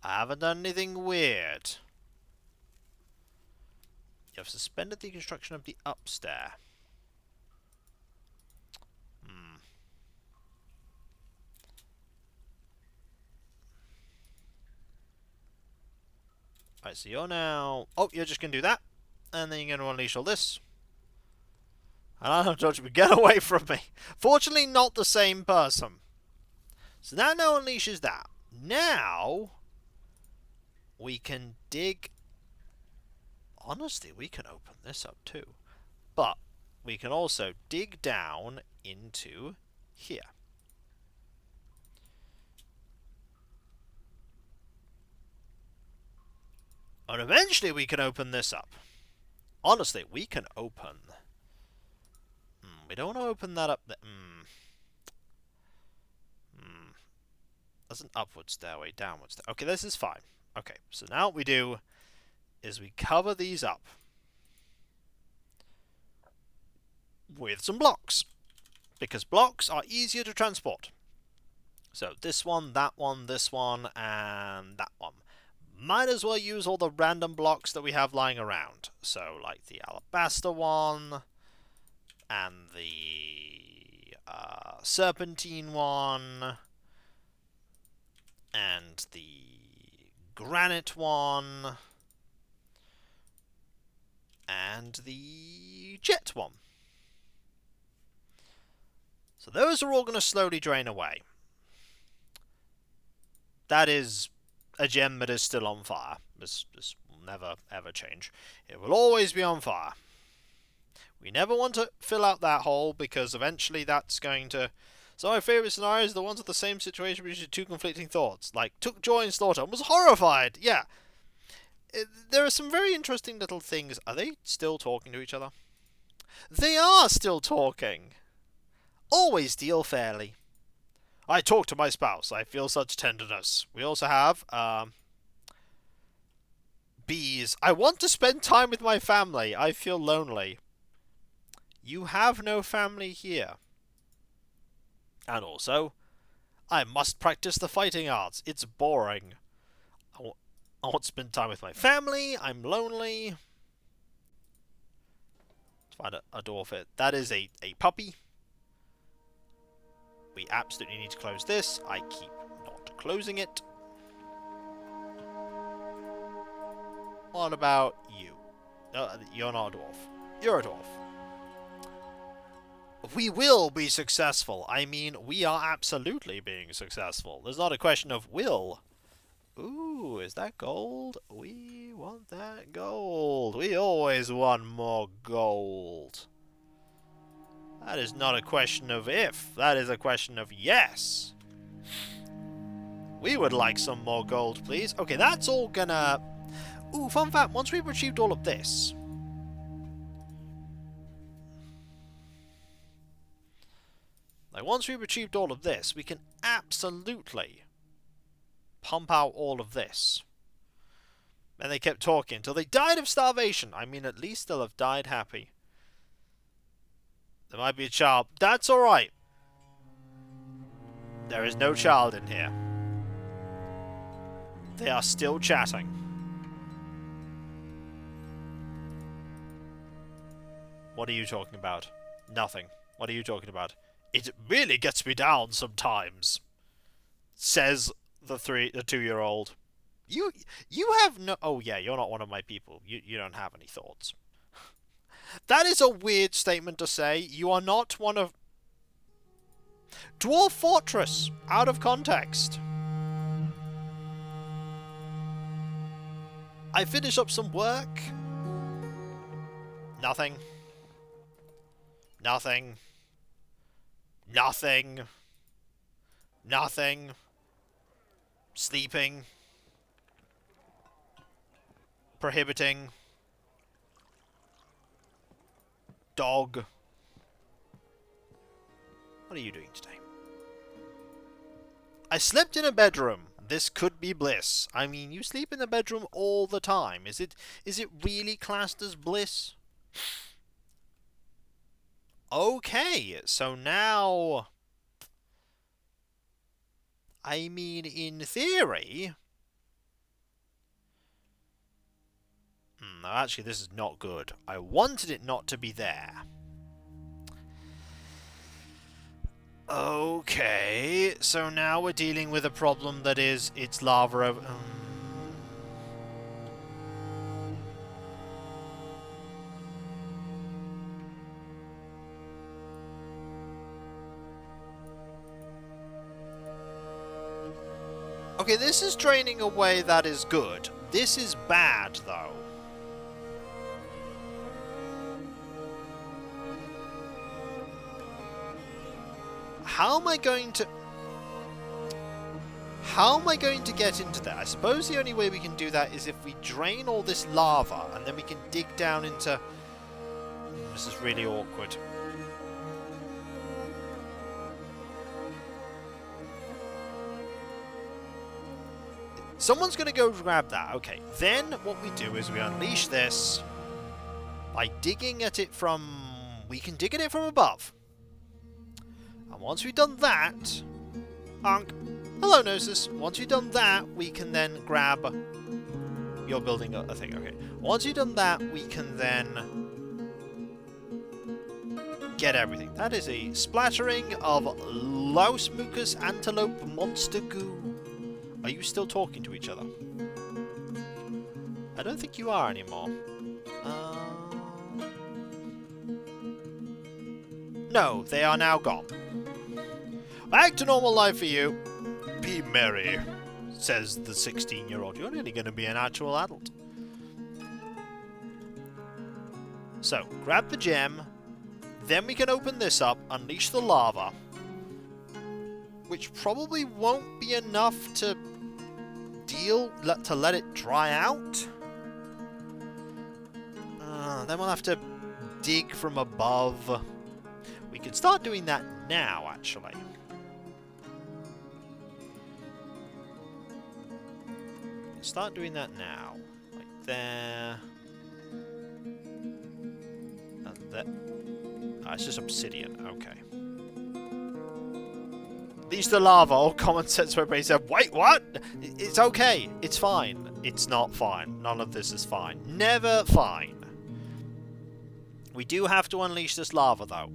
I haven't done anything weird. You have suspended the construction of the upstair. Right, so you're now... Oh, you're just going to do that. And then you're going to unleash all this. And I don't judge me. Get away from me. Fortunately, not the same person. So that now unleashes that. Now, we can dig... Honestly, we can open this up too. But we can also dig down into here. And eventually we can open this up. Honestly, we can open... we don't want to open that up there. That's an upward stairway, downward stairway. Okay, this is fine. Okay, so now what we do is we cover these up with some blocks. Because blocks are easier to transport. So this one, this one, and that one. Might as well use all the random blocks that we have lying around. So, like the alabaster one, and the serpentine one, and the granite one, and the jet one. So those are all going to slowly drain away. That is a gem that is still on fire. This will never, ever change. It will always be on fire. We never want to fill out that hole, because eventually that's going to... So my favourite scenarios are the ones with the same situation between two conflicting thoughts. Like, took joy in slaughter and was horrified. Yeah. There are some very interesting little things. Are they still talking to each other? They are still talking. Always deal fairly. I talk to my spouse. I feel such tenderness. We also have bees. I want to spend time with my family. I feel lonely. You have no family here. And also, I must practice the fighting arts. It's boring. I want to spend time with my family. I'm lonely. Let's find a dwarf here. That is a puppy. We absolutely need to close this. I keep not closing it. What about you? You're not a dwarf. You're a dwarf. We will be successful. I mean, we are absolutely being successful. There's not a question of will. Ooh, is that gold? We want that gold. We always want more gold. That is not a question of if. That is a question of yes. We would like some more gold, please. Okay, that's all gonna... Ooh, fun fact. Once we've achieved all of this... once we've achieved all of this, we can absolutely pump out all of this. And they kept talking until they died of starvation. I mean, at least they'll have died happy. There might be a child. That's alright. There is no child in here. They are still chatting. What are you talking about? Nothing. What are you talking about? It really gets me down sometimes, says the 2-year-old. You have no... Oh yeah, you're not one of my people. You don't have any thoughts. That is a weird statement to say. You are not one of... Dwarf Fortress, out of context. I finish up some work. Nothing. Nothing. Nothing. Nothing. Sleeping. Prohibiting. Dog. What are you doing today? I slept in a bedroom. This could be bliss. I mean, you sleep in the bedroom all the time. Is it really classed as bliss? Okay, so now... I mean, in theory... No, actually, this is not good. I wanted it not to be there. Okay, so now we're dealing with a problem that is, it's lava over... Okay, this is draining away, that is good. This is bad, though. How am I going to get into that? I suppose the only way we can do that is if we drain all this lava and then we can dig down into... This is really awkward. Someone's going to go grab that. Okay, then what we do is we unleash this by digging at it from... We can dig at it from above. And once we've done that... Hello, Gnosis. Once we've done that, we can then grab... You're building a thing, okay. Once you've done that, we can then... get everything. That is a splattering of Laus Mucus Antelope Monster Goo. Are you still talking to each other? I don't think you are anymore. No, they are now gone. Back to normal life for you. Be merry, says the 16-year-old. You're only going to be an actual adult. So, grab the gem. Then we can open this up, unleash the lava. Which probably won't be enough to let it dry out. Then we'll have to dig from above. We could start doing that now, actually. Start doing that now. Like there. And there. Oh, it's just obsidian. Okay. These the lava. All common sense for everybody said, wait, what? It's okay. It's fine. It's not fine. None of this is fine. Never fine. We do have to unleash this lava, though.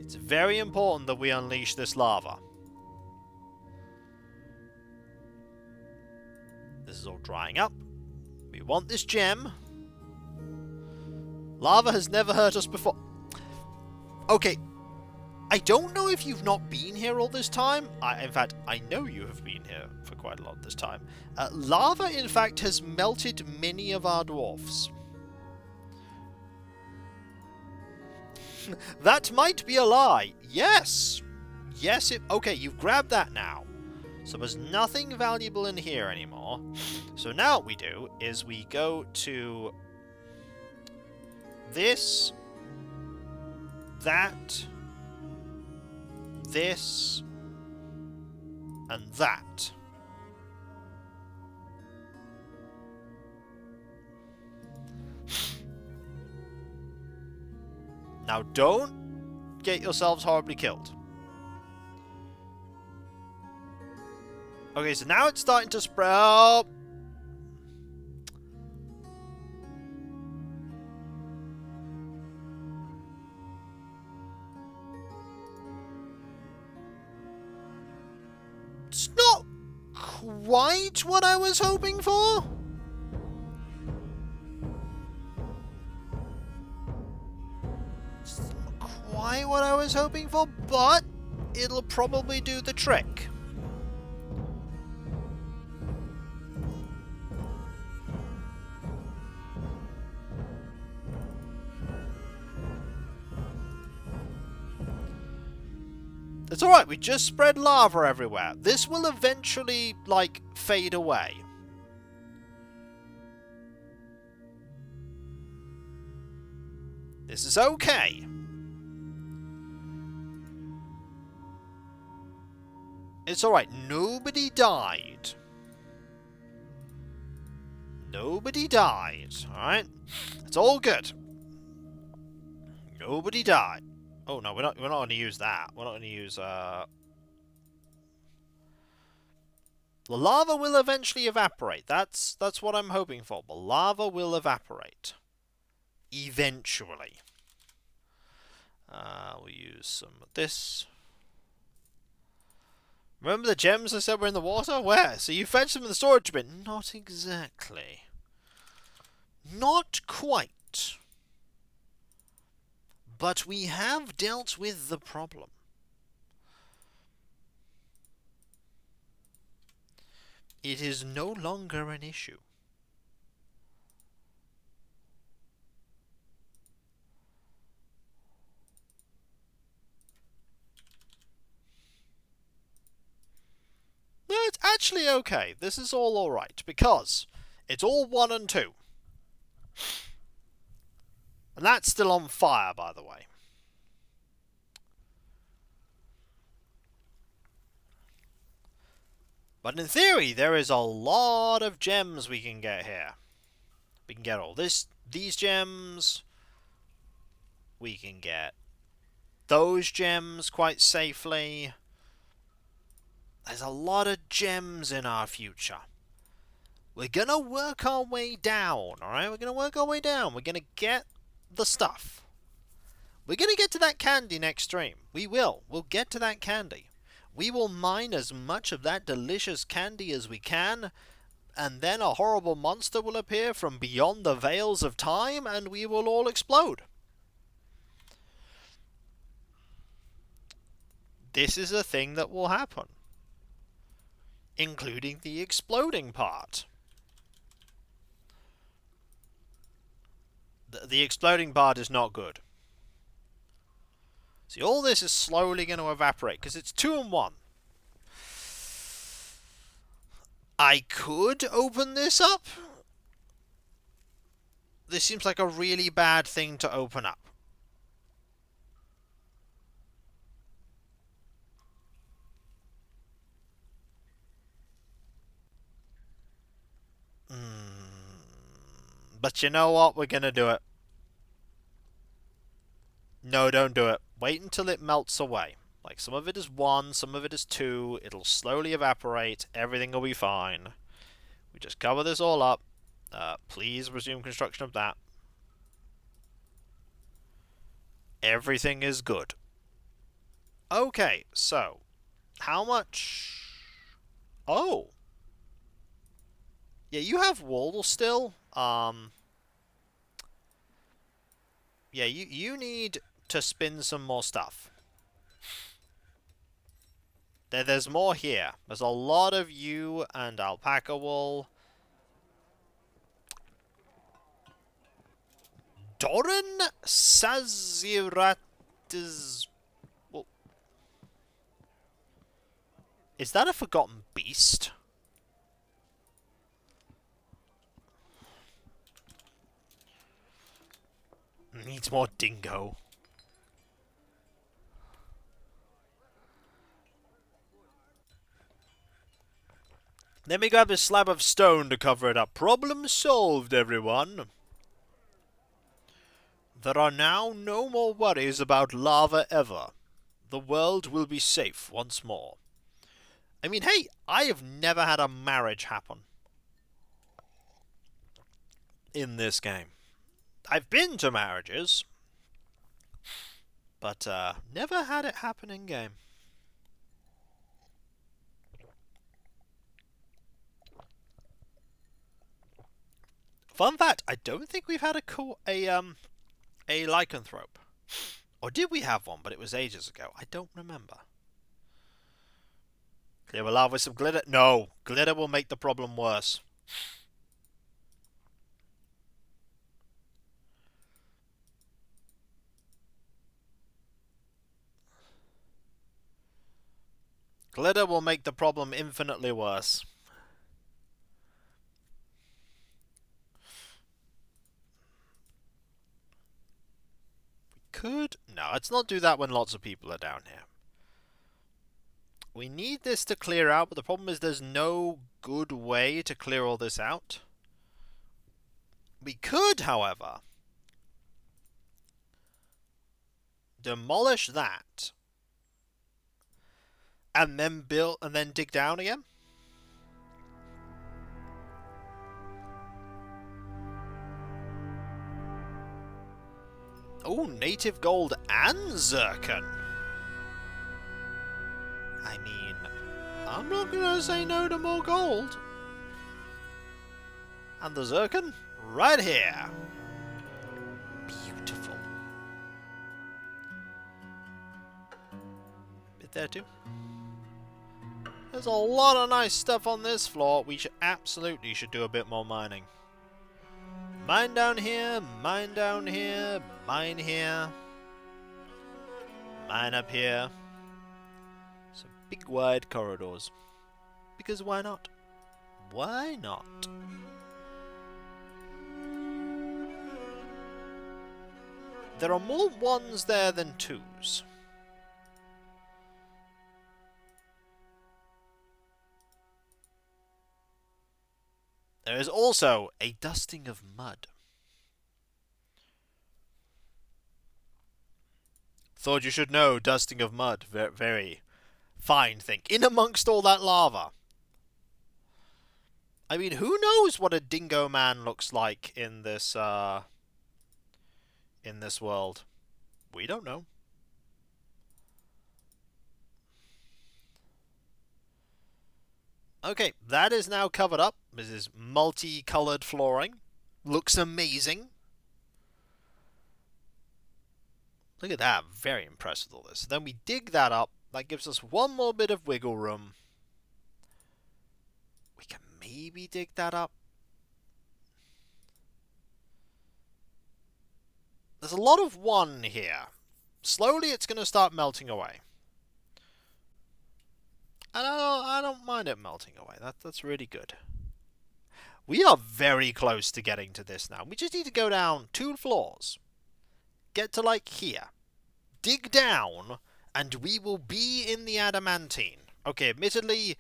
It's very important that we unleash this lava. This is all drying up. We want this gem. Lava has never hurt us before. Okay. I don't know if you've not been here all this time. In fact, I know you have been here for quite a lot this time. Lava, in fact, has melted many of our dwarfs. That might be a lie. Yes. Yes, okay, you've grabbed that now. So there's nothing valuable in here anymore. So now what we do is we go to this, that, this, and that. Now don't get yourselves horribly killed. Okay, so now it's starting to spread. Oh. It's not quite what I was hoping for. It's not quite what I was hoping for, but it'll probably do the trick. It's alright, we just spread lava everywhere. This will eventually, like, fade away. This is okay. It's alright, nobody died. Nobody died, alright? It's all good. Nobody died. Oh no, we're not going to use that. We're not going to use the lava will eventually evaporate. That's what I'm hoping for. The lava will evaporate. Eventually. We'll use some of this. Remember the gems I said were in the water? Where? So you fetched them in the storage bin? Not exactly. Not quite. But we have dealt with the problem. It is no longer an issue. No, it's actually okay. This is all alright, because it's all 1 and 2. And that's still on fire, by the way. But in theory, there is a lot of gems we can get here. We can get all these gems. We can get those gems quite safely. There's a lot of gems in our future. We're going to work our way down, alright? We're going to work our way down. We're going to get the stuff. We're going to get to that candy next stream. We will. We'll get to that candy. We will mine as much of that delicious candy as we can, and then a horrible monster will appear from beyond the veils of time, and we will all explode. This is a thing that will happen. Including the exploding part. The exploding part is not good. See, all this is slowly going to evaporate, because it's 2 and 1. I could open this up. This seems like a really bad thing to open up. But you know what? We're going to do it. No, don't do it. Wait until it melts away. Like, some of it is 1, some of it is 2. It'll slowly evaporate. Everything will be fine. We just cover this all up. Please resume construction of that. Everything is good. Okay, so how much? Oh. Yeah, you have wool still. Yeah, you need to spin some more stuff. There's more here. There's a lot of you and alpaca wool. Doran Sazirat is... Well, is that a forgotten beast? Needs more dingo. Let me grab this slab of stone to cover it up. Problem solved, everyone. There are now no more worries about lava ever. The world will be safe once more. I mean, hey, I have never had a marriage happen in this game. I've been to marriages, but never had it happen in game. Fun fact, I don't think we've had a lycanthrope. Or did we have one, but it was ages ago? I don't remember. Clear a lava with some glitter? No, glitter will make the problem worse. Glitter will make the problem infinitely worse. Could... No, let's not do that when lots of people are down here. We need this to clear out, but the problem is there's no good way to clear all this out. We could, however, demolish that and then build and then dig down again. Oh, native gold and zircon. I mean, I'm not gonna say no to more gold. And the zircon right here. Beautiful. Bit there too. There's a lot of nice stuff on this floor. We absolutely should do a bit more mining. Mine down here, mine down here, mine here. Mine up here. Some big wide corridors. Because why not? Why not? There are more ones there than twos. There is also a dusting of mud. Thought you should know, dusting of mud. Very, very fine thing. In amongst all that lava. I mean, who knows what a dingo man looks like in this world? We don't know. Okay, that is now covered up. This is multicolored flooring. Looks amazing. Look at that. Very impressed with all this. Then we dig that up. That gives us one more bit of wiggle room. We can maybe dig that up. There's a lot of one here. Slowly it's going to start melting away. And I don't mind it melting away. That's really good. We are very close to getting to this now. We just need to go down 2 floors. Get to like here. Dig down, and we will be in the adamantine. Okay, admittedly,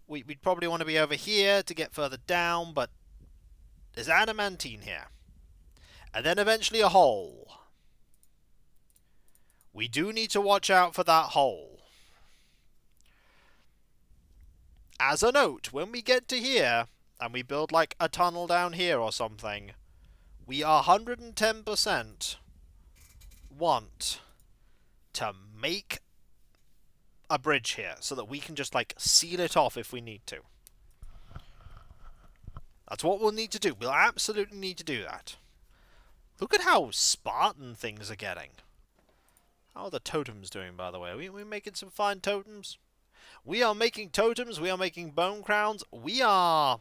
we'd probably want to be over here to get further down, but there's adamantine here. And then eventually a hole. We do need to watch out for that hole. As a note, when we get to here, and we build like a tunnel down here or something, we are 110% want to make a bridge here so that we can just like seal it off if we need to. That's what we'll need to do. We'll absolutely need to do that. Look at how Spartan things are getting. How are the totems doing, by the way? Are we making some fine totems? We are making totems. We are making bone crowns. We have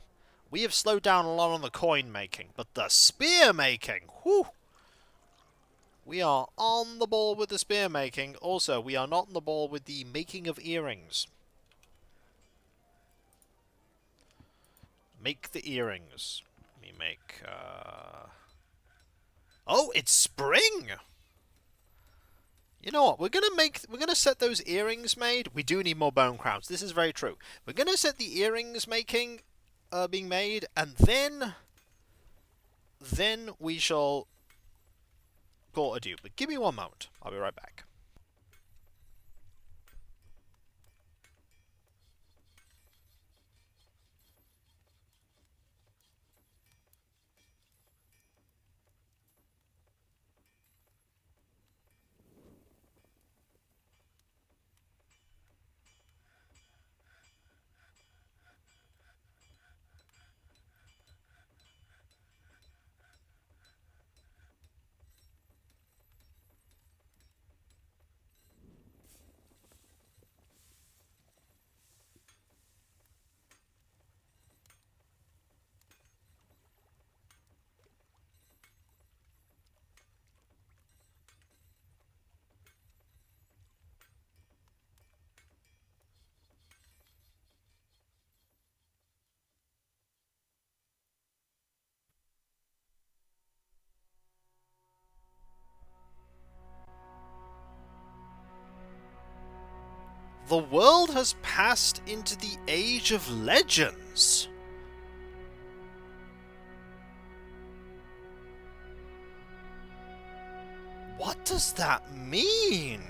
slowed down a lot on the coin making, but the spear making, whew! We are on the ball with the spear making. Also, we are not on the ball with the making of earrings. Make the earrings. Let me make, Oh, it's spring! You know what? We're gonna set those earrings made. We do need more bone crowns. This is very true. We're gonna set the earrings being made, and then we shall call it adieu. But give me one moment. I'll be right back. The world has passed into the Age of Legends. What does that mean?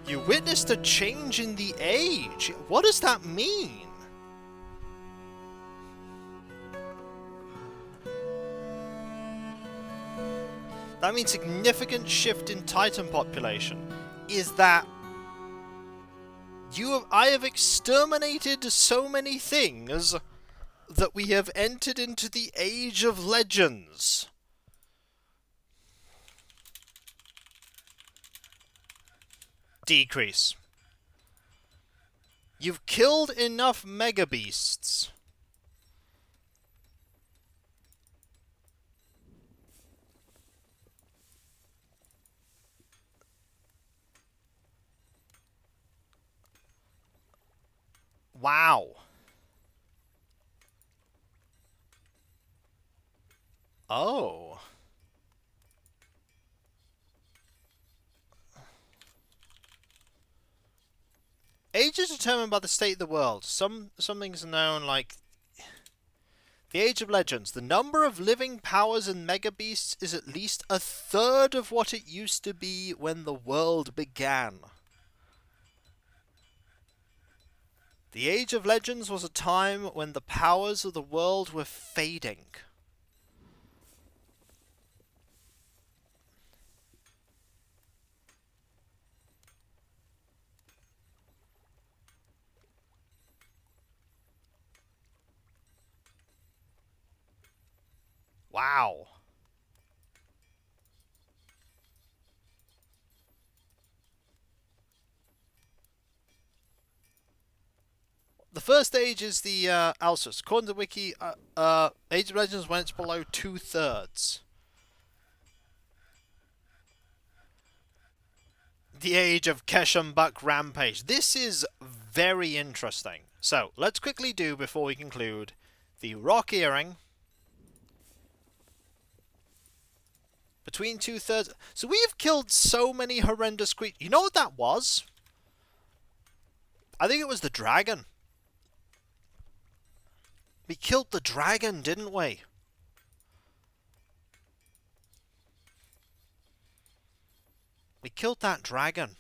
You witnessed a change in the age. What does that mean? That means significant shift in Titan population. Is that I have exterminated so many things that we have entered into the Age of Legends. Decrease. You've killed enough mega beasts. Wow. Oh. Age is determined by the state of the world. Some things are known like the Age of Legends. The number of living powers and mega beasts is at least a third of what it used to be when the world began. The Age of Legends was a time when the powers of the world were fading. Wow. The first age is the Alsus. According to the wiki, Age of Legends when it's below 2/3. The Age of Keshambuk Rampage. This is very interesting. So, let's quickly do, before we conclude, the Rock Earring. Between 2/3. So we have killed so many horrendous creatures. You know what that was? I think it was the dragon. We killed the dragon, didn't we? We killed that dragon.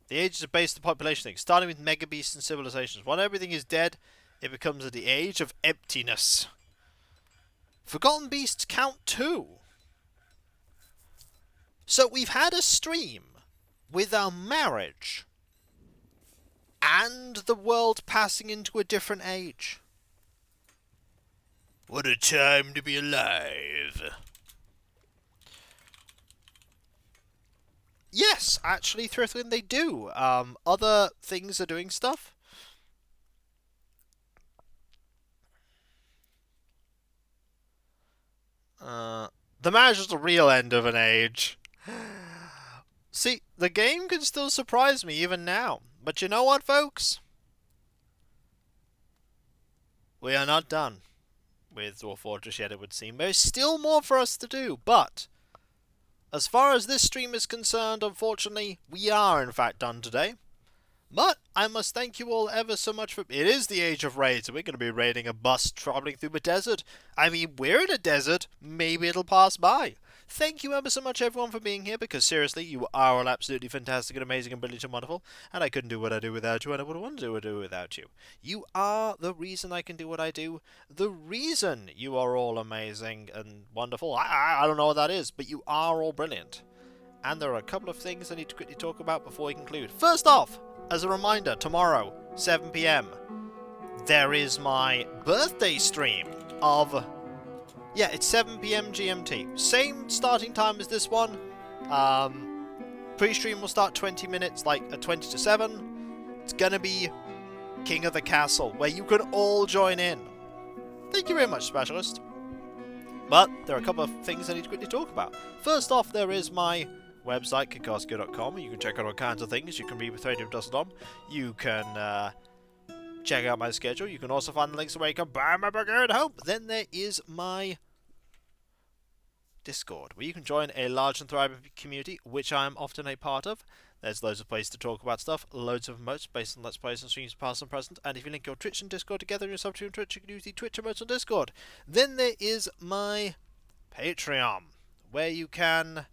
The ages are based on the population thing, starting with mega beasts and civilizations. When everything is dead, it becomes the age of emptiness. Forgotten beasts count too. So we've had a stream with our marriage and the world passing into a different age. What a time to be alive. Yes, actually, Thriftlin, they do. Other things are doing stuff. The marriage is the real end of an age. See, the game can still surprise me even now. But you know what, folks? We are not done with Dwarf Fortress yet, it would seem. There's still more for us to do, but as far as this stream is concerned, unfortunately, we are in fact done today. But I must thank you all ever so much for... It is the Age of Raids, and we're going to be raiding a bus travelling through the desert. I mean, we're in a desert. Maybe it'll pass by. Thank you ever so much, everyone, for being here, because seriously, you are all absolutely fantastic and amazing and brilliant and wonderful, and I couldn't do what I do without you, and I wouldn't want to do without you. You are the reason I can do what I do, the reason you are all amazing and wonderful. I don't know what that is, but you are all brilliant. And there are a couple of things I need to quickly talk about before we conclude. First off, as a reminder, tomorrow, 7 PM, there is my birthday stream of... Yeah, it's 7 PM GMT. Same starting time as this one. Pre-stream will start 20 minutes, like at 20 to 7. It's gonna be King of the Castle, where you can all join in. Thank you very much, Specialist. But there are a couple of things I need to quickly talk about. First off, there is my website, Kikoskia.com. You can check out all kinds of things. You can read with Radio Dust.com. You can check out my schedule. You can also find the links where you can buy my book at home. Then there is my Discord, where you can join a large and thriving community, which I am often a part of. There's loads of places to talk about stuff, loads of emotes based on Let's Plays and streams past and present, and if you link your Twitch and Discord together in your sub to Twitch, you can use the Twitch emotes on Discord. Then there is my Patreon, where you can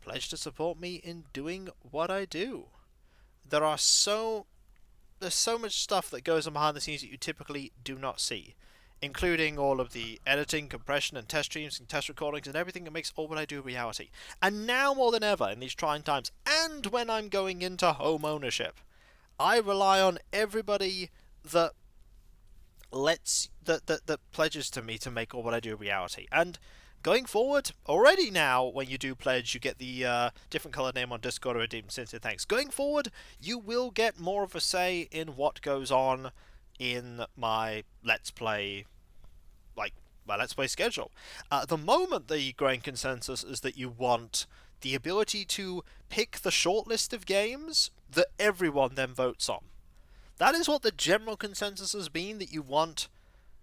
pledge to support me in doing what I do. There's so much stuff that goes on behind the scenes that you typically do not see, including all of the editing, compression, and test streams and test recordings and everything that makes all what I do a reality. And now more than ever in these trying times, and when I'm going into home ownership, I rely on everybody that that pledges to me to make all what I do a reality. And going forward, already now, when you do pledge, you get the different colored name on Discord or redeem sincere thanks. Going forward, you will get more of a say in what goes on in my Let's Play, like my Let's Play schedule. At the moment, the growing consensus is that you want the ability to pick the short list of games that everyone then votes on. That is what the general consensus has been, that you want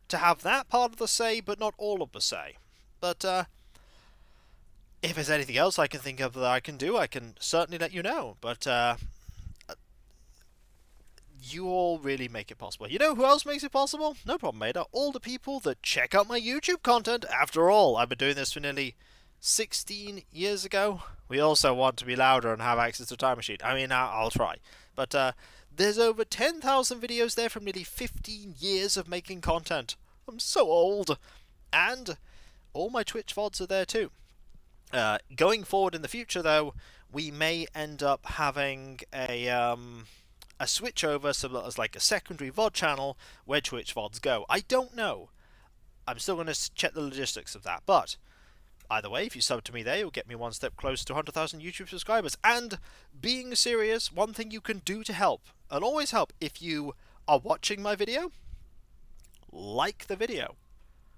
to have that part of the say, but not all of the say. But if there's anything else I can think of that I can do, I can certainly let you know. But you all really make it possible. You know who else makes it possible? No problem, mate. All the people that check out my YouTube content. After all, I've been doing this for nearly 16 years ago. We also want to be louder and have access to Time Machine. I mean, I'll try. But there's over 10,000 videos there from nearly 15 years of making content. I'm so old. And all my Twitch VODs are there too. Going forward in the future, though, we may end up having a switch over so that there's like a secondary VOD channel where Twitch VODs go. I don't know. I'm still going to check the logistics of that. But either way, if you sub to me there, you'll get me one step closer to 100,000 YouTube subscribers. And being serious, one thing you can do to help, and always help, if you are watching my video, like the video.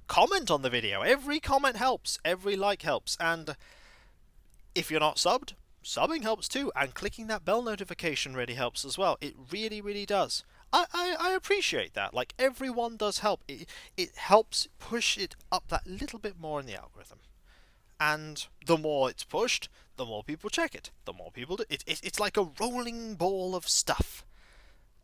Comment on the video. Every comment helps. Every like helps. And if you're not subbed, subbing helps too. And clicking that bell notification really helps as well. It really, really does. I appreciate that. Like, everyone does help. It helps push it up that little bit more in the algorithm. And the more it's pushed, the more people check it. The more people do it. It's like a rolling ball of stuff.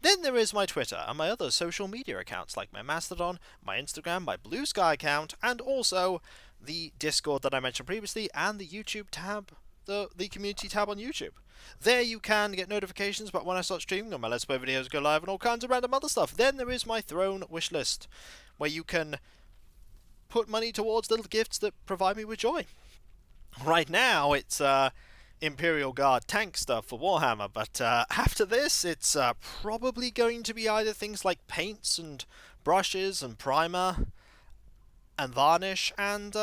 Then there is my Twitter and my other social media accounts like my Mastodon, my Instagram, my Blue Sky account, and also the Discord that I mentioned previously, and the YouTube tab, the community tab on YouTube. There you can get notifications about when I start streaming and my Let's Play videos go live and all kinds of random other stuff. Then there is my Throne wishlist, where you can put money towards little gifts that provide me with joy. Right now, it's Imperial Guard tank stuff for Warhammer, but after this, it's probably going to be either things like paints and brushes and primer and varnish, and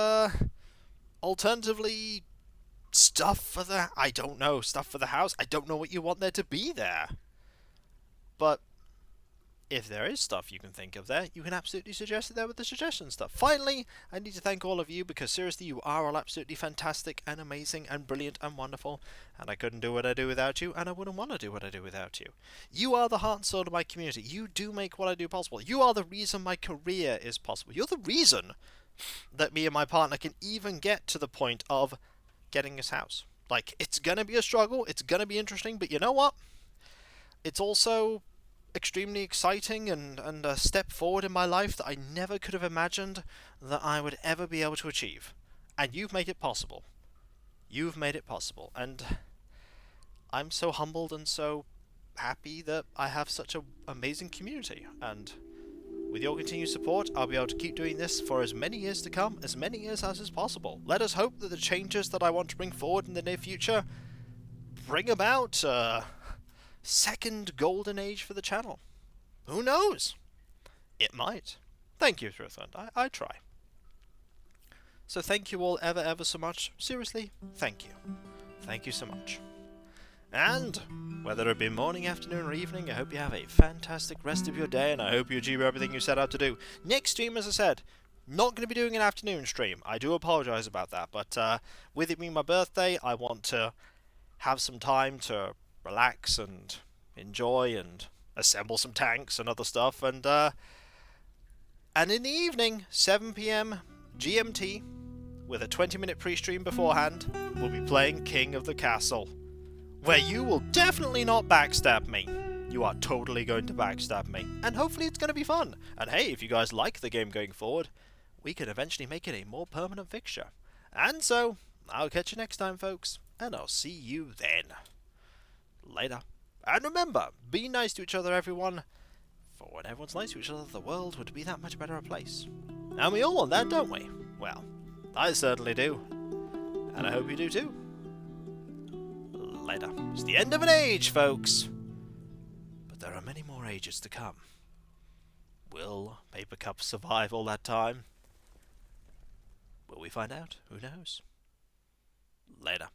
alternatively stuff for the stuff for the house. I don't know what you want there to be there, but if there is stuff you can think of there, you can absolutely suggest it there with the suggestion stuff. Finally, I need to thank all of you, because seriously, you are all absolutely fantastic and amazing and brilliant and wonderful, and I couldn't do what I do without you, and I wouldn't want to do what I do without you. You are the heart and soul of my community. You do make what I do possible. You are the reason my career is possible. You're the reason that me and my partner can even get to the point of getting this house. Like, it's gonna be a struggle, it's gonna be interesting, but you know what? It's also extremely exciting and a step forward in my life that I never could have imagined that I would ever be able to achieve. And you've made it possible. You've made it possible. And I'm so humbled and so happy that I have such an amazing community. And with your continued support, I'll be able to keep doing this for as many years to come, as many years as is possible. Let us hope that the changes that I want to bring forward in the near future bring about second golden age for the channel. Who knows? It might. Thank you, Throthund. I try. So thank you all ever so much. Seriously, thank you. Thank you so much. And whether it be morning, afternoon, or evening, I hope you have a fantastic rest of your day, and I hope you achieve everything you set out to do. Next stream, as I said, not going to be doing an afternoon stream. I do apologise about that, but with it being my birthday, I want to have some time to relax and enjoy and assemble some tanks and other stuff, and in the evening, 7 p.m. GMT, with a 20-minute pre-stream beforehand, we'll be playing King of the Castle, where you will definitely not backstab me. You are totally going to backstab me, and hopefully it's going to be fun. And hey, if you guys like the game going forward, we can eventually make it a more permanent fixture. And so, I'll catch you next time, folks, and I'll see you then. Later. And remember, be nice to each other, everyone. For when everyone's nice to each other, the world would be that much better a place. And we all want that, don't we? Well, I certainly do. And I hope you do too. Later. It's the end of an age, folks. But there are many more ages to come. Will Papercup survive all that time? Will we find out? Who knows? Later.